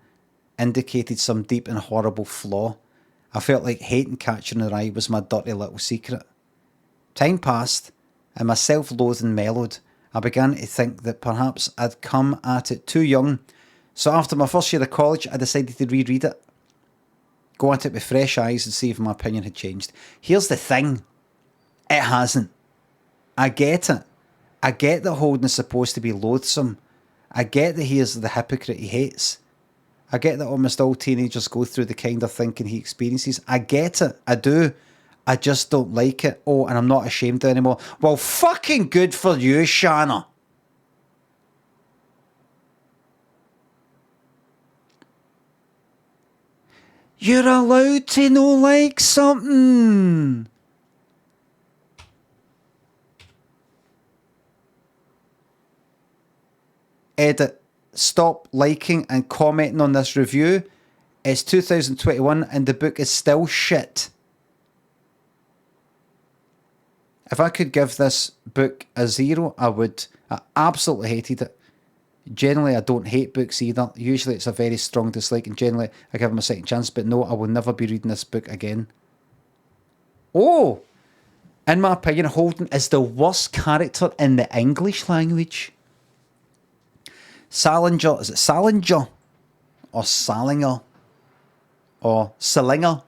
indicated some deep and horrible flaw. I felt like hating Catcher in the Rye was my dirty little secret. Time passed, and my self-loathing mellowed. I began to think that perhaps I'd come at it too young. So after my first year of college, I decided to reread it. Go at it with fresh eyes and see if my opinion had changed. Here's the thing. It hasn't. I get it. I get that Holden is supposed to be loathsome. I get that he is the hypocrite he hates. I get that almost all teenagers go through the kind of thinking he experiences. I get it. I do. I just don't like it. Oh, and I'm not ashamed anymore. Well, fucking good for you, Shanna. You're allowed to no like something. Edit. Stop liking and commenting on this review. It's 2021 and the book is still shit. If I could give this book a 0, I would. I absolutely hated it. Generally, I don't hate books either. Usually it's a very strong dislike, and generally I give them a second chance, but no, I will never be reading this book again. Oh! In my opinion, Holden is the worst character in the English language. Salinger, is it Salinger? Or Salinger? Or Salinger?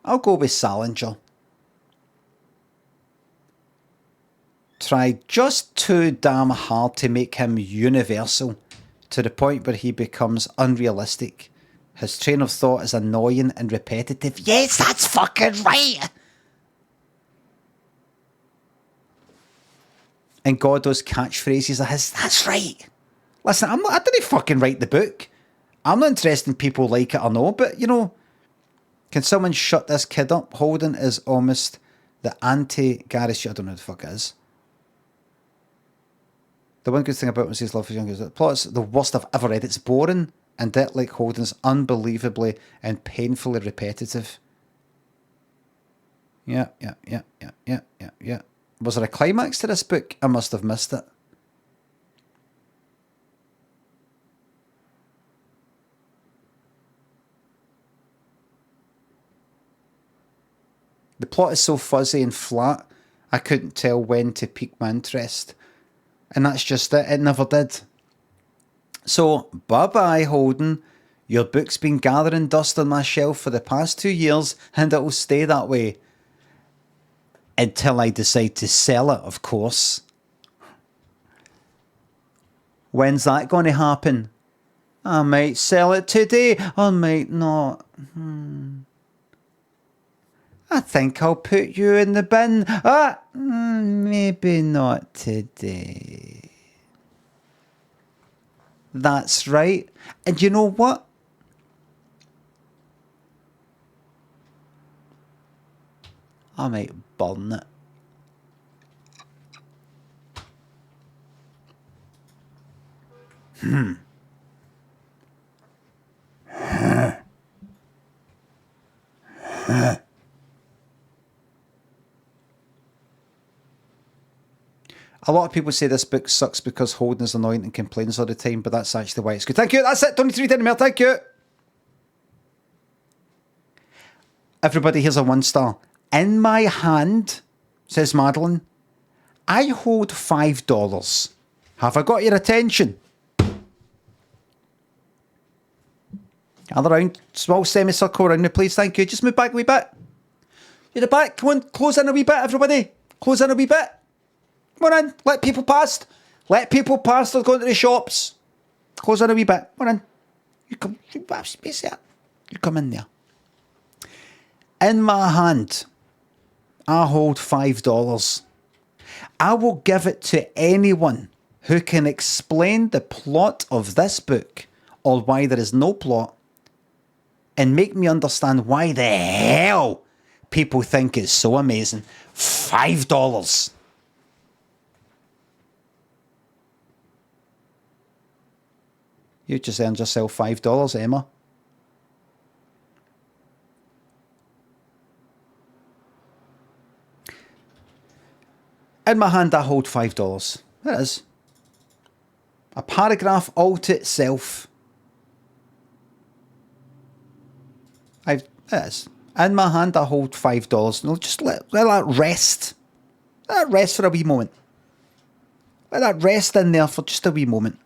I'll go with Salinger. Tried just too damn hard to make him universal, to the point where he becomes unrealistic. His train of thought is annoying and repetitive. Yes, that's fucking right! And Goddo's catchphrases are his, that's right. Listen, I didn't fucking write the book. I'm not interested in people like it or no, but can someone shut this kid up? Holden is almost the anti-Gary Shea. I don't know who the fuck it is. The one good thing about him is his love for young is that the plot's the worst I've ever read. It's boring, and that, like Holden's, unbelievably and painfully repetitive. Yeah. Was there a climax to this book? I must have missed it. The plot is so fuzzy and flat, I couldn't tell when to pique my interest. And that's just it. It never did. So, bye-bye, Holden. Your book's been gathering dust on my shelf for the past 2 years, and it'll stay that way. Until I decide to sell it, of course. When's that going to happen? I might sell it today, or might not. I think I'll put you in the bin. Maybe not today. That's right. And you know what? I might burn it. A lot of people say this book sucks because Holden is annoying and complains all the time, but that's actually why it's good. Thank you. That's it. Don't need to read any more. Thank you. Everybody, here's a 1-star. In my hand, says Madeline, I hold $5. Have I got your attention? Other round, small semicircle around me, please. Thank you. Just move back a wee bit. You're the back. Come on, close in a wee bit, everybody. Close in a wee bit. Come on in. Let people past. Let people past. They're going to the shops. Close in a wee bit. Come on in. You come. You have space there. You come in there. In my hand, I hold $5. I will give it to anyone who can explain the plot of this book or why there is no plot and make me understand why the hell people think it's so amazing. $5. You just earned yourself $5, Emma. In my hand, I hold $5. That is a paragraph all to itself. That is. In my hand, I hold $5. No, just let that rest. Let that rest for a wee moment. Let that rest in there for just a wee moment.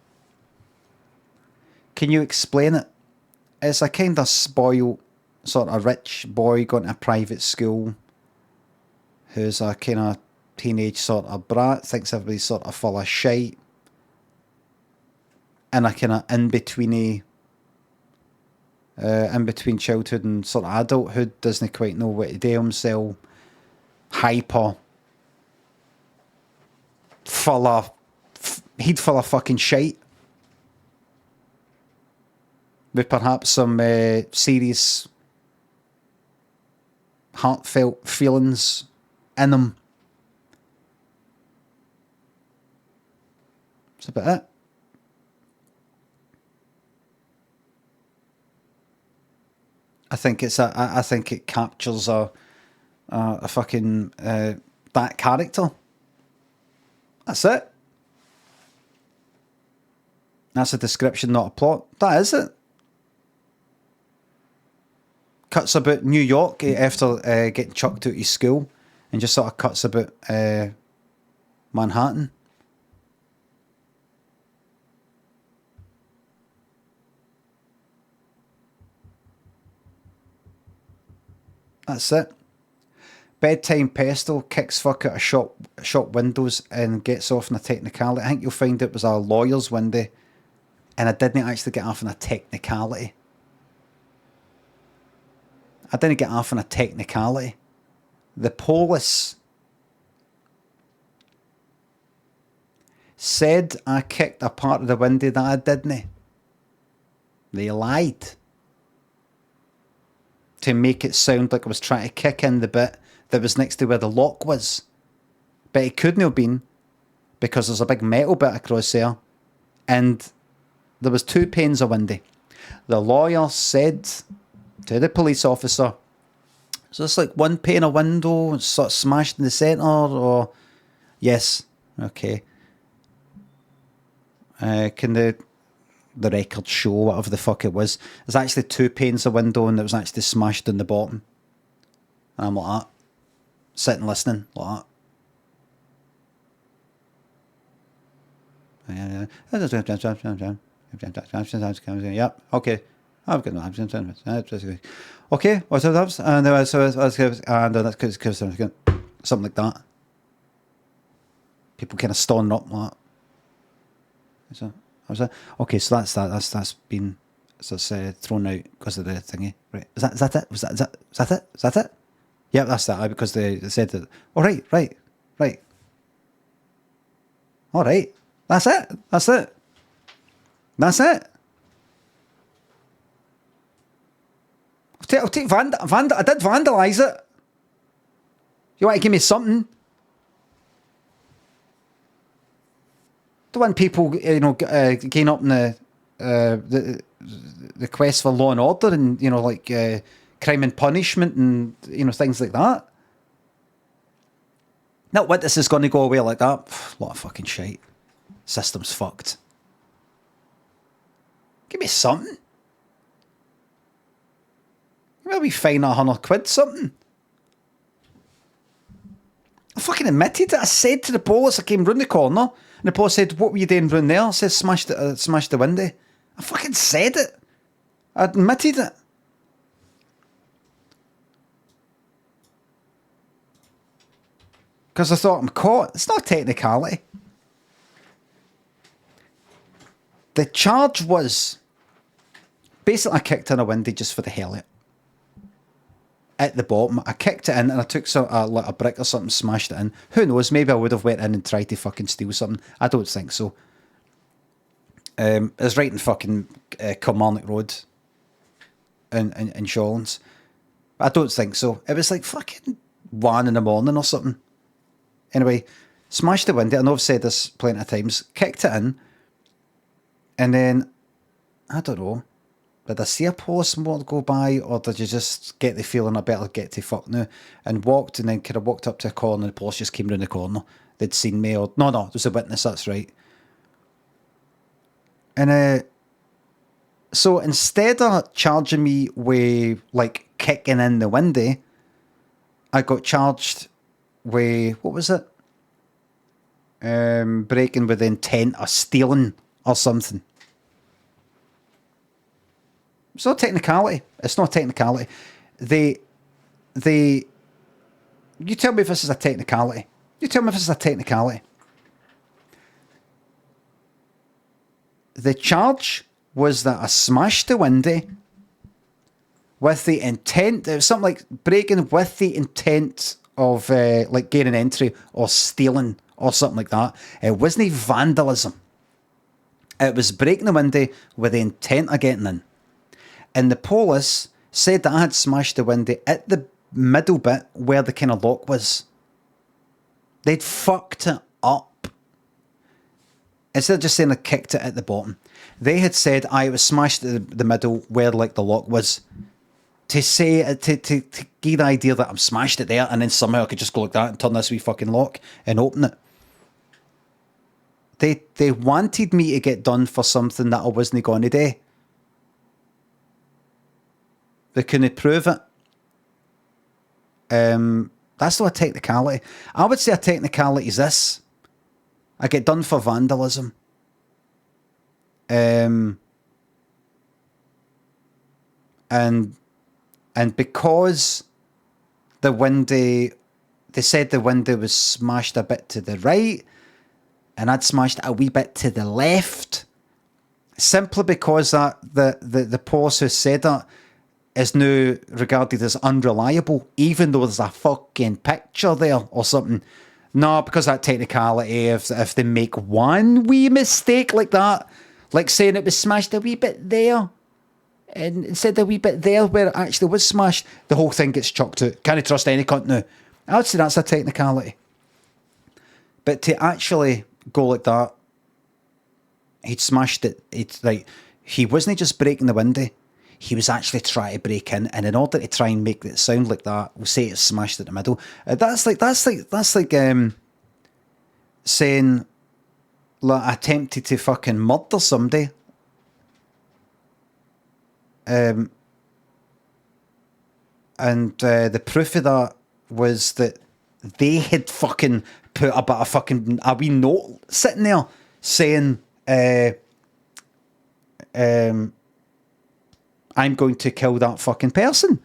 Can you explain it? It's a kind of spoiled, sort of rich boy going to a private school who's a kind of teenage sort of brat, thinks everybody's sort of full of shite, and a kind of in between childhood and sort of adulthood, doesn't quite know what to do himself, hyper, he'd full of fucking shite, with perhaps some serious heartfelt feelings in him. That's about it. I think it captures a fucking that character. That's it. That's a description, not a plot. That is it. Cuts about New York after getting chucked out of school, and just sort of cuts about Manhattan. That's it. Bedtime Pestle kicks fuck out of shop windows and gets off on a technicality. I think you'll find it was a lawyer's window, and I didn't actually get off on a technicality. I didn't get off on a technicality. The police said I kicked a part of the window that I didn't. They lied to make it sound like I was trying to kick in the bit that was next to where the lock was. But it couldn't have been, because there's a big metal bit across there, and there was 2 panes of window. The lawyer said to the police officer, "So it's like 1 pane of window sort of smashed in the centre, or..." "Yes." "Okay. Can the record show whatever the fuck it was? There's actually 2 panes of window and it was actually smashed in the bottom." And I'm like that. Sitting listening, like that. Yep, okay. I've got no okay, what's up? And that's something like that. People kind of stalling up like that. Okay, so that's that. That's been thrown out because of the thingy. Right? Is that it? Is that it? Yeah, that's that. Because they said that. Oh, right. All right. That's it. I'll take I did vandalise it. You want to give me something? Don't want people, getting up in the quest for law and order and, crime and punishment and, things like that. Not witness is going to go away like that. A lot of fucking shite. System's fucked. Give me something. Maybe fine £100, something. I fucking admitted it. I said to the police, I came round the corner, and the police said, "What were you doing round there?" I said, smashed the window. I fucking said it. I admitted it. Because I thought, I'm caught. It's not a technicality. The charge was, basically I kicked in a window just for the hell of it. At the bottom, I kicked it in and I took a brick or something, smashed it in. Who knows, maybe I would have went in and tried to fucking steal something. I don't think so. It was right in fucking Kilmarnock Road in Shawlands. I don't think so. It was like fucking 1 a.m. or something. Anyway, smashed the window. I know I've said this plenty of times. Kicked it in. And then, I don't know. Did I see a postman go by, or did you just get the feeling I better get to fuck now? And walked, and then kind of walked up to a corner, and the police just came round the corner. They'd seen me, or no, there was a witness, that's right. And so instead of charging me with, like, kicking in the window, I got charged with, what was it? Breaking with the intent of stealing or something. It's not technicality. It's not technicality. You tell me if this is a technicality. You tell me if this is a technicality. The charge was that I smashed the window with the intent, it was something like breaking with the intent of like gaining entry or stealing or something like that. It wasn't vandalism. It was breaking the window with the intent of getting in. And the police said that I had smashed the window at the middle bit where the kind of lock was. They'd fucked it up. Instead of just saying I kicked it at the bottom, they had said it was smashed at the middle where like the lock was. To say, to give the idea that I'm smashed it there and then somehow I could just go like that and turn this wee fucking lock and open it. They wanted me to get done for something that I wasn't going to do. They couldn't prove it. That's not a technicality. I would say a technicality is this. I get done for vandalism. And because the window, they said the window was smashed a bit to the right, and I'd smashed it a wee bit to the left, simply because that the police who said that is now regarded as unreliable, even though there's a fucking picture there or something. No, because that technicality, if they make one wee mistake like that, like saying it was smashed a wee bit there, and instead of a wee bit there where it actually was smashed, the whole thing gets chucked out. Can't trust any cunt now. I would say that's a technicality. But to actually go like that, he'd smashed it. It's like he wasn't just breaking the window. He was actually trying to break in, and in order to try and make it sound like that, we'll say it's smashed at the middle. That's like saying like I attempted to fucking murder somebody. And the proof of that was that they had fucking put a wee note sitting there saying, I'm going to kill that fucking person.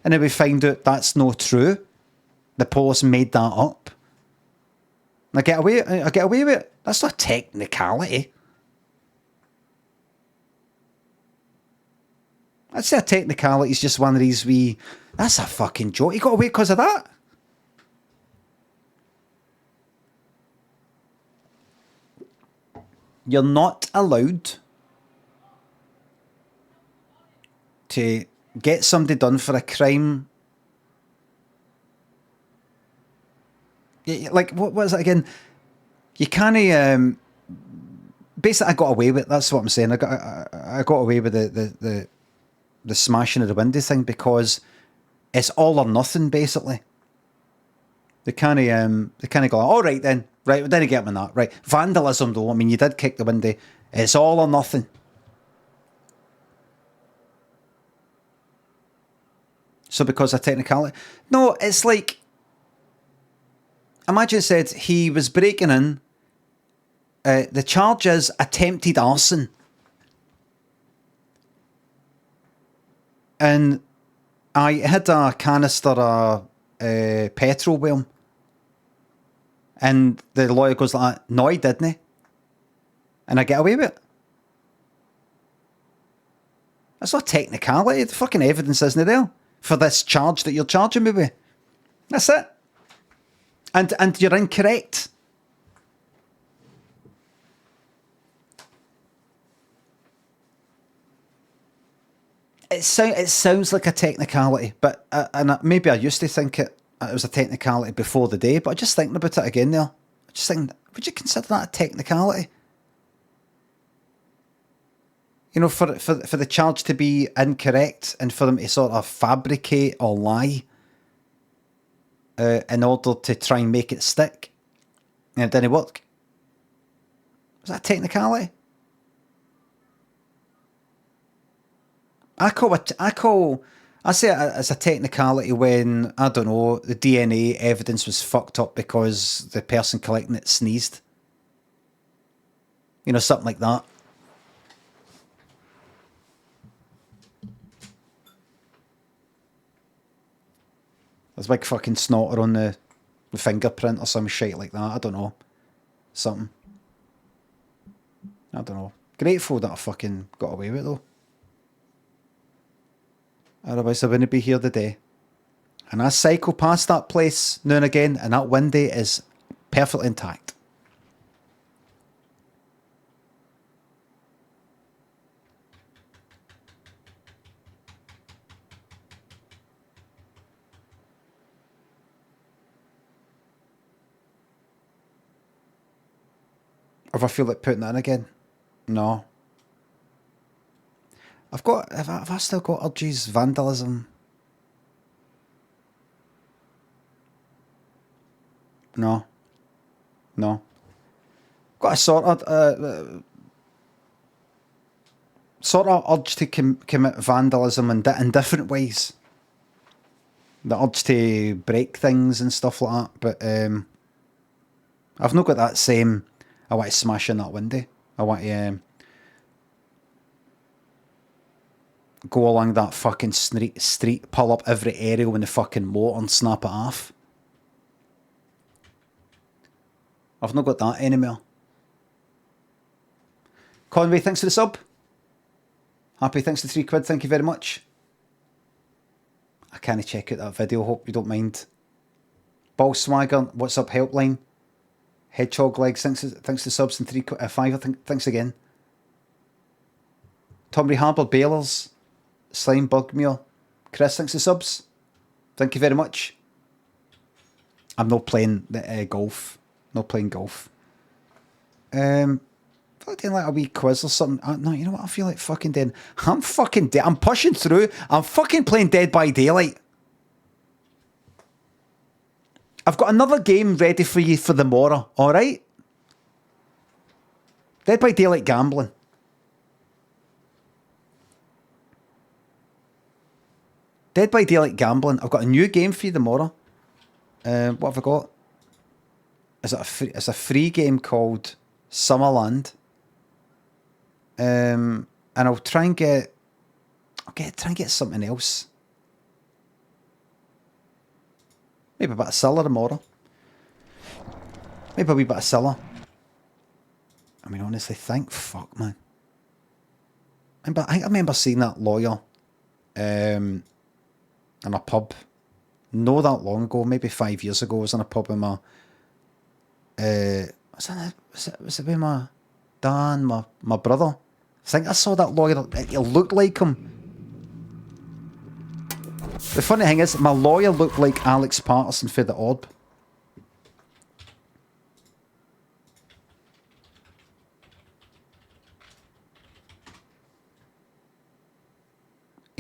And then we find out that's not true. The police made that up. I get away with it. That's not a technicality. I'd say a technicality is just one of these wee, that's a fucking joke. You got away because of that? You're not allowed to get somebody done for a crime. Like, what was it again? You can't basically, I got away with. That's what I'm saying. I got away with the smashing of the window thing because it's all or nothing. Basically, they kind of go, all right then, right, we didn't get on that, right. Vandalism though, I mean, you did kick the window. It's all or nothing. So because of technicality, no, it's like, imagine it said he was breaking in. The charge is attempted arson. And I had a canister of petrol with him. And the lawyer goes like, no, he didn't. And I get away with it. That's not technicality. The fucking evidence isn't there for this charge that you're charging me with. That's it. And you're incorrect. It sounds like a technicality, but maybe I used to think it was a technicality before the day, but just thinking about it again there, I just thinking, would you consider that a technicality? You know, for the charge to be incorrect and for them to sort of fabricate or lie in order to try and make it stick, and it didn't work. Was that a technicality? I say it as a technicality when, I don't know, the DNA evidence was fucked up because the person collecting it sneezed. You know, something like that. There's a big fucking snotter on the fingerprint or some shit like that. I don't know. Something. I don't know. Grateful that I fucking got away with it though. Otherwise I wouldn't be here today. And I cycle past that place now and again, and that window is perfectly intact. If I feel like putting that in again, no. Have I still got urges, vandalism? No. Got a sort of urge to commit vandalism in different ways. The urge to break things and stuff like that, but I've not got that same. I want to smash in that window. I want to go along that fucking street, pull up every aerial in the fucking motor and snap it off. I've not got that anymore. Conway, thanks for the sub. Happy, thanks for £3. Thank you very much. I can't check out that video. Hope you don't mind. Ball Swagger, what's up, helpline? Hedgehog Legs, thanks to subs and 5. Thanks again. Tommy Harbour Bailers, Slime Bugmere, Chris, thanks to subs. Thank you very much. I'm not playing golf. Not playing golf. I feel like doing like a wee quiz or something. No, you know what? I feel like fucking doing. I'm fucking dead. I'm pushing through. I'm fucking playing Dead by Daylight. I've got another game ready for you for the morrow, alright? Dead by Daylight gambling. Dead by Daylight gambling. I've got a new game for you tomorrow. What have I got? It's a free game called Summerland. And I'll try and get something else. Maybe a bit of Silla tomorrow. Maybe a wee bit of Silla. I mean, honestly, thank fuck, man. I remember seeing that lawyer in a pub not that long ago, maybe 5 years ago. I was in a pub with my was it with my dad and my brother. I think I saw that lawyer. It looked like him. The funny thing is, my lawyer looked like Alex Patterson for the Orb.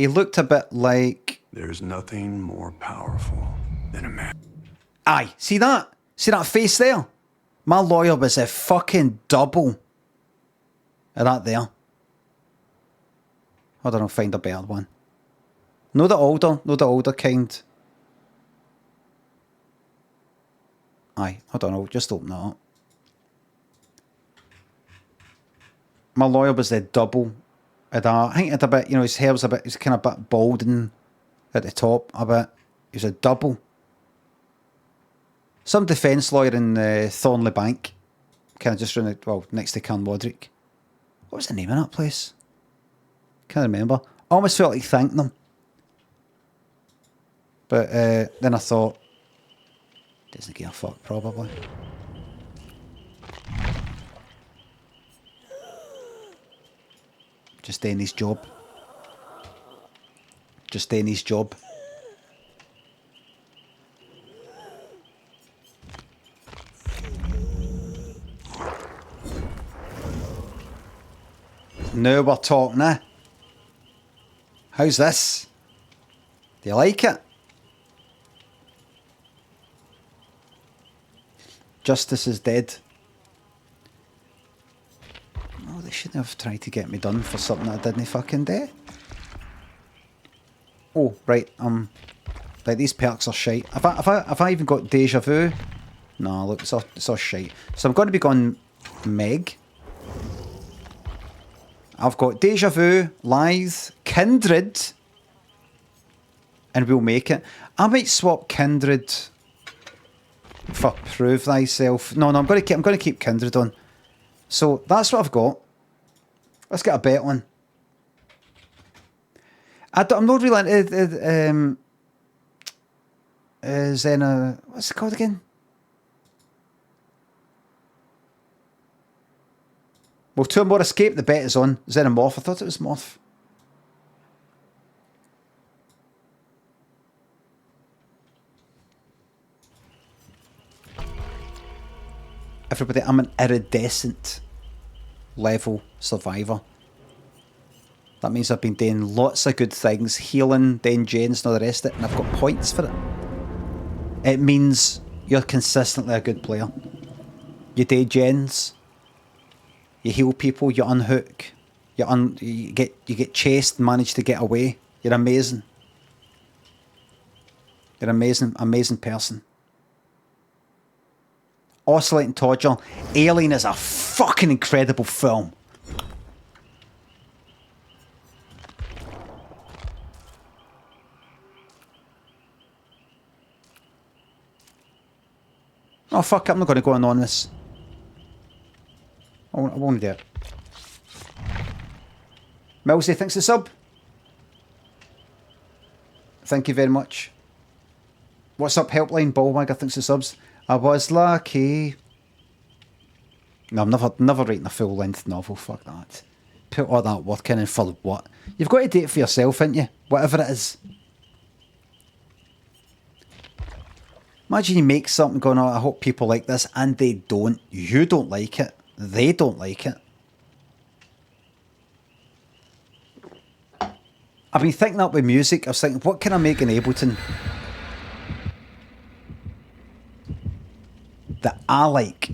He looked a bit like... There's nothing more powerful than a man. Aye, see that? See that face there? My lawyer was a fucking double of that there. Hold on, I'll find a better one. No the older kind. Aye, hold on, I'll just open that up. My lawyer was the double of that. I think it's a bit, you know, his hair was a bit, he's kind of a bit balding at the top a bit. He was a double. Some defence lawyer in Thornley Bank. Kind of just around the, well, next to Carnwadrick. What was the name of that place? Can't remember. I almost felt like thanking them. But then I thought, doesn't give a fuck, probably. Just doing his job. Just doing his job. Now we're talking, eh? How's this? Do you like it? Justice is dead. Oh, they shouldn't have tried to get me done for something that I didn't fucking do. Oh, right, like these perks are shite. Have I even got deja vu? No, look, it's all shite. So I'm going to be going Meg. I've got deja vu, lithe, kindred, and we'll make it. I might swap kindred for prove thyself. No, I'm going to keep kindred on. So that's what I've got. Let's get a bet on. I'm not really into Xena. What's it called again? Well, two more escape. The bet is on. Xenomorph. I thought it was Morph. Everybody, I'm an iridescent level survivor. That means I've been doing lots of good things, healing, doing gens and all the rest of it, and I've got points for it. It means you're consistently a good player. You do gens, you heal people, you unhook, you get chased and manage to get away. You're amazing. You're an amazing person. Oscillating Todger. Alien is a fucking incredible film. Oh fuck, I'm not going to go anonymous. I won't do it. Millsy, thanks for the sub. Thank you very much. What's up, Helpline? Ballwagger, thanks for the subs. I was lucky. No, I'm never writing a full-length novel. Fuck that. Put all that work in and for what? You've got to do it for yourself, ain't you? Whatever it is. Imagine you make something going, oh, I hope people like this, and they don't. You don't like it. They don't like it. I've been thinking that with music. I was thinking, what can I make in Ableton that I like?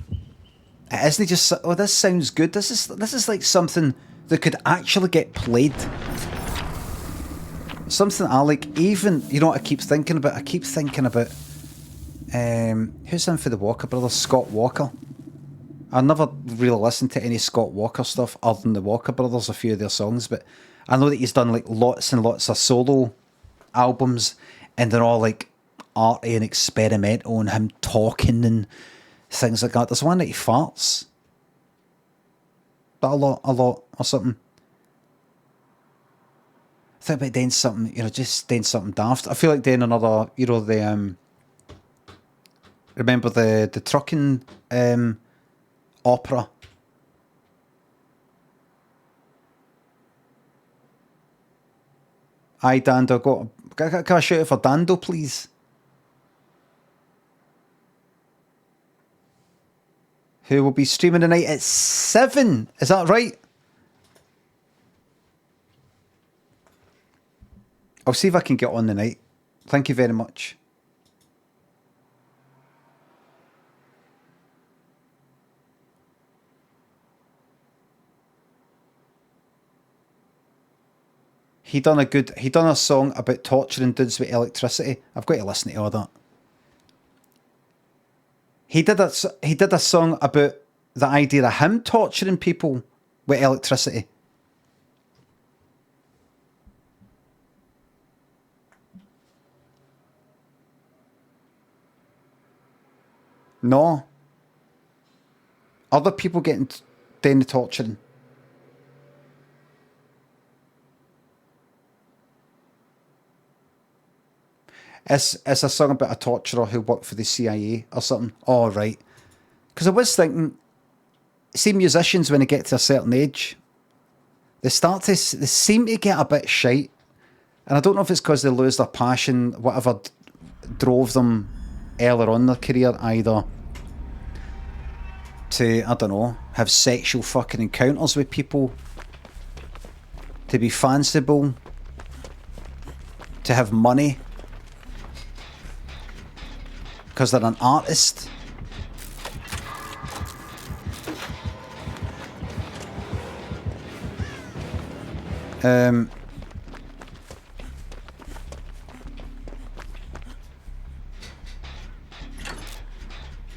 It isn't just, oh, this sounds good. This is like something that could actually get played. Something I like. Even, you know what I keep thinking about? I keep thinking about who's in for the Walker Brothers? Scott Walker. I never really listened to any Scott Walker stuff other than the Walker Brothers, a few of their songs, but I know that he's done like lots and lots of solo albums, and they're all like arty and experimental, and him talking and things like that. There's one that he farts, but a lot or something. I think about doing something, you know, just doing something daft. I feel like doing another, you know, the remember the trucking opera. Aye, Dando, can I shout it for Dando, please? Who will be streaming tonight at 7? Is that right? I'll see if I can get on the night. Thank you very much. He done a song about torturing dudes with electricity. I've got to listen to all that. He did a song about the idea of him torturing people with electricity. No. Other people doing the torturing. It's a song about a torturer who worked for the CIA or something. Oh, right. Because I was thinking, see, musicians, when they get to a certain age, they seem to get a bit shite. And I don't know if it's because they lose their passion, whatever drove them earlier on in their career, either to, I don't know, have sexual fucking encounters with people, to be fanciful, to have money, because they're an artist.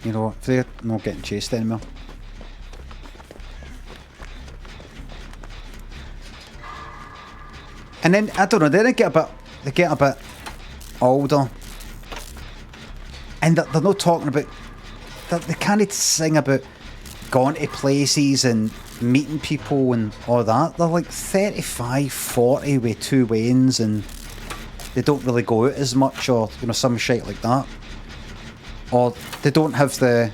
You know, if they're not getting chased anymore. And then, I don't know, they get a bit older. And they're not talking about, they can't sing about going to places and meeting people and all that. They're like 35, 40 with two wains, and they don't really go out as much, or, you know, some shit like that. Or they don't have the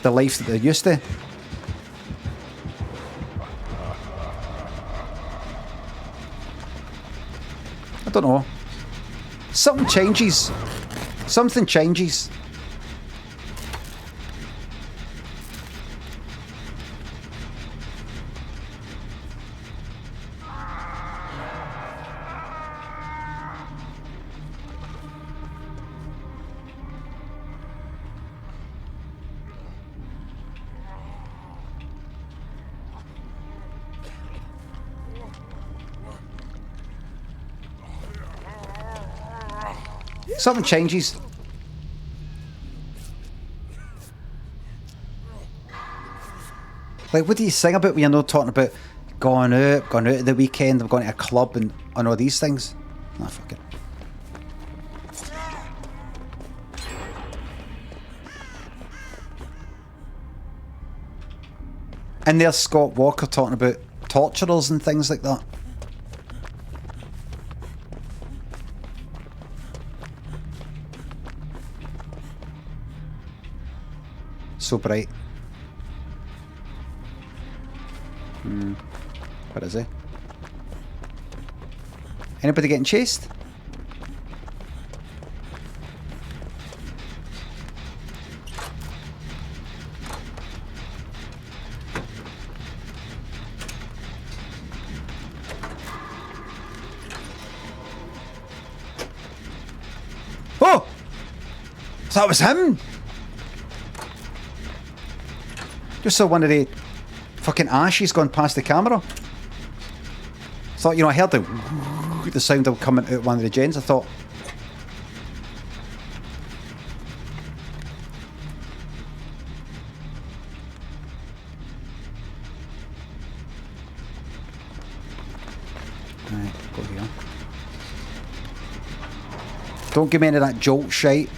life that they're used to. I don't know. Something changes. Something changes. Something changes. Like, what do you sing about when you're not talking about going out at the weekend, I'm going to a club and all these things? Nah, fuck it. And there's Scott Walker talking about torturers and things like that. So bright. What is it? Anybody getting chased? Oh! So that was him! Just saw one of the fucking ashes gone past the camera. Thought, you know, I heard the sound of coming out one of the gens. I thought, right, go here. Don't give me any of that jolt shite.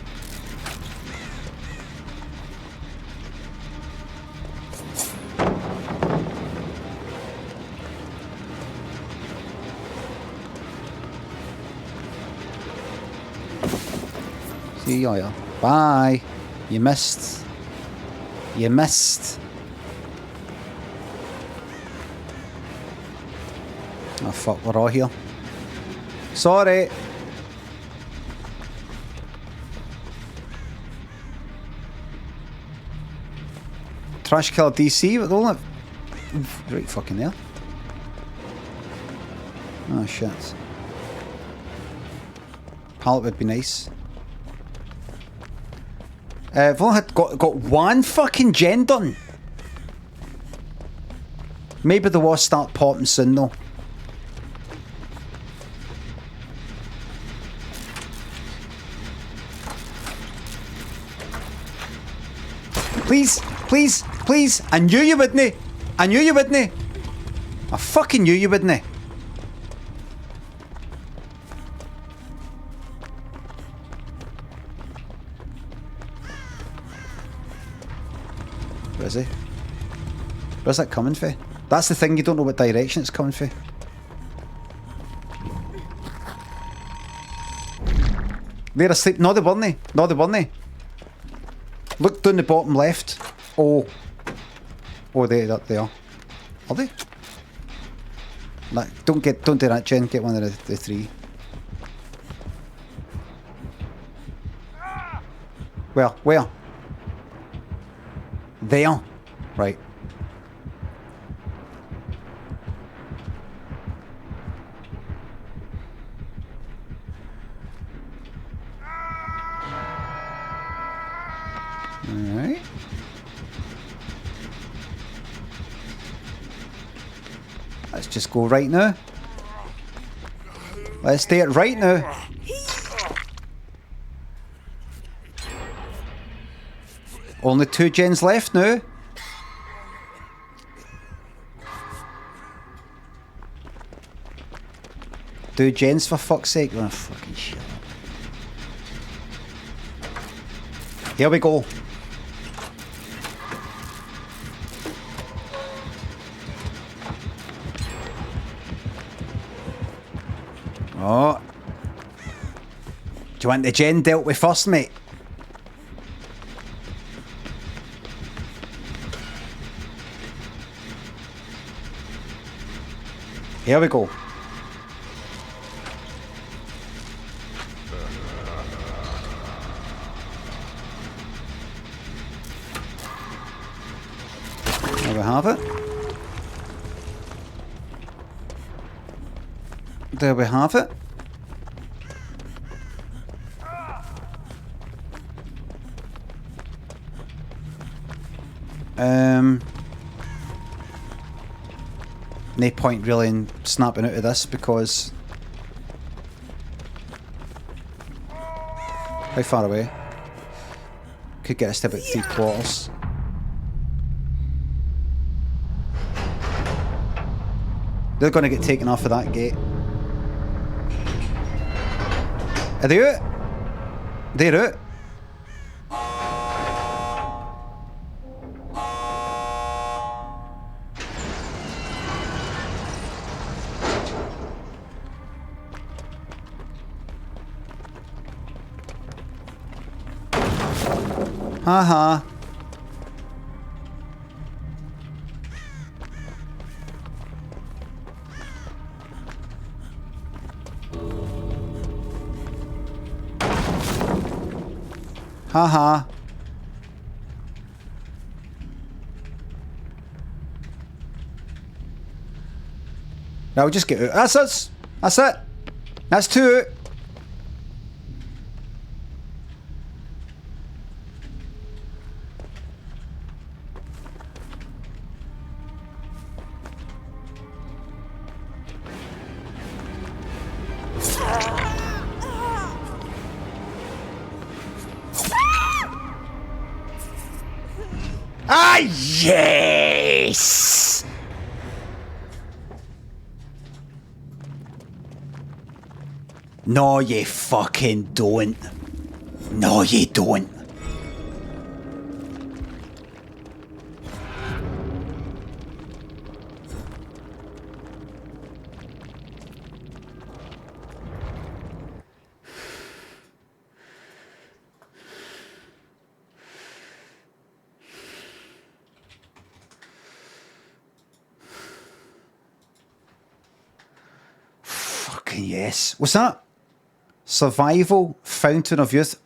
See ya. Bye. You missed. You missed. Oh fuck, we're all here. Sorry. Trash killer DC with all that. Right fucking there. Oh shit. Pallet would be nice. I've only got one fucking gen done. Maybe the will start popping soon though. Please, please, please. I knew you wouldn't. I knew you wouldn't. I fucking knew you wouldn't. Where is he? Where's that coming from? That's the thing, you don't know what direction it's coming from. They're asleep. No, they weren't. No, they weren't. Look down the bottom left. Oh. Oh, they are. Are they? Nah, don't do that, Jen. Get one of the three. Where? There. Right. Alright. Let's just go right now. Let's do it right now. Only 2 gens left now. Do gens for fuck's sake. Oh, fucking shit. Here we go. Oh. Do you want the gen dealt with first, mate? Here we go. There we have it. There we have it. No point really in snapping out of this because how far away? Could get us to about 3/4. They're going to get taken off of that gate. Are they out? They're out. Haha. Haha. Now just get out. That's us. That's it. That's 2 out. Ah, yes! No, you fucking don't. No, you don't. Yes. What's that? Survival Fountain of Youth.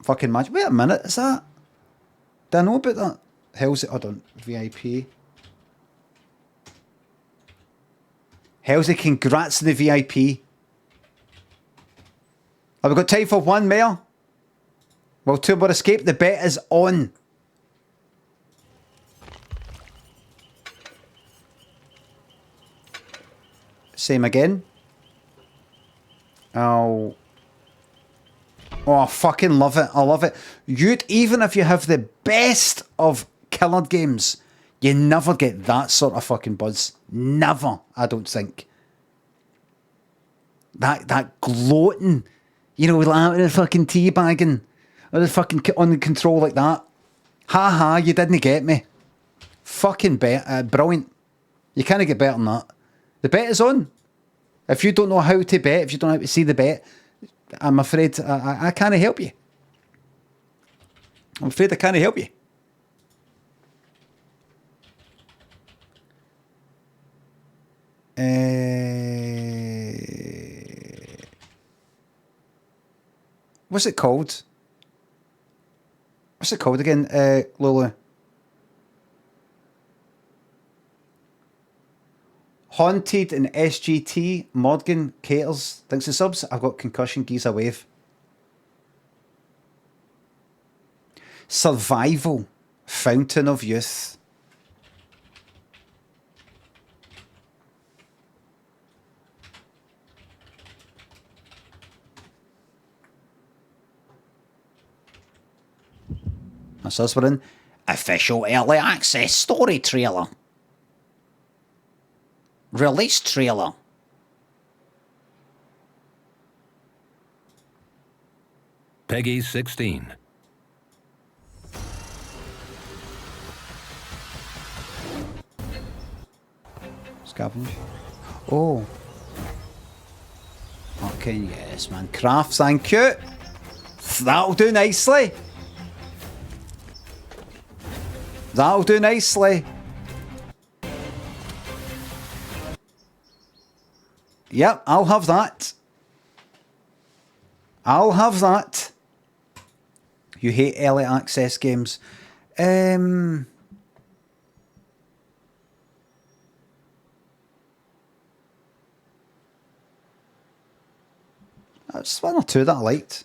Fucking magic. Wait a minute, is that? Do I know about that? Hell's it? I don't. VIP. Hell's it? Congrats to the VIP. Have we got time for one more? Will two more escape? The bet is on. Same again. Oh, I fucking love it. I love it. Even if you have the best of killer games, you never get that sort of fucking buzz. Never, I don't think. That gloating, you know, like the fucking teabagging, or the fucking on the control like that. Ha ha, you didn't get me. Fucking bet, brilliant. You can't get better than that. The bet is on. If you don't know how to bet, if you don't know how to see the bet, I'm afraid I can't help you. I'm afraid I can't help you. What's it called? What's it called again, Lulu? Haunted and SGT. Morgan caters. Thanks for subs. I've got concussion. Geese a wave. Survival. Fountain of Youth. That's us. We're in official early access story trailer. Release trailer. Peggy 16. Scavenge. Oh. Okay, yes, man. Craft, thank you. That'll do nicely. That'll do nicely. Yep, I'll have that. I'll have that. You hate early access games. There's one or two that I liked.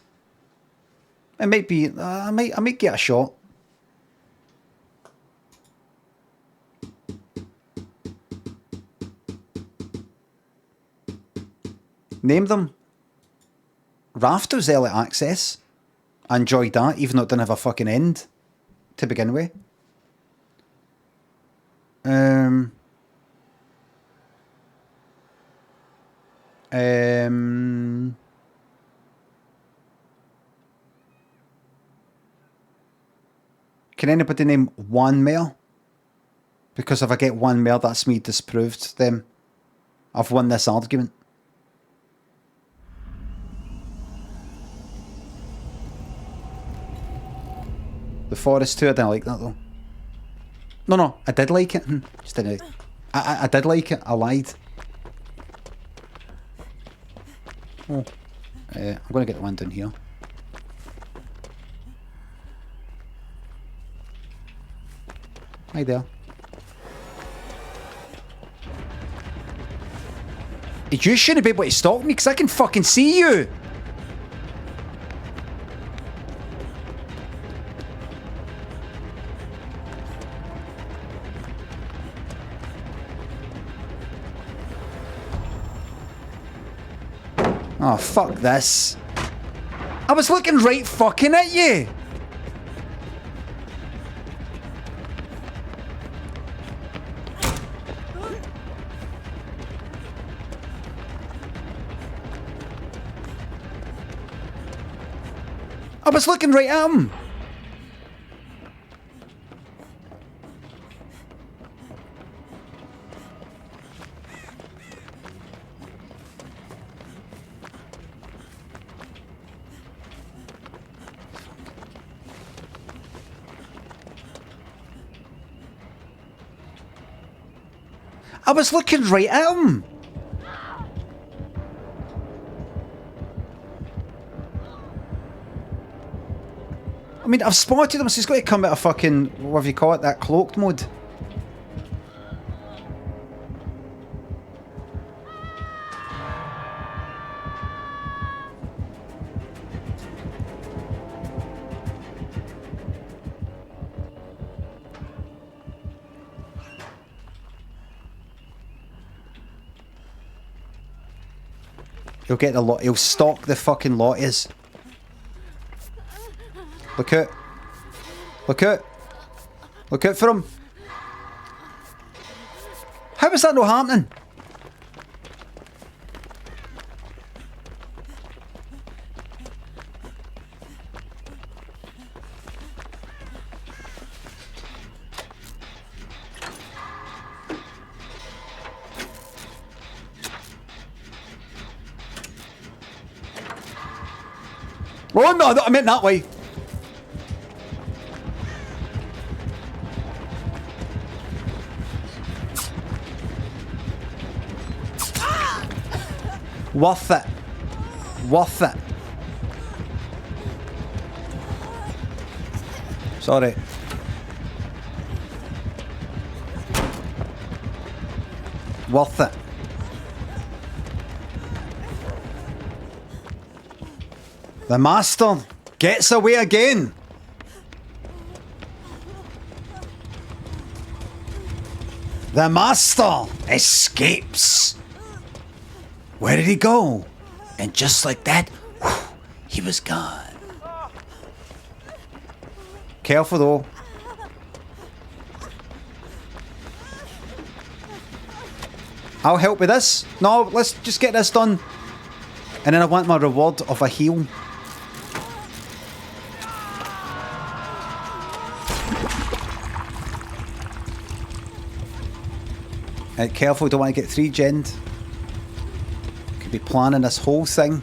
It might be. I might get a shot. Name them. Rafters early access. I enjoyed that, even though it didn't have a fucking end to begin with. Can anybody name one more? Because if I get one more, that's me disproved them. I've won this argument. The Forest 2, I didn't like that though. No, I did like it. Just didn't. I did like it. I lied. Oh. I'm going to get the one down here. Hi there. You shouldn't be able to stalk me because I can fucking see you. Oh, fuck this. I was looking right fucking at you. I was looking right at him. I was looking right at him. I mean, I've spotted him, so he's got to come out of fucking, whatever you call it, that cloaked mode. He'll get the lot. He'll stalk the fucking lotties. Look out. Look out. Look out for him. How is that not happening? Oh no, I meant that way. Worth it. Worth it. Sorry. Worth it. The master gets away again. The master escapes. Where did he go? And just like that, whew, he was gone. Careful though. I'll help with this. No, let's just get this done. And then I want my reward of a heal. Careful, don't want to get 3-gened. Could be planning this whole thing.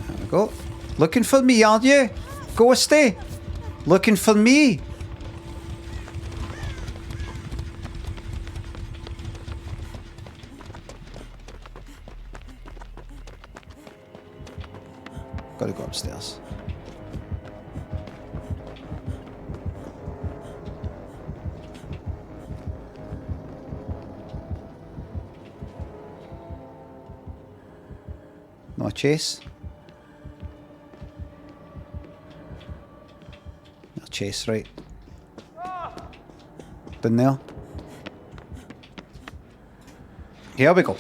There we go. Looking for me, aren't you? Ghosty? Looking for me? Gotta go upstairs. No chase. No chase, right. Been there. Here we go.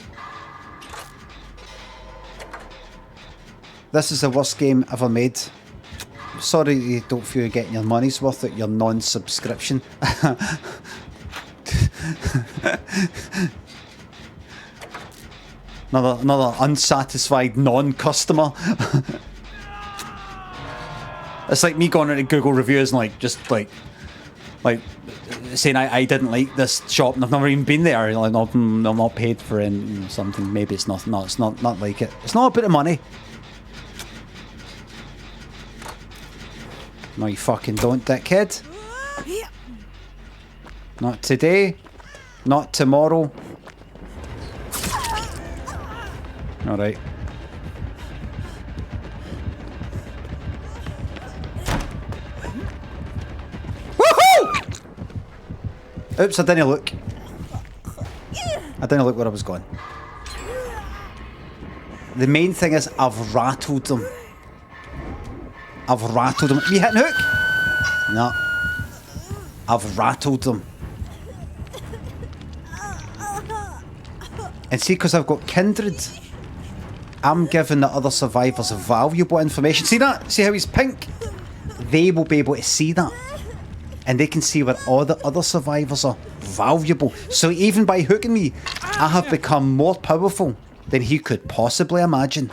This is the worst game ever made. Sorry you don't feel you're getting your money's worth at your non-subscription. Another unsatisfied non-customer. It's like me going into Google reviews and like saying I didn't like this shop and I've never even been there. Like, I'm not paid for it, something. Maybe it's not. No, it's not like it. It's not a bit of money. No, you fucking don't, dickhead. Not today. Not tomorrow. Alright. Woohoo! Oops, I didn't look. I didn't look where I was going. The main thing is I've rattled them. I've rattled them. You hitting hook? No. I've rattled them. And see, because I've got kindred, I'm giving the other survivors valuable information. See that? See how he's pink? They will be able to see that. And they can see where all the other survivors are valuable. So even by hooking me, I have become more powerful than he could possibly imagine.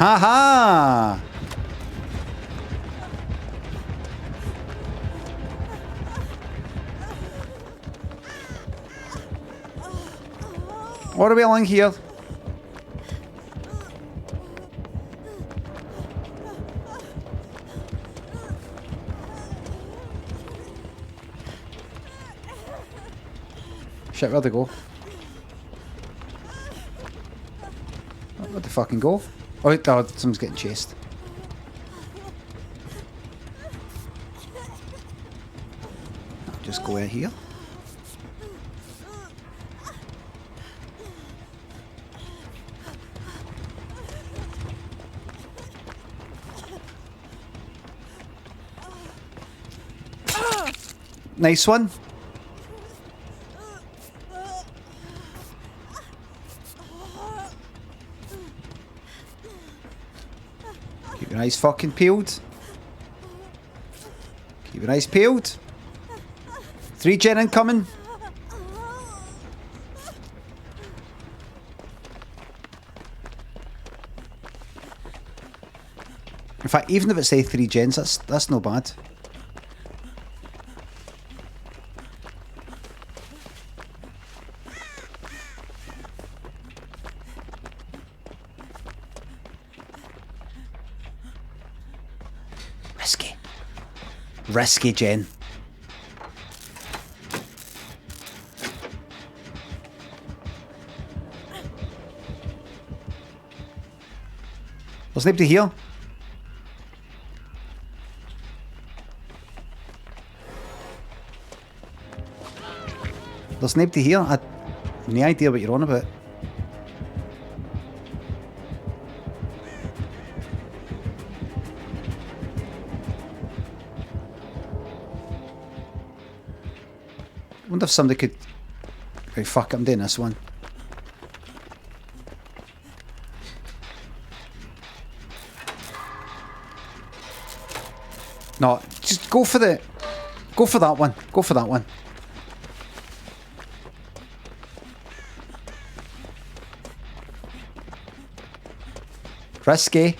Ha ha! What are we along here? Shit, where'd they go? Where'd they fucking go? Oh, someone's getting chased. I'll just go in here. Nice one. Keep your eyes fucking peeled. Keep your eyes peeled. 3 gen incoming. In fact, even if it's a 3 gens, that's no bad. Risky. Risky, Jen. There's nobody here. There's nobody here. I have no idea what you're on about. I wonder if somebody could... Right, fuck it, I'm doing this one. No, just go for the... Go for that one. Go for that one. Risky.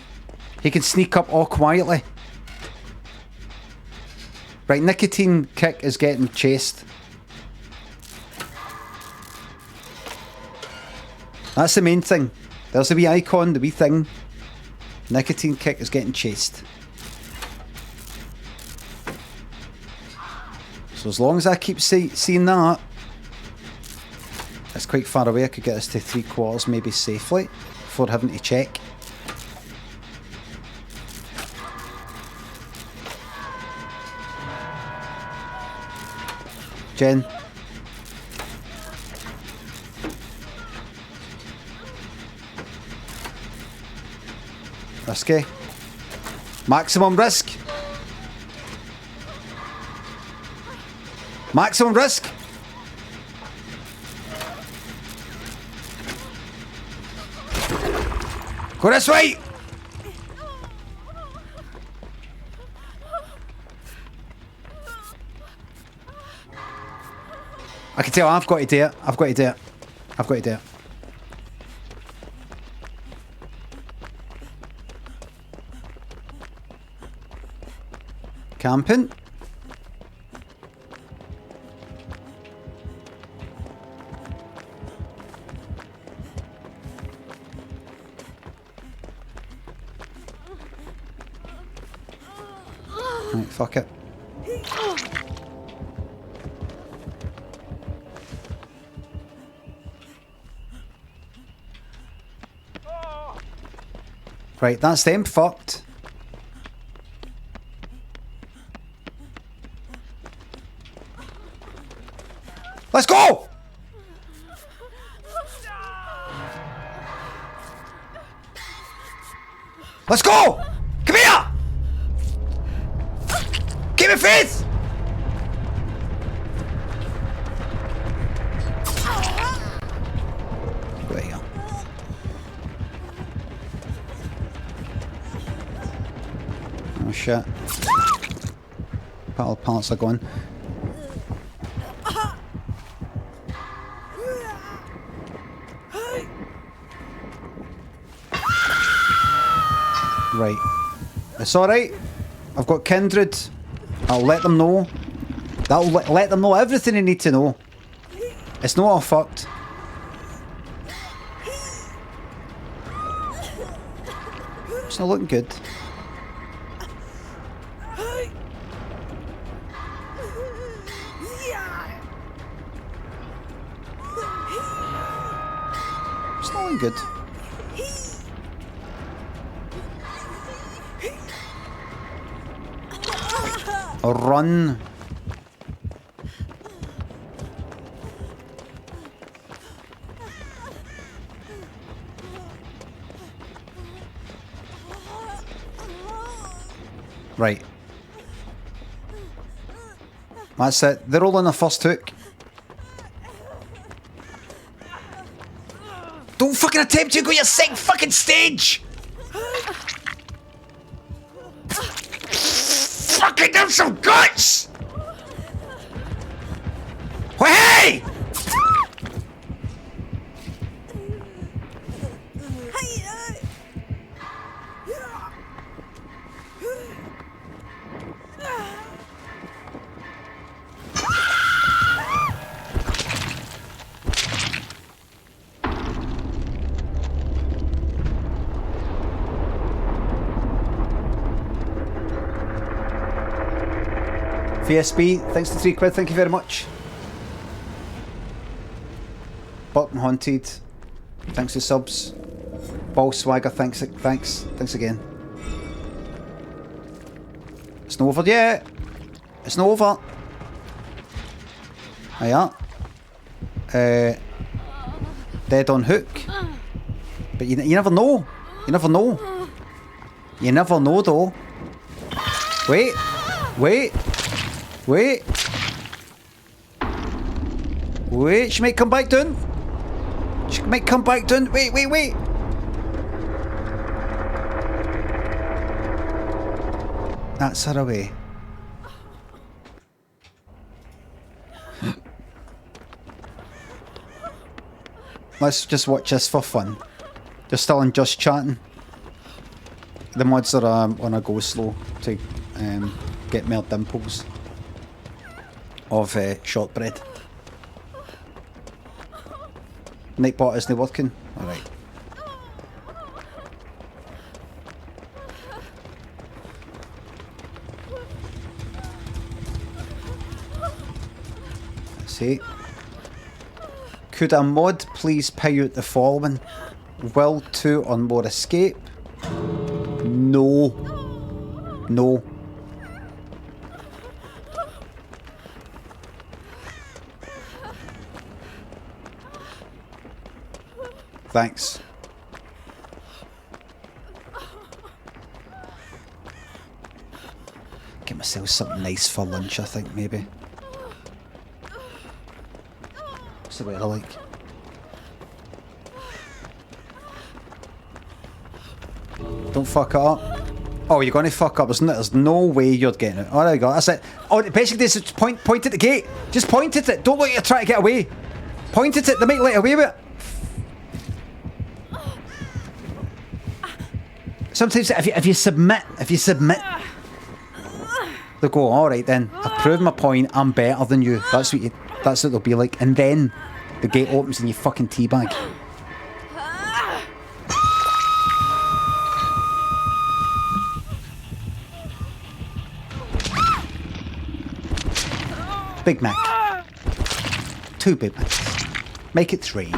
He can sneak up all quietly. Right, nicotine kick is getting chased. That's the main thing. There's the wee icon, the wee thing. Nicotine kick is getting chased. So as long as I keep seeing that, it's quite far away. I could get this to 3/4 maybe safely before having to check. Jen. Risky. Maximum risk. Maximum risk. Go this way. I can tell I've got to do it. I've got to do it. I've got to do it. Camping. Right, fuck it. Right, that's them fucked. Let's go! Let's go! Come here! Keep it faith! There you go. Oh shit. All parts are gone. Right. It's alright. I've got kindred. I'll let them know. That'll let them know everything they need to know. It's not all fucked. It's not looking good. It's not looking good. Run. Right. That's it. They're all on the first hook. Don't fucking attempt to go your second fucking stage! Fucking have some guts! Hey! VSB, thanks to 3 quid, thank you very much. Burton Haunted, thanks to subs. Ball Swagger, thanks again. It's not over yet. It's not over. Hiya. Dead on hook. But you never know. You never know. You never know though. Wait. Wait. Wait. Wait, she might come back down. She might come back down. Wait, wait, wait. That's her away. Let's just watch this for fun. They're still on Just Chatting. The mods are on a go slow to get more dimples of shortbread. Nightbot isn't working? Alright. Let's see. Could a mod please pay out the following? Will 2 or more escape? No. No. Thanks. Get myself something nice for lunch, I think, maybe. What's the weather like? Don't fuck it up. Oh, you're going to fuck up. There's no way you're getting it. All right, go. That's it. Oh, basically, just point at the gate. Just point at it. Don't look like you're trying to get away. Point at it. They might let away with it. Sometimes if you submit, they go, all right then, I've proved my point, I'm better than you. That's what they'll be like. And then the gate opens and you fucking teabag. Big Mac. 2 Big Macs. Make it 3.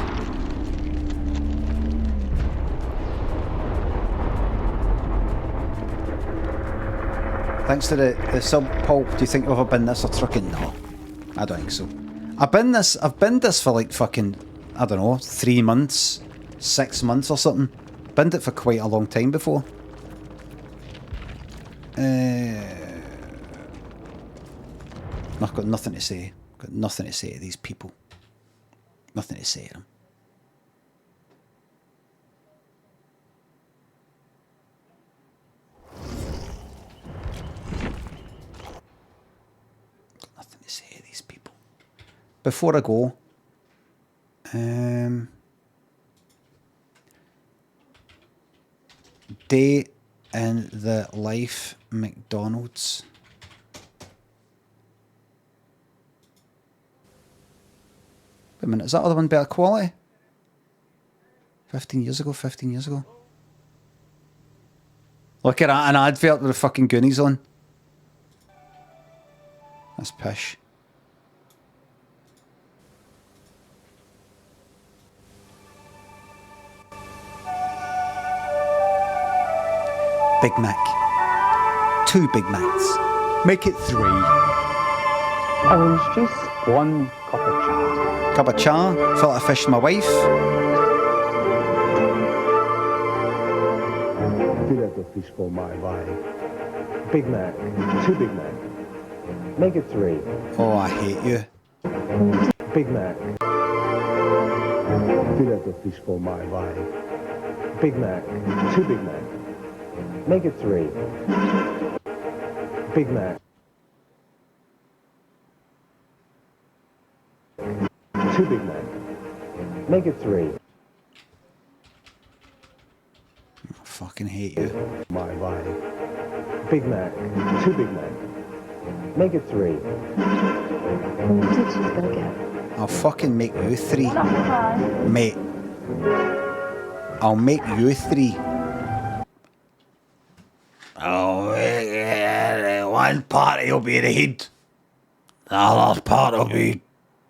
Thanks to the sub, Paul. Do you think I've ever been this or trucking? No, I don't think so. I've been this for like fucking, I don't know, 3 months, 6 months or something. Binned it for quite a long time before. I've got nothing to say. Got nothing to say to these people. Nothing to say to them. Before I go, day in the life McDonald's. Wait a minute, is that other one better quality? 15 years ago. Look at that, an advert with the fucking Goonies on. That's pish. Big Mac. 2 Big Macs. Make it 3. Orange juice, 1 cup of char. Cup of char, fillet of fish to my wife. Fillet of fish for my wife. Big Mac, 2 Big Mac. Make it 3. Oh, I hate you. Big Mac. Filetto fish for my wife. Big Mac. 2 Big Mac. Make it 3. Big Mac. 2 Big Mac. Make it 3. I fucking hate you. My wife. Big Mac. 2 Big Mac. Make it 3. I'll fucking make you 3. Mate. I'll make you 3. Oh, one party will be red. The other part will be